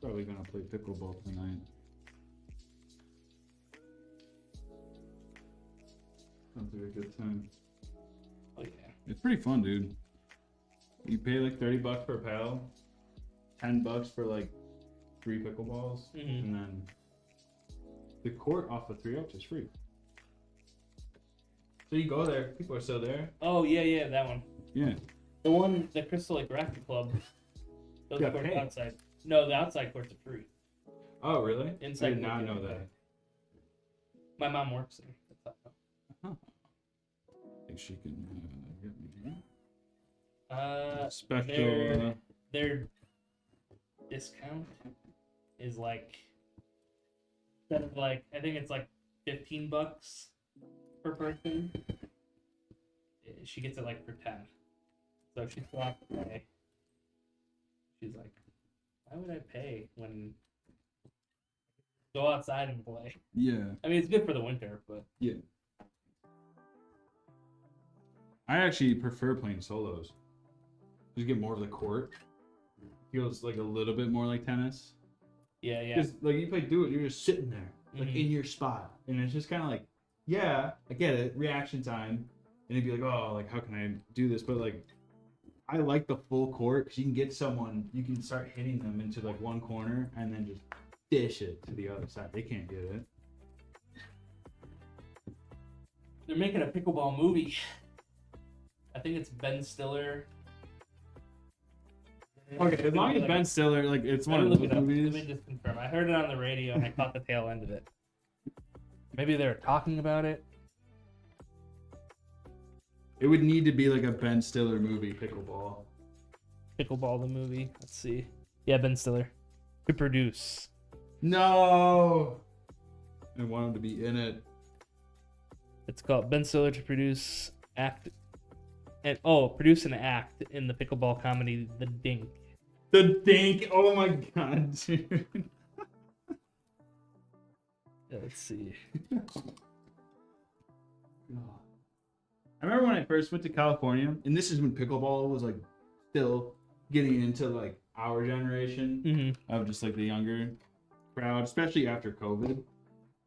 Probably gonna play pickleball tonight. Sounds like a good time. Oh yeah. It's pretty fun, dude. You pay like $30 for a paddle, $10 for like 3 pickleballs, Mhm. and then the court off of 3 ups is free. So you go there, people are still there. Oh yeah, that one. Yeah. The Crystal Lake Racquet Club. Those Yeah, courts pay. outside. No, the outside courts are free. Oh, really? Inside I did not court, know yeah. that. My mom works there. That's how I know. I think she can get me Their special. their discount is like, instead of like, I think it's like $15 per person. She gets it like for 10. So she still has to pay. She's like, why would I pay when go outside and play? Yeah. I mean, it's good for the winter, but Yeah. I actually prefer playing solos. Just get more of the court. Feels like a little bit more like tennis. yeah. Because like you play duo, you're just sitting there, like Mhm. in your spot, and it's just kind of like, yeah, I get it, reaction time, and it'd be like, oh, like how can I do this? But like, I like the full court because you can get someone, you can start hitting them into like one corner and then just dish it to the other side. They can't get it. They're making a pickleball movie. I think it's Ben Stiller. Okay, as long as Ben Stiller, like it's one of Let those me look it up. movies. Let me just confirm. I heard it on the radio and I caught the tail end of it. Maybe they were talking about it. It would need to be like a Ben Stiller movie, pickleball. Pickleball the movie. Let's see. Yeah, Ben Stiller. To produce. No. I want him to be in it. It's called Ben Stiller to produce produce an act in the pickleball comedy The Dink. The Dink. Oh my god, dude. Let's see. I remember when I first went to California, and this is when pickleball was like still getting into like our generation Mm-hmm. of just like the younger crowd, especially after COVID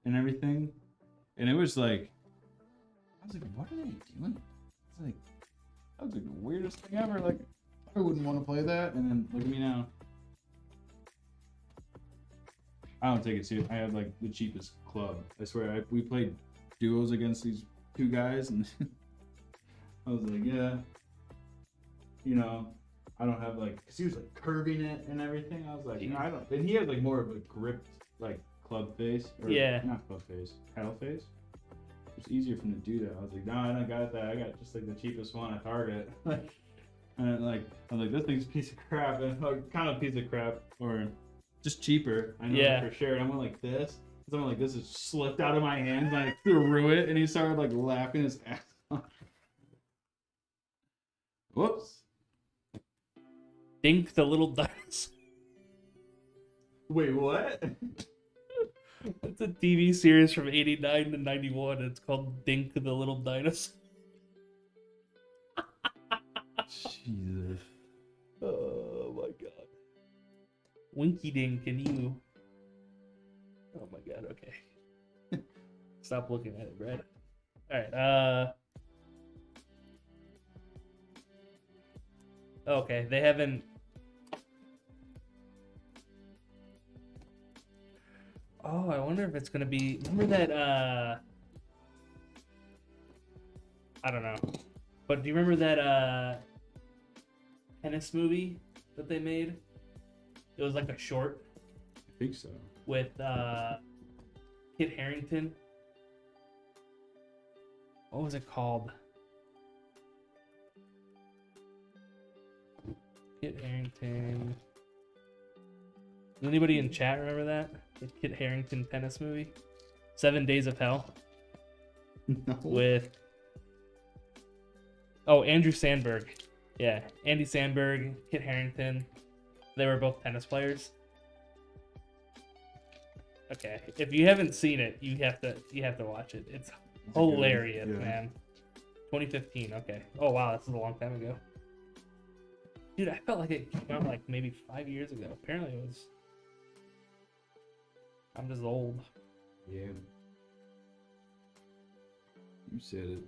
and everything. And it was like, I was like, what are they doing? It's like, that was like the weirdest thing ever. Like, I wouldn't want to play that. And then look at me now. I don't take it serious. I had like the cheapest club. I swear, we played duos against these 2 guys, and I was like, yeah, you know, I don't have like, cause he was like curving it and everything. I was like, you know, I don't. And he had like more of a gripped like club face, or Yeah. not club face, paddle face. It's easier for him to do that. I was like, no, I don't got that. I got just like the cheapest one at Target. And like, I was like, this thing's a piece of crap, and like, kind of a piece of crap, or just cheaper. I know Yeah. for sure. And I went like this. Something like this just slipped out of my hands, and I threw it, and he started like laughing his ass off. Whoops. Dink the Little Dinosaur. Wait, what? It's a TV series from 89 to 91. It's called Dink the Little Dinosaur. Jesus. Oh my god. Winky Dink and you. Oh my god, okay. Stop looking at it, Brad. Alright, okay, they haven't. Oh, I wonder if it's gonna be. Remember that I don't know. But do you remember that tennis movie that they made? It was like a short I think so. with Kit Harington. What was it called? Kit Harington. Does anybody in chat remember that? The Kit Harington tennis movie? 7 Days of Hell? No. With Andrew Sandberg. Yeah, Andy Sandberg, Kit Harington. They were both tennis players. Okay, if you haven't seen it, you have to watch it. It's hilarious, Yeah. man. 2015. Okay. Oh wow, this is a long time ago. Dude, I felt like it came out like maybe 5 years ago. Apparently, it was. I'm just old. Yeah. You said it.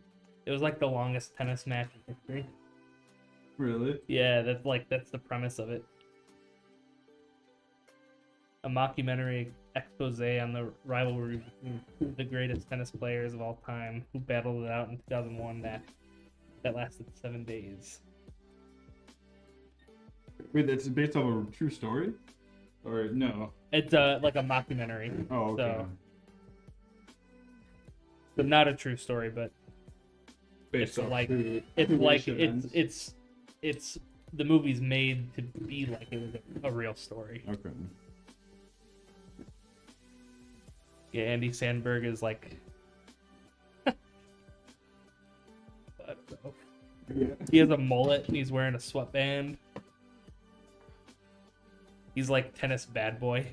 It was like the longest tennis match in history. Really? Yeah, that's the premise of it. A mockumentary expose on the rivalry between the greatest tennis players of all time who battled it out in 2001 that lasted 7 days. Wait, that's based off a true story? Or no? It's like a mockumentary. Oh, okay. So not a true story, but Based it's off like true it's like events. it's the movie's made to be like it was a real story. Okay. Yeah, Andy Sandberg is like I don't know. He has a mullet and he's wearing a sweatband. He's like tennis bad boy.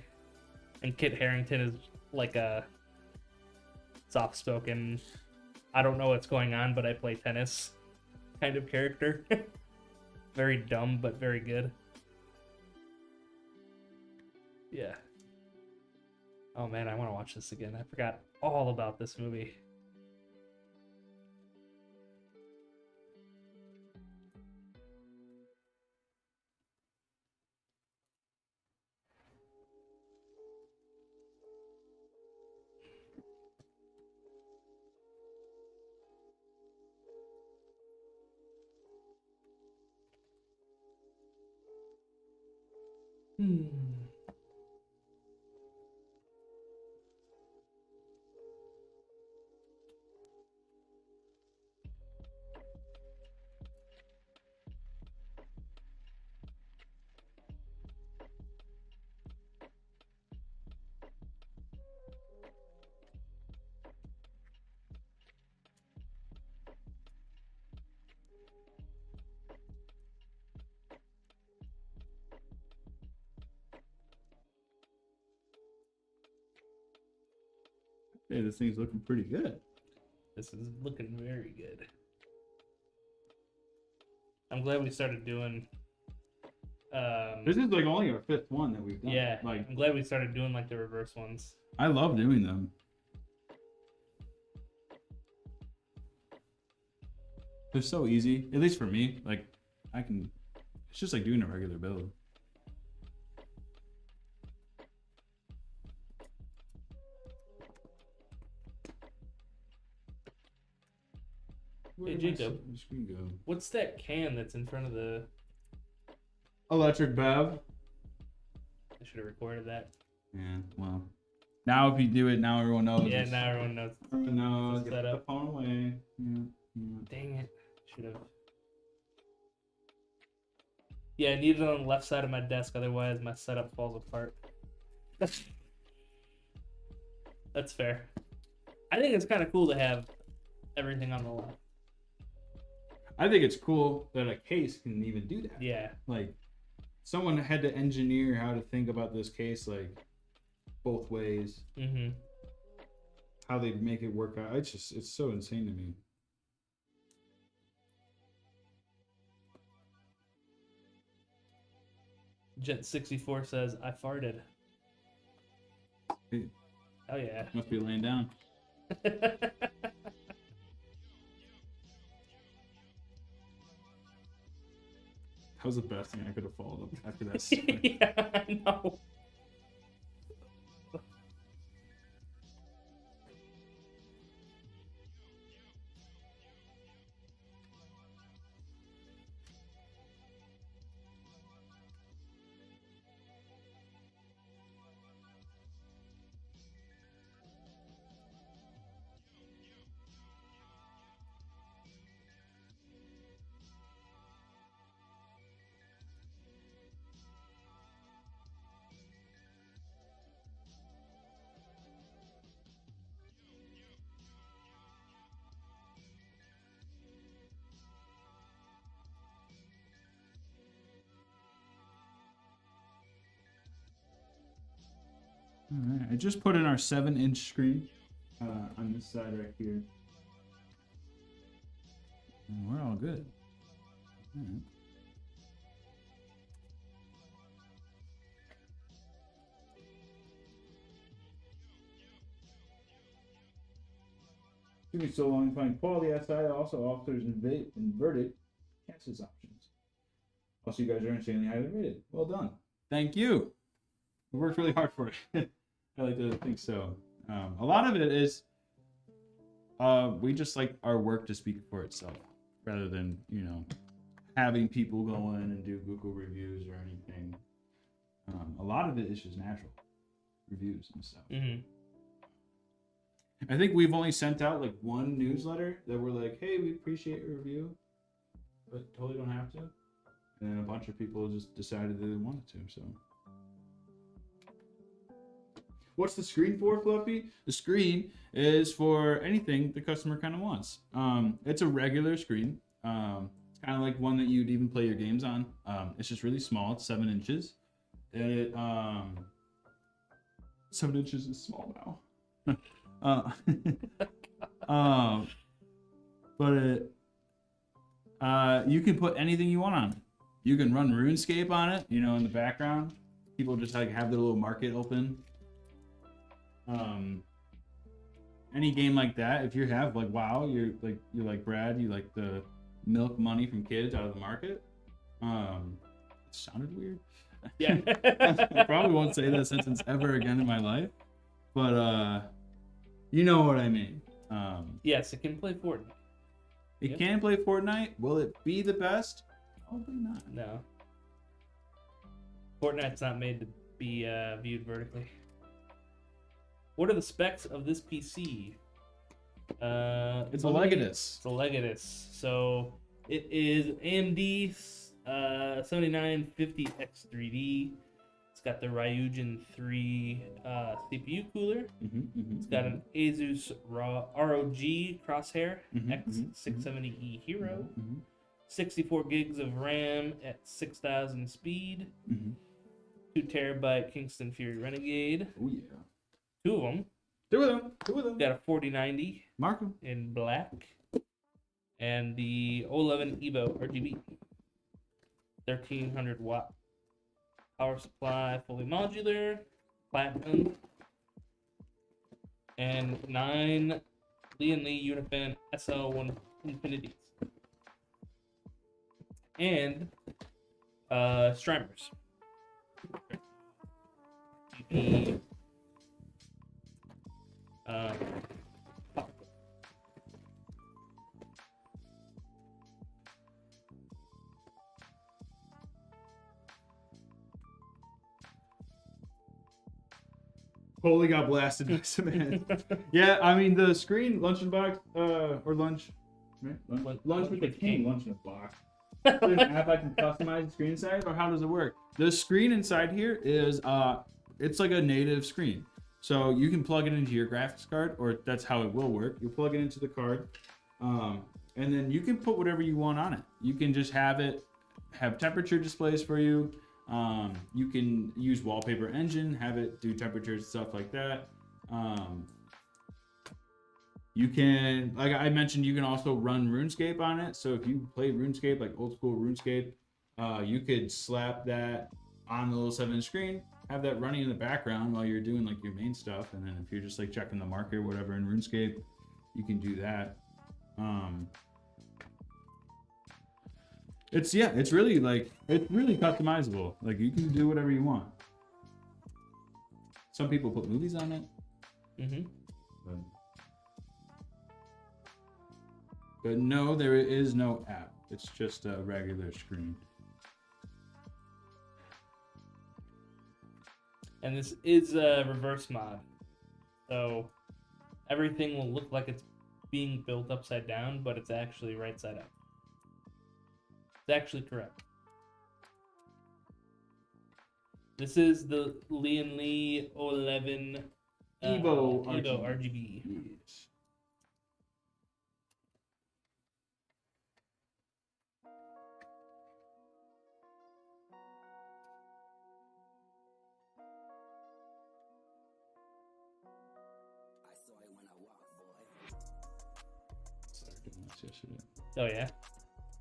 And Kit Harington is like a soft-spoken, I don't know what's going on, but I play tennis kind of character. Very dumb, but very good. Yeah. Oh man, I want to watch this again. I forgot all about this movie. Hey, this thing's looking pretty good. This is looking very good. I'm glad we started doing. This is like only our fifth one that we've done. Yeah, Like, I'm glad we started doing like the reverse ones. I love doing them. They're so easy, at least for me. Like, I can. It's just like doing a regular build. Hey, Jacob. Where'd my screen go? What's that can that's in front of the? Electric Bev. I should have recorded that. Yeah, well. Now if you do it, now everyone knows. Yeah, it's- now everyone knows. everyone knows. It's Get set the up. phone away. Yeah, yeah. Dang it! Should have. Yeah, I need it on the left side of my desk, otherwise my setup falls apart. That's fair. I think it's kind of cool to have everything on the left. I think it's cool that a case can even do that. Yeah. Like, someone had to engineer how to think about this case, like, both ways. Mm-hmm. How they make it work out. It's so insane to me. Jet64 says, I farted. Hey. Oh, yeah. Must be laying down. That was the best thing I could have followed up after that. story. Yeah, I know. All right, I just put in our 7-inch screen on this side right here. And we're all good. All right. Took me so long to find quality SI also offers inverted chassis options. Also, you guys are insanely highly rated. Well done. Thank you. We worked really hard for it. I like to think so. A lot of it is we just like our work to speak for itself rather than, you know, having people go in and do Google reviews or anything. A lot of it is just natural reviews and stuff. Mm-hmm. I think we've only sent out like one newsletter that we're like, hey, we appreciate your review, but totally don't have to. And then a bunch of people just decided that they wanted to, so. What's the screen for, Fluffy? The screen is for anything the customer kind of wants. It's a regular screen. It's kind of like one that you'd even play your games on. It's just really small. It's 7 inches. And it 7 inches is small now. But it, you can put anything you want on it. You can run RuneScape on it, you know, in the background. People just like have their little market open. Any game like that, if you have like WoW, you're like Brad, you like the milk money from kids out of the market. It sounded weird. Yeah. I probably won't say that sentence ever again in my life, but you know what I mean. Yes, it can play Fortnite. It Yep. can play Fortnite. Will it be the best? Probably not. No. Fortnite's not made to be viewed vertically. What are the specs of this PC? It's a Legatus. It's a Legatus. So it is AMD 7950X3D. It's got the Ryujin 3 CPU cooler. It's got an Asus ROG Crosshair X670E Hero. 64 gigs of RAM at 6,000 speed. 2 terabyte Kingston Fury Renegade. Oh yeah. 2 of them. Two of them. Got a 4090 Mark them. in black. And the 011 Evo RGB. 1300 watt power supply, fully modular, platinum. And 9 Lee & Lee Unifin SL1 Infinities. And streamers. The Holy got blasted by some man. Yeah, I mean the screen lunch in a box or lunch, right? Lunch with the king, lunch in a box. Is there an app I can customize the screen size, or how does it work? The screen inside here is it's like a native screen, so you can plug it into your graphics card, or that's how it will work. You plug it into the card, and then you can put whatever you want on it. You can just have temperature displays for you. You can use Wallpaper Engine, have it do temperatures and stuff like that. You can, like I mentioned, you can also run RuneScape on it. So if you play RuneScape, like old school RuneScape, you could slap that on the little 7-inch screen, have that running in the background while you're doing like your main stuff. And then if you're just like checking the market or whatever in RuneScape, you can do that. It's really customizable. Like you can do whatever you want. Some people put movies on it. But no, there is no app. It's just a regular screen. And this is a reverse mod. So everything will look like it's being built upside down, but it's actually right side up. It's actually correct. This is the Lee & Lee 011 Evo RGB. Yes. box yesterday. Oh yeah,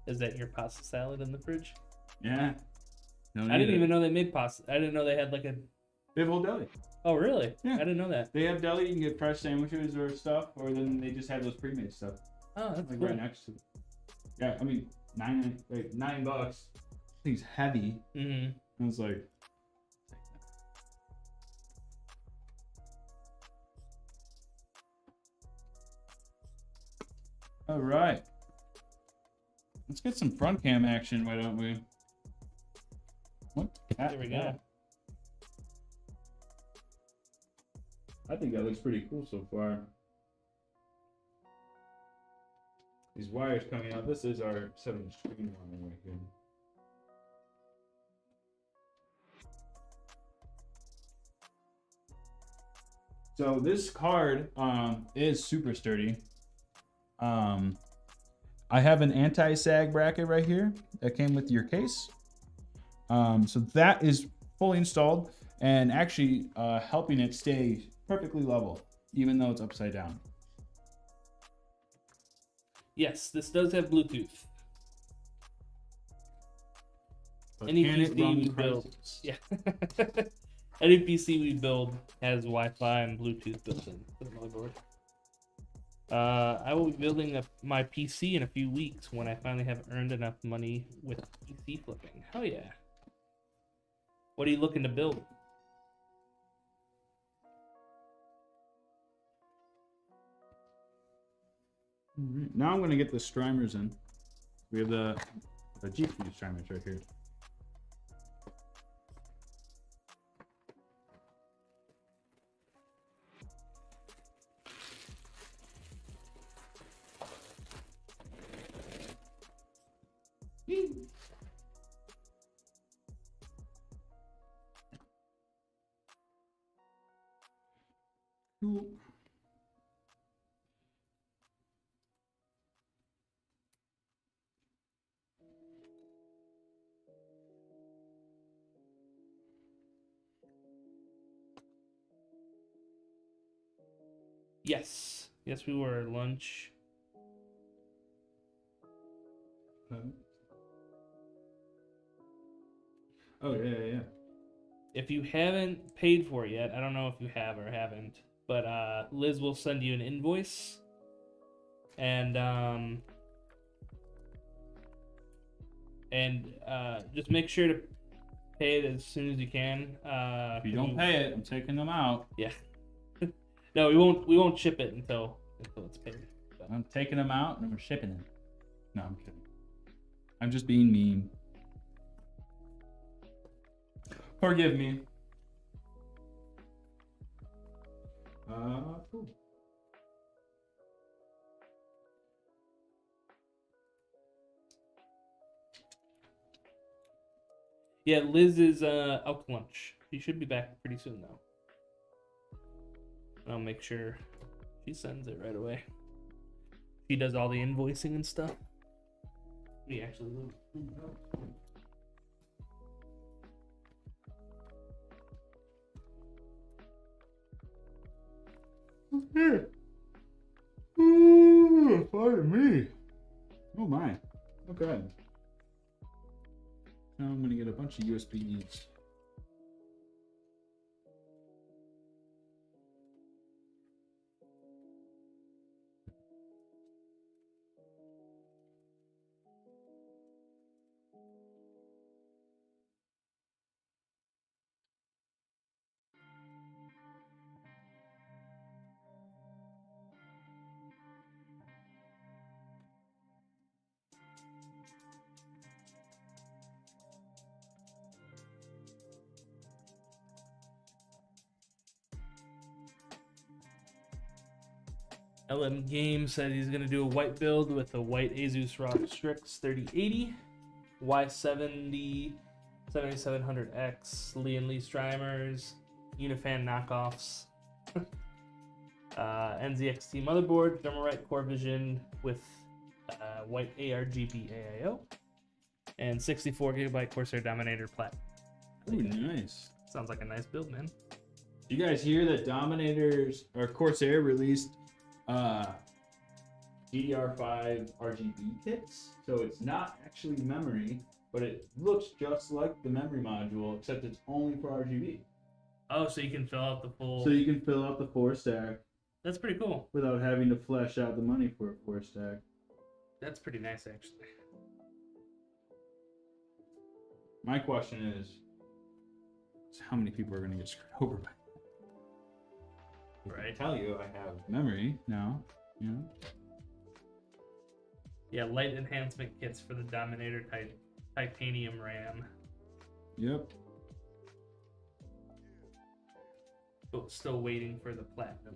is that your pasta salad in the fridge? Yeah. No, I didn't even know they made pasta. I didn't know they had like a. They have a whole deli. Oh really? Yeah. I didn't know that. They have deli. You can get fresh sandwiches or stuff, or then they just have those pre-made stuff Oh, that's like cool. right next to it. Yeah, I mean $9. Thing's heavy. Mm-hmm. I was like. All right. Let's get some front cam action, why don't we? What? There we go. I think that looks pretty cool so far. These wires coming out. This is our 7-inch screen one right here. So this card is super sturdy. I have an anti-sag bracket right here that came with your case. So that is fully installed and actually helping it stay perfectly level, even though it's upside down. Yes, this does have Bluetooth. But Any can it PC run we build, Crysis? yeah. Any PC we build has Wi-Fi and Bluetooth built in for the motherboard. I will be building my PC in a few weeks when I finally have earned enough money with PC flipping. Hell yeah! What are you looking to build? Alright, now I'm going to get the streamers in. We have the GPU streamers right here. Cool. Yes, yes, we were at lunch. Oh, yeah. If you haven't paid for it yet, I don't know if you have or haven't, but Liz will send you an invoice, and just make sure to pay it as soon as you can. If you don't pay it, I'm taking them out. Yeah. No, we won't ship it until it's paid. So. I'm taking them out and we're shipping them. No, I'm kidding. I'm just being mean. Forgive me. Cool. Yeah, Liz is out to lunch. She should be back pretty soon though. I'll make sure she sends it right away. She does all the invoicing and stuff. We actually Here. Ooh, pardon me. Oh my. Okay. Now I'm gonna get a bunch of USBs. LM Games said he's going to do a white build with a white Asus ROG Strix 3080, Y70, 7700X, Lee and Lee streamers, Unifan knockoffs, NZXT motherboard, Thermalright Core Vision with white ARGB AIO, and 64GB Corsair Dominator Plat. Ooh, nice. Sounds like a nice build, man. You guys hear that Dominators or Corsair released DDR5 RGB kits, so it's not actually memory, but it looks just like the memory module, except it's only for RGB. Oh, so you can fill out the full. So you can fill out the 4-stack That's pretty cool. without having to flesh out the money for a 4-stack. That's pretty nice, actually. My question is how many people are going to get screwed over by it? I Right. tell you, I have memory now. You know? Yeah, light enhancement kits for the Dominator titanium RAM. Yep. But still waiting for the platinum.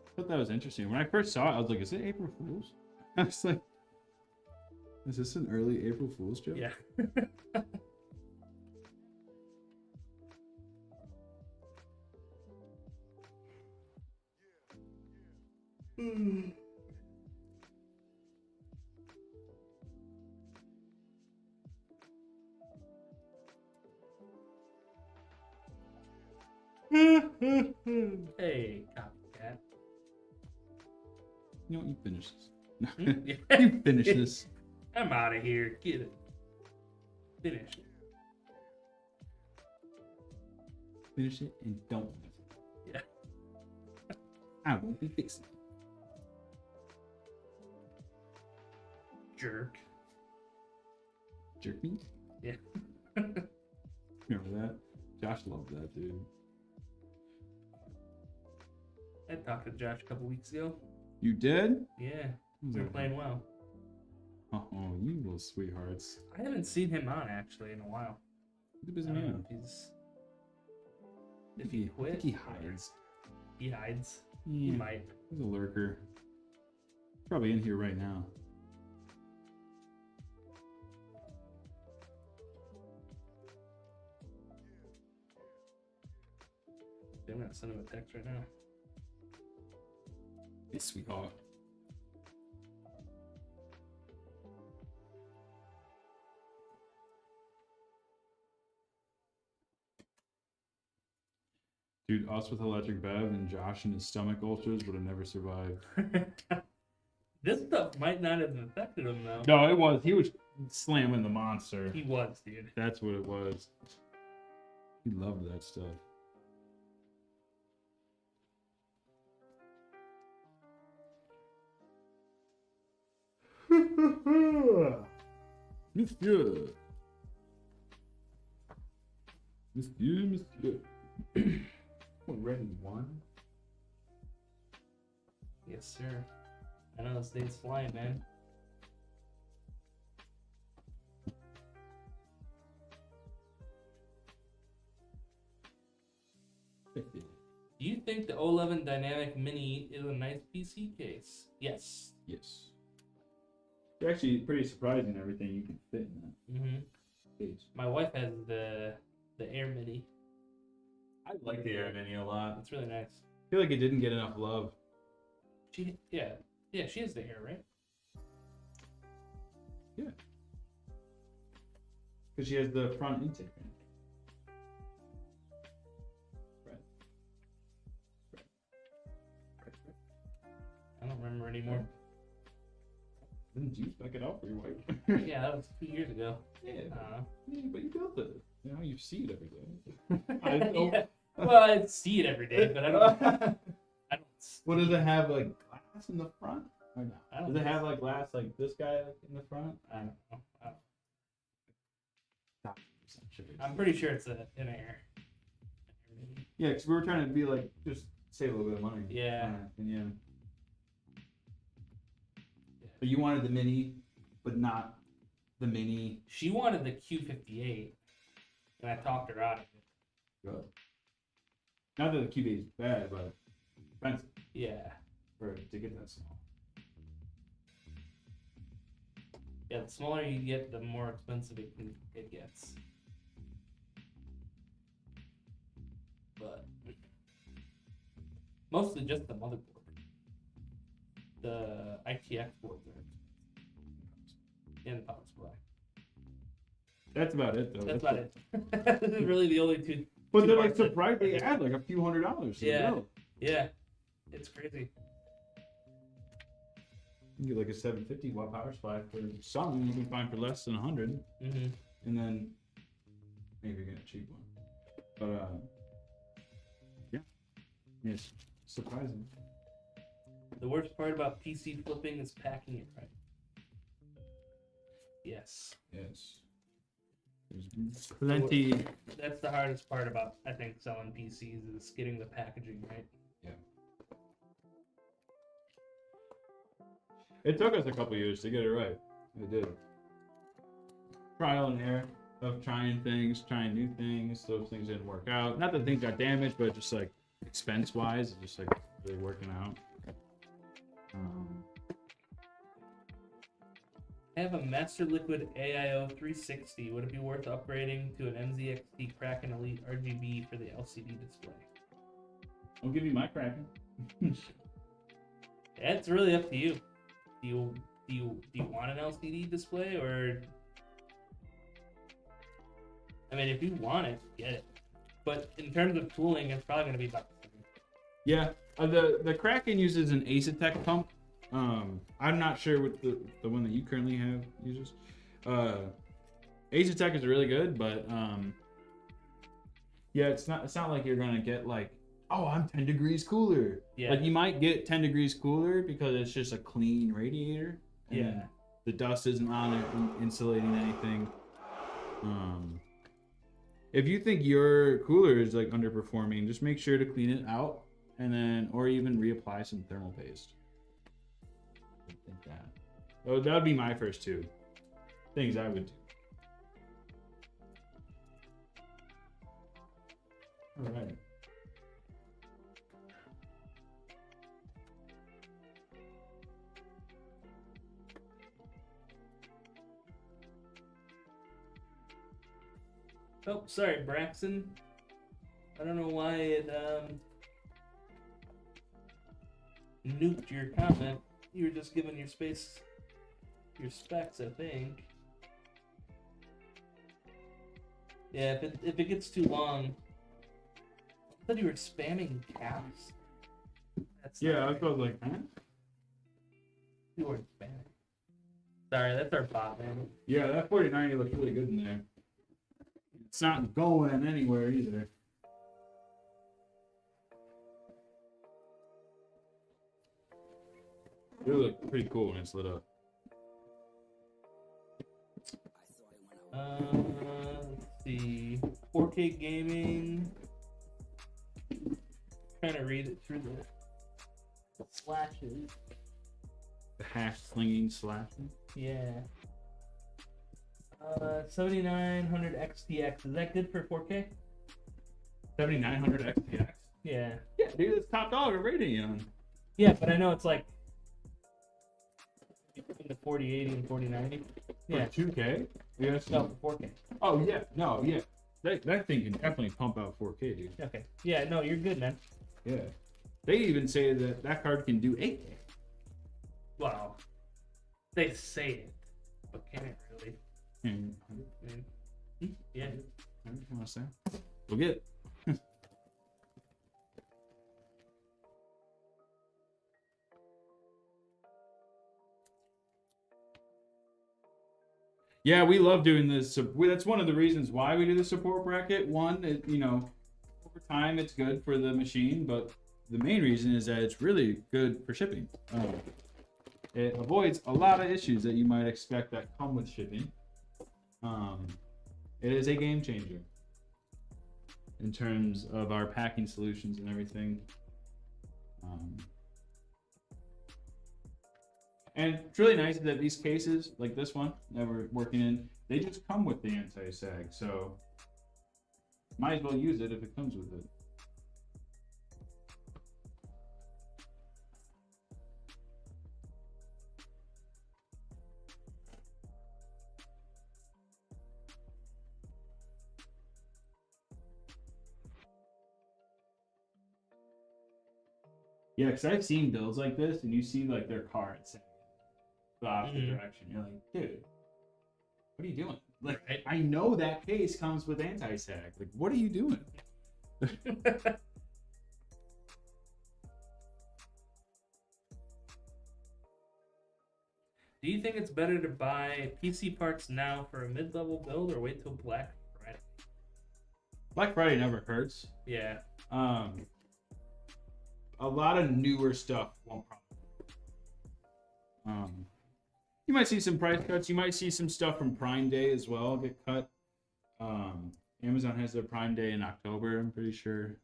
I thought that was interesting. When I first saw it, I was like, is it April Fool's? I was like, is this an early April Fool's joke? Yeah. Hey, copycat. You know what? You finish this. Yeah. You finish this. I'm out of here. Get it. Finish it. Finish it and don't miss it. Yeah. I won't be fixing it. Jerk. Jerk me? Yeah. Remember that? Josh loved that, dude. I talked to Josh a couple weeks ago. You did? Yeah. Was They're that- playing well. Oh, you little sweethearts. I haven't seen him on actually in a while. He's a I busy don't know man. if he's. I If think he quit. I think he or- hides. He hides. He Yeah, might. he's a lurker. Probably in here right now. I'm gonna send him a text right now. Hey, sweetheart. Dude, us with Electric Bev and Josh and his stomach ulcers would have never survived. This stuff might not have affected him though. No, it was. He was slamming the monster. He was, dude. That's what it was. He loved that stuff. Monsieur. Monsieur. What, ready one? Yes, sir. I know this day's flying, man. Do you think the O11 Dynamic Mini is a nice PC case? Yes. Yes. It's actually pretty surprising everything you can fit in that Mm-hmm. case. My wife has the Air Mini. I like the Air Mini a lot. It's really nice. I feel like it didn't get enough love. She she has the Air, right? Yeah. Because she has the front intake. Right. I don't remember anymore. Didn't you spec it out for your wife? Yeah, that was 2 years ago. Yeah. Uh, Yeah, but you built it. You know, you see it every day. I don't- yeah. Well, I see it every day, but I don't. I don't. What does it have, like glass in the front? Or I not? don't Does it know. have like glass like this guy like, in the front? I don't know. Not sure. I'm pretty sure it's an Air. Yeah, because we were trying to be like just save a little bit of money. Yeah. And yeah. But you wanted the mini, but not the mini. She wanted the Q58, and I talked her out of it. Good. Not that the QB is bad, but expensive Yeah. to get that small. Yeah, the smaller you get, the more expensive it gets. But mostly just the motherboard. The ITX boards are expensive. And the power supply. That's about it, though. That's about it. This is really the only two But two they're like parts that- surprised they add like a few $100 to Yeah. the bill. Yeah, it's crazy. You get like a 750 watt power supply for some you can find for less than 100, Mm-hmm. and then maybe get a cheap one. But yeah, it's surprising. The worst part about PC flipping is packing it right. Yes. Yes. There's plenty. That's the hardest part about, I think, selling PCs is getting the packaging right. It took us a couple years to get it right. It did. Trial and error of trying things, trying new things. Those things didn't work out. Not that things got damaged, but just like expense-wise, it's just like really working out. I have a Master Liquid AIO 360. Would it be worth upgrading to an MZXT Kraken Elite RGB for the LCD display? I'll give you my Kraken. It's really up to you. Do you want an LCD display, or I mean, if you want it, get it. But in terms of tooling, it's probably going to be about the same. Yeah, the Kraken uses an Asetek pump. I'm not sure what the one that you currently have uses. Asetek is really good, but yeah, it's not like you're gonna get like, oh, I'm 10 degrees cooler. Yeah. Like you might get 10 degrees cooler because it's just a clean radiator. And Yeah. the dust isn't on it insulating anything. If you think your cooler is like underperforming, just make sure to clean it out, and then or even reapply some thermal paste. I think that. Oh, that would be my first two things I would do. All right. Oh, sorry, Braxton. I don't know why it nuked your comment. You were just giving your specs, I think. Yeah, if it gets too long. I thought you were spamming caps. That's Yeah, not I right. was like, huh? You weren't spamming. Sorry, that's our bot, man. Yeah, that 4090 looks really good in there. It's not going anywhere either. It look pretty cool when it's lit up. Let's see. 4K gaming. Trying to read it through the slashes. The hash slinging slashing. Yeah. 7900 XTX. Is that good for 4K? 7900 XTX. Yeah. Yeah, dude, it's top dog at Radeon. Yeah, but I know it's like between the 4080 and 4090. Yeah. For 2K? Yes. No, for 4K. Oh yeah, no, yeah. That thing can definitely pump out 4K, dude. Okay. Yeah, no, you're good, man. Yeah. They even say that that card can do 8K. Wow. They say it, but can it really? Hmm. Yeah. I want to say. We'll get it. Yeah, we love doing this. That's one of the reasons why we do the support bracket. One, over time it's good for the machine, but the main reason is that it's really good for shipping. It avoids a lot of issues that you might expect that come with shipping. It is a game changer in terms of our packing solutions and everything. And it's really nice that these cases, like this one that we're working in, they just come with the anti-sag. So might as well use it if it comes with it. Yeah, because I've seen builds like this, and you see like their cards the opposite direction. You're like, dude, what are you doing? Like, Right. I know that case comes with anti-sag. Like, what are you doing? Do you think it's better to buy PC parts now for a mid-level build or wait till Black Friday? Black Friday never hurts. Yeah. A lot of newer stuff won't probably. You might see some price cuts. You might see some stuff from Prime Day as well get cut. Amazon has their Prime Day in October, I'm pretty sure.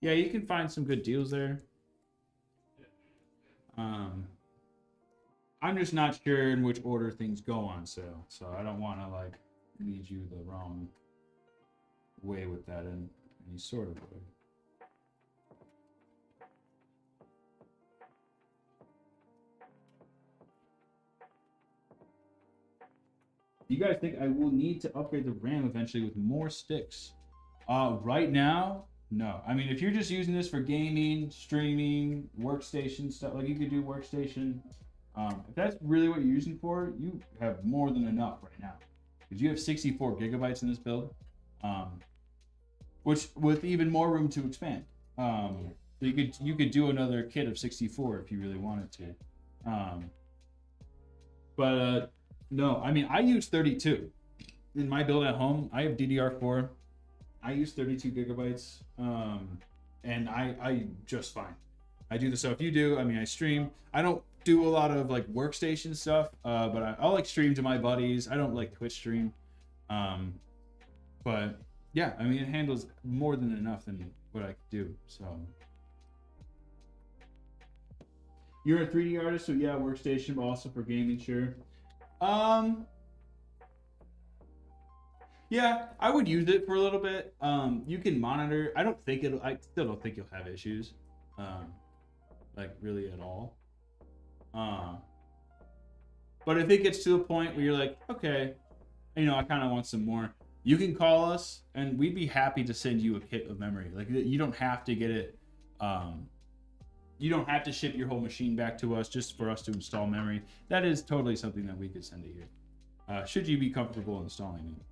Yeah, you can find some good deals there. I'm just not sure in which order things go on sale, so I don't want to like lead you the wrong way with that in any sort of way. You guys think I will need to upgrade the RAM eventually with more sticks? Right now, no. I mean, if you're just using this for gaming, streaming, workstation stuff, like you could do workstation. If that's really what you're using for, you have more than enough right now. Because you have 64 gigabytes in this build, which with even more room to expand. So you could do another kit of 64 if you really wanted to. No, I mean, I use 32. In my build at home, I have DDR4. I use 32 gigabytes, and I just fine. I do the stuff you do. I mean, I stream. I don't do a lot of like workstation stuff, but I'll like stream to my buddies. I don't like Twitch stream. But yeah, I mean, it handles more than enough than what I could do. So you're a 3D artist, so yeah, workstation, but also for gaming, sure. Yeah, I would use it for a little bit. You can monitor. I still don't think you'll have issues. Like really at all. But if it gets to a point where you're like, okay, I kind of want some more, you can call us and we'd be happy to send you a kit of memory. Like you don't have to get it. You don't have to ship your whole machine back to us just for us to install memory. That is totally something that we could send to you. Should you be comfortable installing it.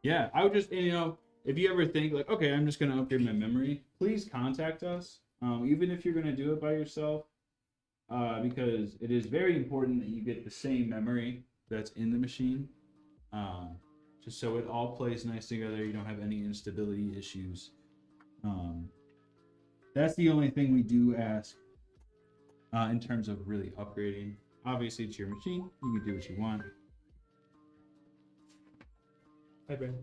Yeah, I would just, if you ever think like, okay, I'm just going to upgrade my memory, please contact us. Even if you're going to do it by yourself, because it is very important that you get the same memory that's in the machine. Just so it all plays nice together. You don't have any instability issues. That's the only thing we do ask in terms of really upgrading. Obviously, it's your machine. You can do what you want. Hi, Ben.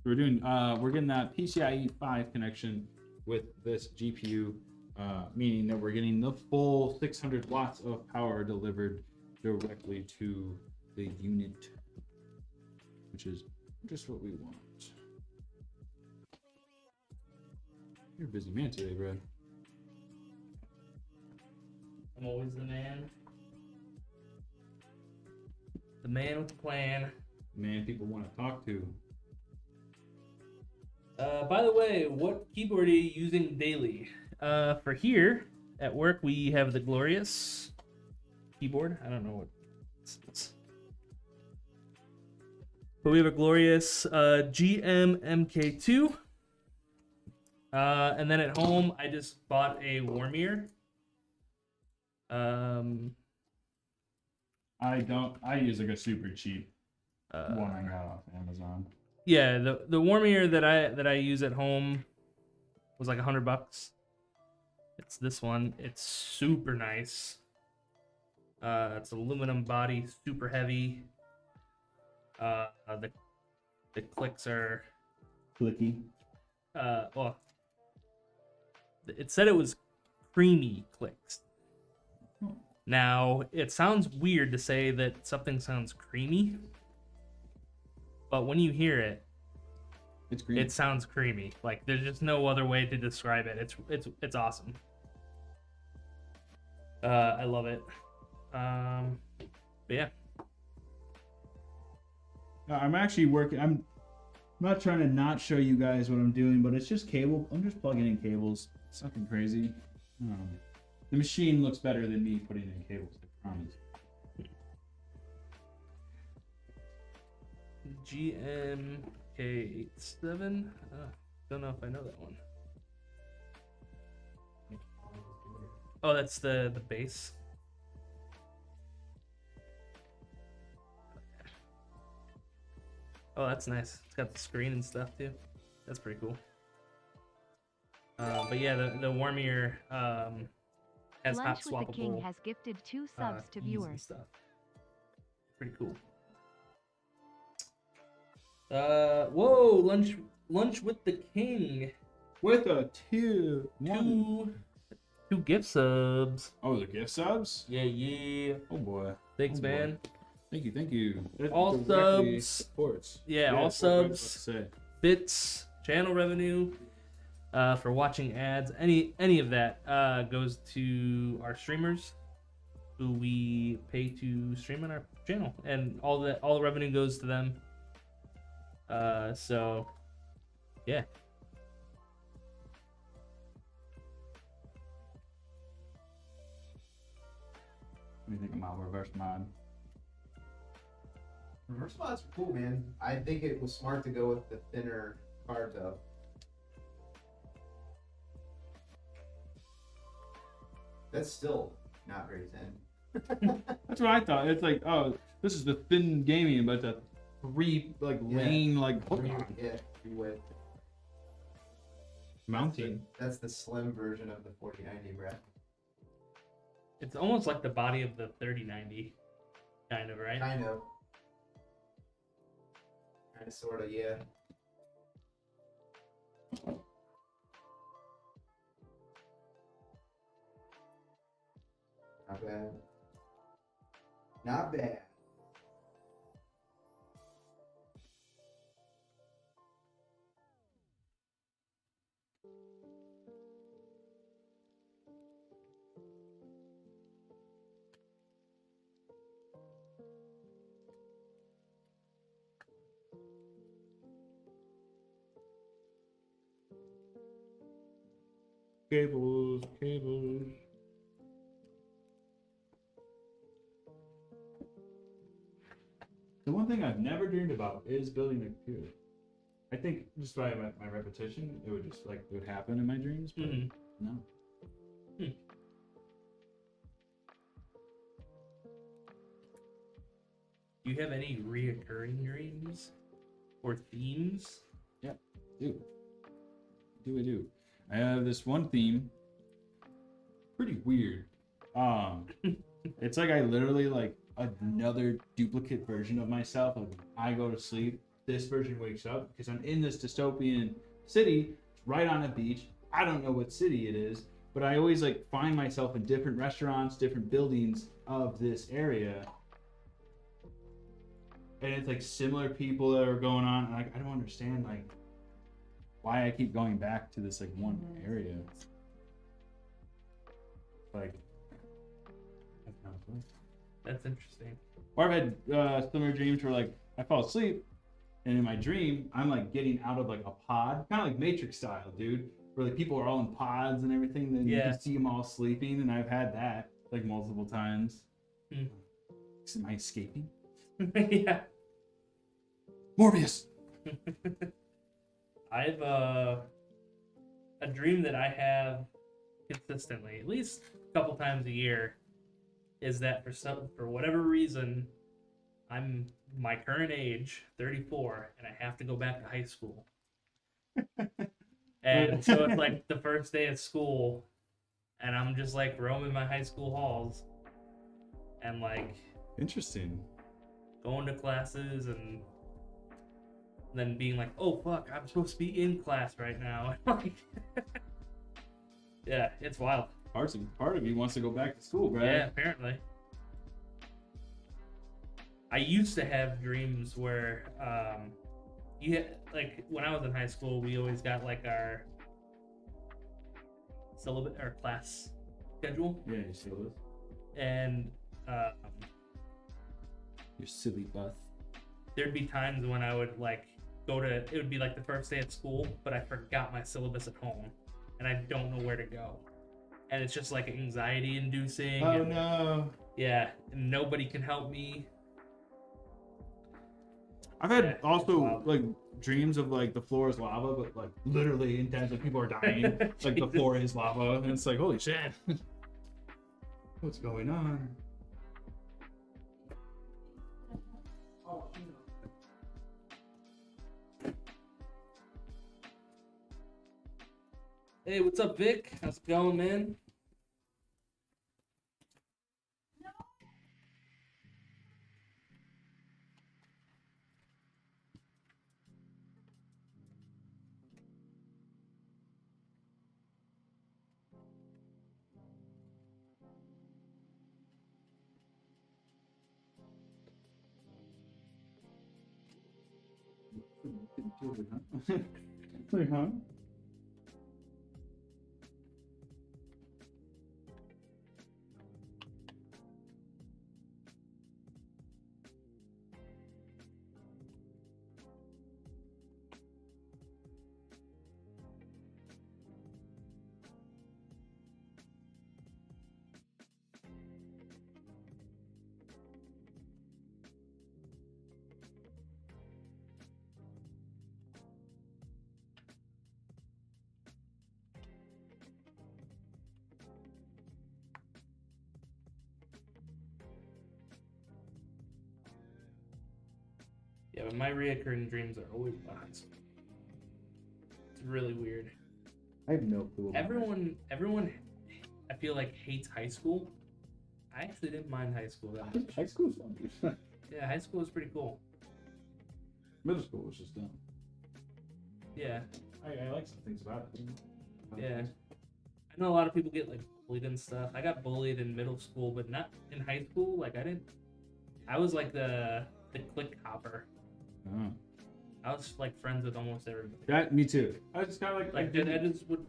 We're getting that PCIe 5 connection with this GPU, meaning that we're getting the full 600 watts of power delivered directly to the unit, which is just what we want. You're a busy man today, Brad. I'm always the man. The man with the plan. Man, people want to talk to. By the way, what keyboard are you using daily? For here at work, we have the Glorious keyboard. I don't know what it's. But we have a Glorious GM MK2. And then at home, I just bought a Warmier. I use like a super cheap one I got off Amazon. Yeah, the warm ear that I use at home was like $100. It's this one. It's super nice. It's aluminum body, super heavy. The clicks are Clicky. well, it said it was creamy clicks. Now, it sounds weird to say that something sounds creamy, but when you hear it, It's green. it sounds creamy. Like there's just no other way to describe it. It's awesome. I love it. But yeah. I'm actually working. I'm not trying to not show you guys what I'm doing, but it's just cable. I'm just plugging in cables. It's nothing crazy. The machine looks better than me putting in cables, I promise. GMK87. Don't know if I know that one. Oh, that's the base. Oh, that's nice. It's got the screen and stuff too. That's pretty cool. But yeah, the warm ear has hot Lunch with swappable the King has gifted 2 subs to keys and viewers. stuff. Pretty cool. Whoa, lunch with the King. With a two. Two gift subs. Oh, the gift subs? Yeah. Oh boy. Thanks, Oh, boy. man. Thank you. That All directly subs. supports. Yeah, all that's what I was about subs. to say. Bits, channel revenue, for watching ads, any of that goes to our streamers, who we pay to stream on our channel, and all the revenue goes to them. So, yeah. What do you think about reverse mod? Reverse mods are cool, man. I think it was smart to go with the thinner card though. That's still not very thin. That's what I thought. It's like, oh, this is the thin gaming, but the three lane Yeah, with mounting. that's the slim version of the 4090, Brad. It's almost like the body of the 3090, kind of, right? Kind of, sort of, yeah. Not bad. Not bad. Cables. The one thing I've never dreamed about is building a computer. I think just by my repetition, it would just it would happen in my dreams, but no. Do you have any reoccurring dreams or themes? Yeah, do. I do. I have this one theme. Pretty weird. It's like I literally another duplicate version of myself. Like when I go to sleep, this version wakes up because I'm in this dystopian city. It's right on a beach. I don't know what city it is, but I always find myself in different restaurants, different buildings of this area. And it's similar people that are going on. And I don't understand why I keep going back to this one area. That's interesting. Or I've had similar dreams where I fall asleep, and in my dream I'm getting out of a pod, kind of like Matrix style, dude. Where people are all in pods and everything, then you can see them all sleeping, and I've had that multiple times. Am I escaping? Yeah. Morbius. I have a dream that I have consistently, at least a couple times a year, is that for whatever reason, I'm my current age, 34, and I have to go back to high school. And so it's like the first day of school, and I'm just like roaming my high school halls, and like Interesting. going to classes, and then being like, "Oh fuck, I'm supposed to be in class right now." Like, yeah, it's wild. Part of you wants to go back to school, Brad. Yeah, apparently. I used to have dreams where you had, like when I was in high school, we always got like our syllabus, our class schedule, Yeah, you still is. and Your silly butt. there'd be times when I would like go to, it would be like the first day at school, but I forgot my syllabus at home, and I don't know where to go, and it's just like anxiety inducing. Oh and, no. Yeah, and nobody can help me. I've had Yeah, also wild. like dreams of like the floor is lava, but like literally intense, like people are dying. Like the floor is lava, and it's like holy shit. What's going on? Hey, what's up, Vic? How's it going, man? Like, huh? Yeah, but my reoccurring dreams are always about high school. It's really weird. I have no clue. Everyone, I feel like hates high school. I actually didn't mind high school that much. High school's fun. Yeah, high school was pretty cool. Middle school was just dumb. Yeah, I like some things about it. yeah. I know a lot of people get like bullied and stuff. I got bullied in middle school, but not in high school. Like I didn't. I was like the click hopper. Oh. I was like friends with almost everybody. That me too. I just kind of Like I just would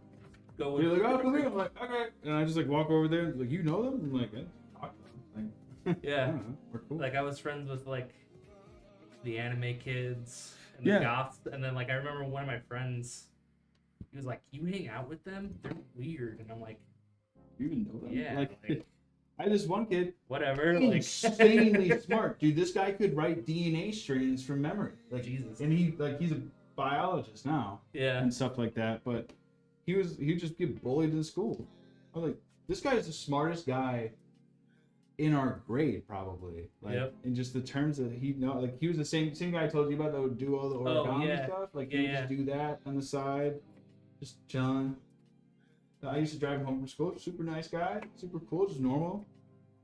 go with. You're like, oh, believe. I'm like, okay, and I just like walk over there, like, you know them? I'm like, I talk to them. Like, I Yeah, don't know, we're cool. like I was friends with like the anime kids and Yeah. the goths, and then like I remember one of my friends, he was like, "You hang out with them? They're weird," and I'm like, you even know them? "Yeah, Like, like, I had this one kid, whatever." Like, insanely smart, dude. This guy could write DNA strains from memory. Like, Jesus. and he's a biologist now yeah, and stuff like that. But he'd just get bullied in school. I was like, this guy is the smartest guy in our grade, probably. Like, Yep. in just the terms that he know, like he was the same I told you about that would do all the origami yeah. stuff. Like Yeah, he would just do that on the side, just chilling. I used to drive him home from school. Super nice guy, super cool, just normal.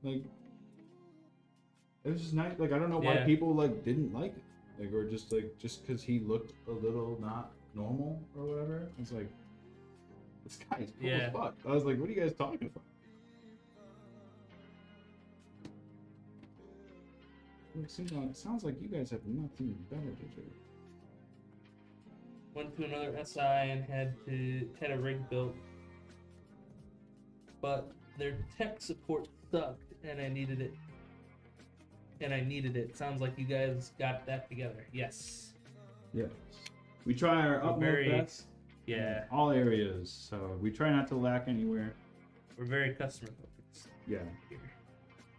Like it was just nice. Like I don't know why Yeah. people like didn't like it, like or just because he looked a little not normal or whatever. It's like this guy's cool Yeah. as fuck. I was like, what are you guys talking about? It sounds like you guys have nothing better to do. went to another SI and had a rig built, but their tech support sucked, and I needed it. Sounds like you guys got that together. Yes. Yes. We try our We're utmost very- best Yeah. in all areas, so we try not to lack anywhere. We're very customer focused Yeah, here.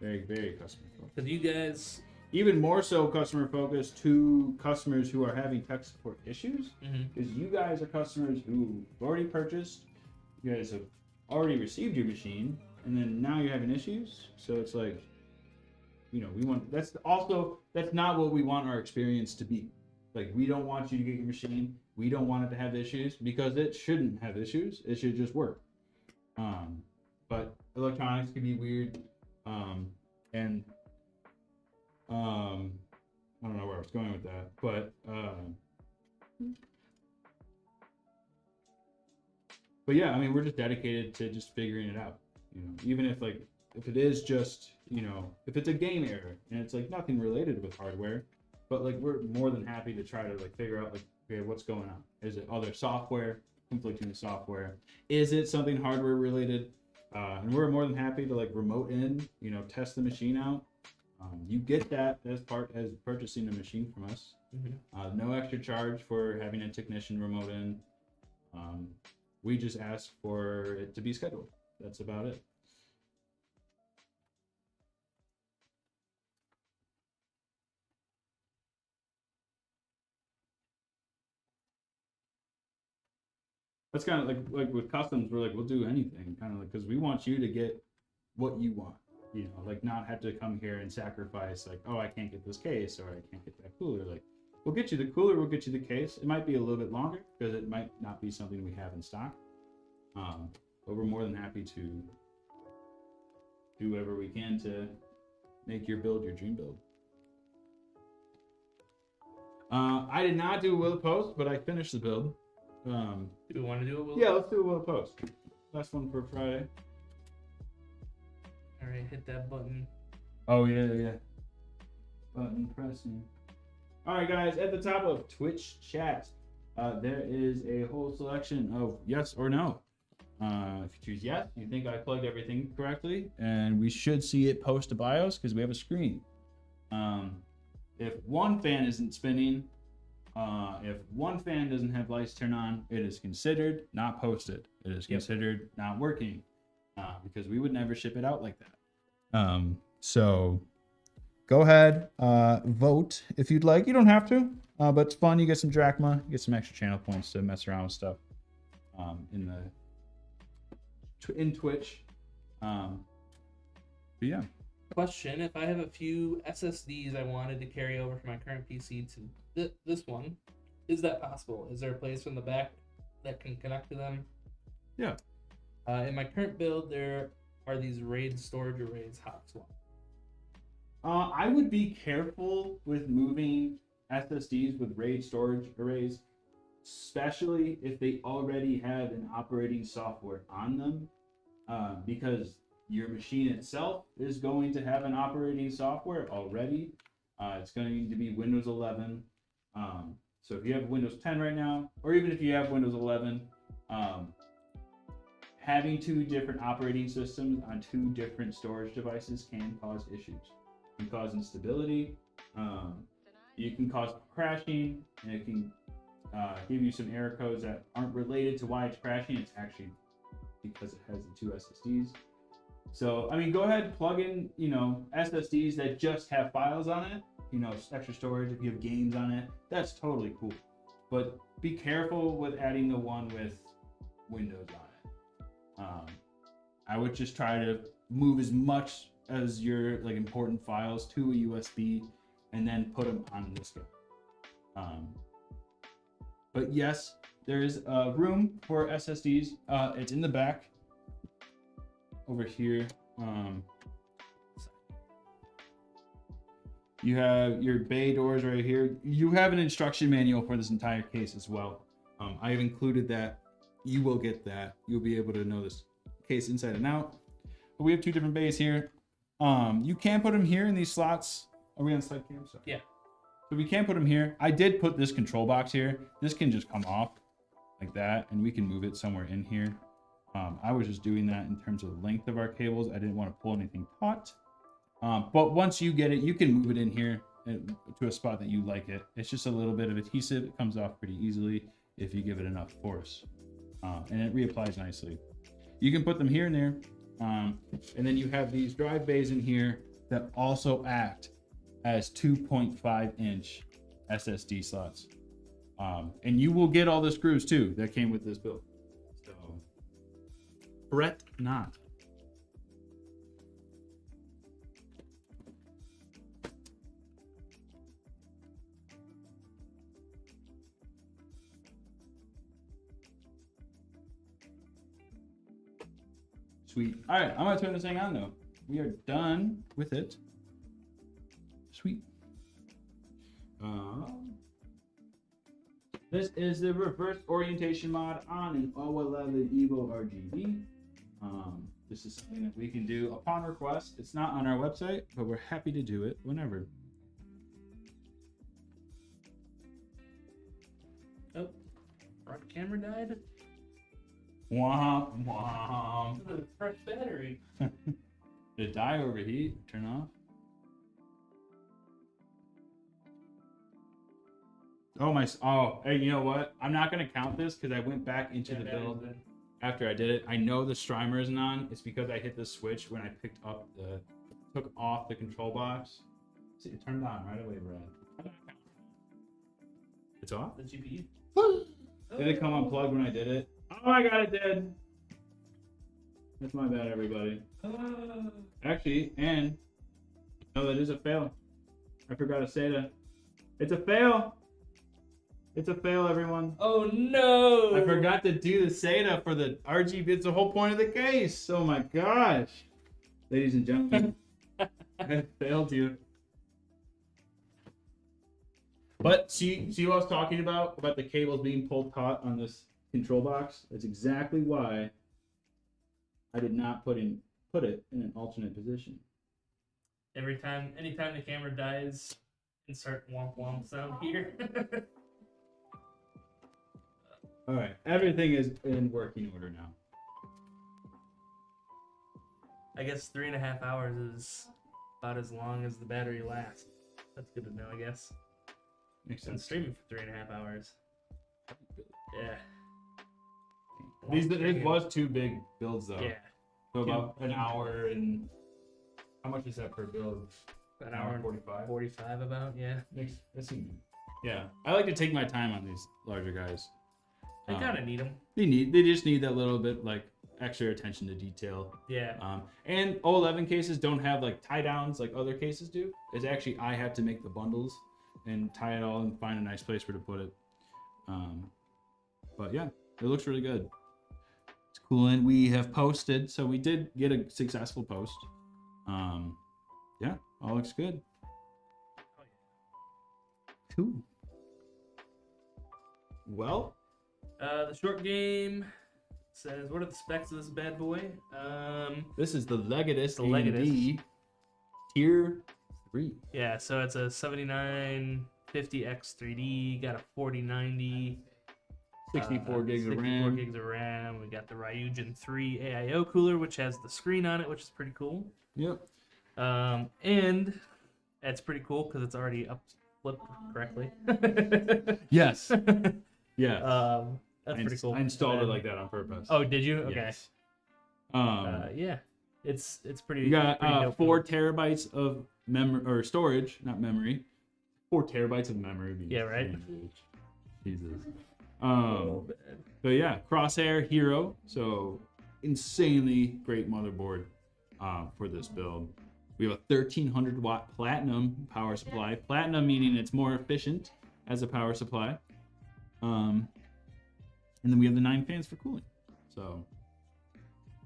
very, very customer focused. Because you guys, Even more so customer focused to customers who are having tech support issues, mhm. because you guys are customers who already purchased, you guys have already received your machine, and then now you're having issues. So it's like we want, that's not what we want our experience to be. Like, we don't want you to get your machine. We don't want it to have issues, because it shouldn't have issues. It should just work. But electronics can be weird. And I don't know where I was going with that, but yeah, I mean, we're just dedicated to just figuring it out. Even if it is just, if it's a game error and it's like nothing related with hardware, but like we're more than happy to try to like figure out like, okay, what's going on? Is it other software, conflicting with software? Is it something hardware related? And we're more than happy to like remote in, test the machine out. You get that as purchasing a machine from us. No extra charge for having a technician remote in. We just ask for it to be scheduled. That's about it. That's kind of like with customs, we're like, we'll do anything, kind of like, because we want you to get what you want, like not have to come here and sacrifice like, oh, I can't get this case or I can't get that cooler. Like, we'll get you the cooler, we'll get you the case. It might be a little bit longer because it might not be something we have in stock, but we're more than happy to do whatever we can to make your build your dream build. I did not do a will of post, but I finished the build. Do we want to do a will? Yeah, let's do a will of post. Last one for Friday. All right, hit that button. Oh yeah. Button pressing. All right, guys. At the top of Twitch chat, there is a whole selection of yes or no. If you choose yes, you think I plugged everything correctly, and we should see it post to BIOS because we have a screen. If one fan isn't spinning, if one fan doesn't have lights turned on, it is considered not posted. It is considered not working, because we would never ship it out like that. So go ahead, vote if you'd like. You don't have to, but it's fun. You get some drachma, you get some extra channel points to mess around with stuff in Twitch. But yeah. Question: if I have a few SSDs I wanted to carry over from my current PC to this one, is that possible? Is there a place from the back that can connect to them? Yeah. In my current build, there are these RAID storage arrays hot swap. I would be careful with moving SSDs with RAID storage arrays, especially if they already have an operating software on them, because your machine itself is going to have an operating software already. It's going to be Windows 11. So if you have Windows 10 right now, or even if you have Windows 11, having two different operating systems on two different storage devices can cause issues. It can cause instability. You can cause crashing, and it can give you some error codes that aren't related to why it's crashing. It's actually because it has the two SSDs. So, I mean, go ahead and plug in, SSDs that just have files on it, extra storage. If you have games on it, that's totally cool. But be careful with adding the one with Windows on it. I would just try to move as much as your important files to a USB and then put them on this guy. But yes, there is room for SSDs. It's in the back over here. You have your bay doors right here. You have an instruction manual for this entire case as well. I've included that. You will get that. You'll be able to know this case inside and out. But we have two different bays here. You can put them here in these slots. Are we on slide cam? Sorry. Yeah. So we can't put them here. I did put this control box here. This can just come off like that, and we can move it somewhere in here. I was just doing that in terms of the length of our cables. I didn't want to pull anything taut. But once you get it, you can move it in here to a spot that you like it. It's just a little bit of adhesive. It comes off pretty easily if you give it enough force. And it reapplies nicely. You can put them here and there. And then you have these drive bays in here that also act as 2.5-inch SSD slots. And you will get all the screws too that came with this build. So fret not. Sweet. All right, I'm gonna turn this thing on though. We are done with it. Sweet. This is the reverse orientation mod on an 011 Evo RGB. This is something that we can do upon request. It's not on our website, but we're happy to do it whenever. Oh, front camera died. Womp womp. The fresh battery. Did it die, overheat, turn off? Oh my! Oh, hey, you know what? I'm not gonna count this because I went back into the build after I did it. I know the Strimer isn't on. It's because I hit the switch when I took off the control box. See, it turned on right away, Brad. It's off. The GPU. Did it come unplugged when I did it? Oh my god, it did. That's my bad, everybody. Actually, and no, that is a fail. I forgot to say that. It's a fail. It's a fail, everyone. Oh no! I forgot to do the SATA for the RGB. It's the whole point of the case. Oh my gosh. Ladies and gentlemen, I failed you. But see what I was talking about the cables being pulled taut on this control box? That's exactly why I did not put it in an alternate position. Anytime the camera dies, insert womp womp sound here. All right, everything is in working order now. I guess 3.5 hours is about as long as the battery lasts. That's good to know, I guess. Makes Been sense. streaming for 3.5 hours. Yeah. It was 2 big builds though. Yeah. So about an hour and how much is that per build? An hour and 45. 45 about, yeah. Yeah, I like to take my time on these larger guys. I kind of need them. They just need that little bit like extra attention to detail. Yeah. And 011 cases don't have like tie downs like other cases do. It's actually I have to make the bundles and tie it all and find a nice place where to put it. But yeah, it looks really good. It's cool, and we have posted, so we did get a successful post. Yeah, all looks good. Cool. Well, The short game says, what are the specs of this bad boy? this is the Legatus The Legatus. AMD Tier 3. Yeah, so it's a 7950X3D, got a 4090. 64 gigs of 64 RAM. gigs of RAM. We got the Ryujin 3 AIO cooler, which has the screen on it, which is pretty cool. Yep. And it's pretty cool because it's already flipped correctly. Yes. Yeah. That's pretty cool. I installed And it then- like that on purpose. Oh, did you? Okay. Yes. Yeah, it's pretty. You got pretty dope 4 cooler. terabytes of memory or storage, not memory. 4 terabytes of memory. Yeah, right. Jesus. Oh, man. But yeah, Crosshair Hero. So insanely great motherboard for this build. We have a 1300 watt platinum power supply. Platinum meaning it's more efficient as a power supply. And then we have the 9 fans for cooling. So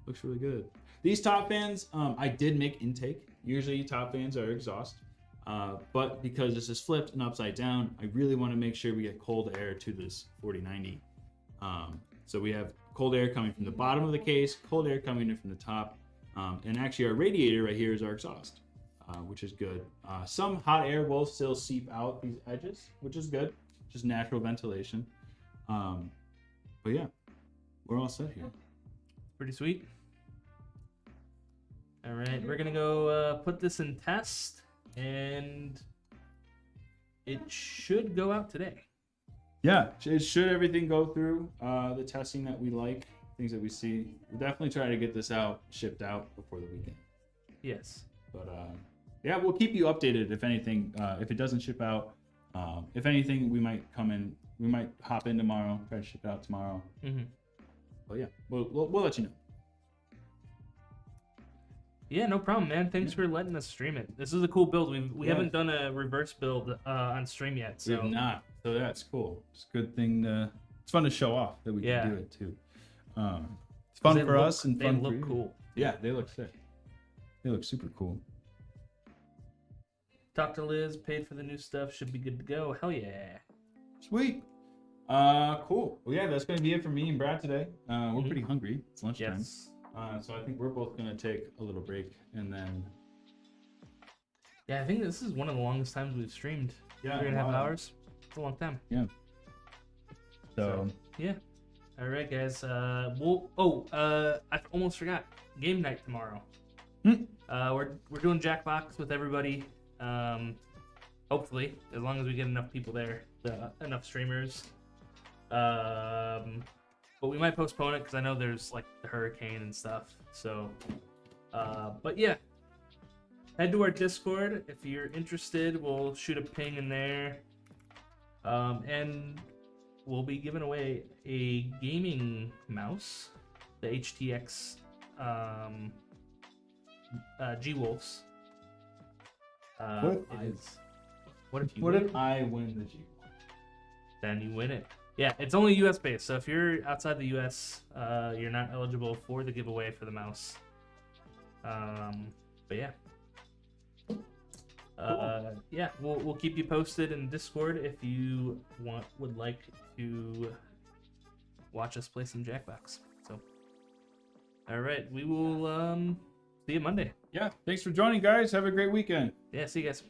looks really good. These top fans, I did make intake. Usually top fans are exhaust. But because this is flipped and upside down, I really want to make sure we get cold air to this 4090. So we have cold air coming from the bottom of the case, cold air coming in from the top. And actually our radiator right here is our exhaust, which is good. Some hot air will still seep out these edges, which is good. Just natural ventilation. But yeah, we're all set here. Pretty sweet. All right, we're gonna go put this in test, and it should go out today. Yeah, it should everything go through the testing that we like, things that we see. We'll definitely try to get this out, shipped out before the weekend. Yes. But yeah, we'll keep you updated if anything. If it doesn't ship out, if anything, we might come in. We might hop in tomorrow, try to ship it out tomorrow. Mm-hmm. But yeah, we'll let you know. Yeah, no problem, man. Thanks for letting us stream it. This is a cool build. We Yeah. haven't done a reverse build on stream yet, We so have not, so that's cool. It's a good thing. It's fun to show off that we Yeah. can do it too. It's fun They for look- us and they fun look for you. cool. Yeah, they look sick. They look super cool. Talked to Liz, paid for the new stuff, should be good to go. Hell yeah. Sweet. Cool. Well, yeah, that's gonna be it for me and Brad today. We're pretty hungry. It's lunchtime. Yes. So I think we're both gonna take a little break and then. Yeah, I think this is one of the longest times we've streamed. Yeah, 3.5 wow. hours. It's a long time. So Yeah. All right, guys. I almost forgot. Game night tomorrow. We're doing Jackbox with everybody. Hopefully, as long as we get enough people there, enough streamers. But we might postpone it because I know there's like the hurricane and stuff. So, but yeah, head to our Discord if you're interested. We'll shoot a ping in there, and we'll be giving away a gaming mouse, the HTX G Wolves. What if you what win? if I win the G? Then you win it. Yeah, it's only US based. So if you're outside the US, you're not eligible for the giveaway for the mouse. But yeah. Yeah, we'll keep you posted in Discord if you would like to watch us play some Jackbox. So, all right, we will see you Monday. Yeah. Thanks for joining, guys. Have a great weekend. Yeah, see you guys.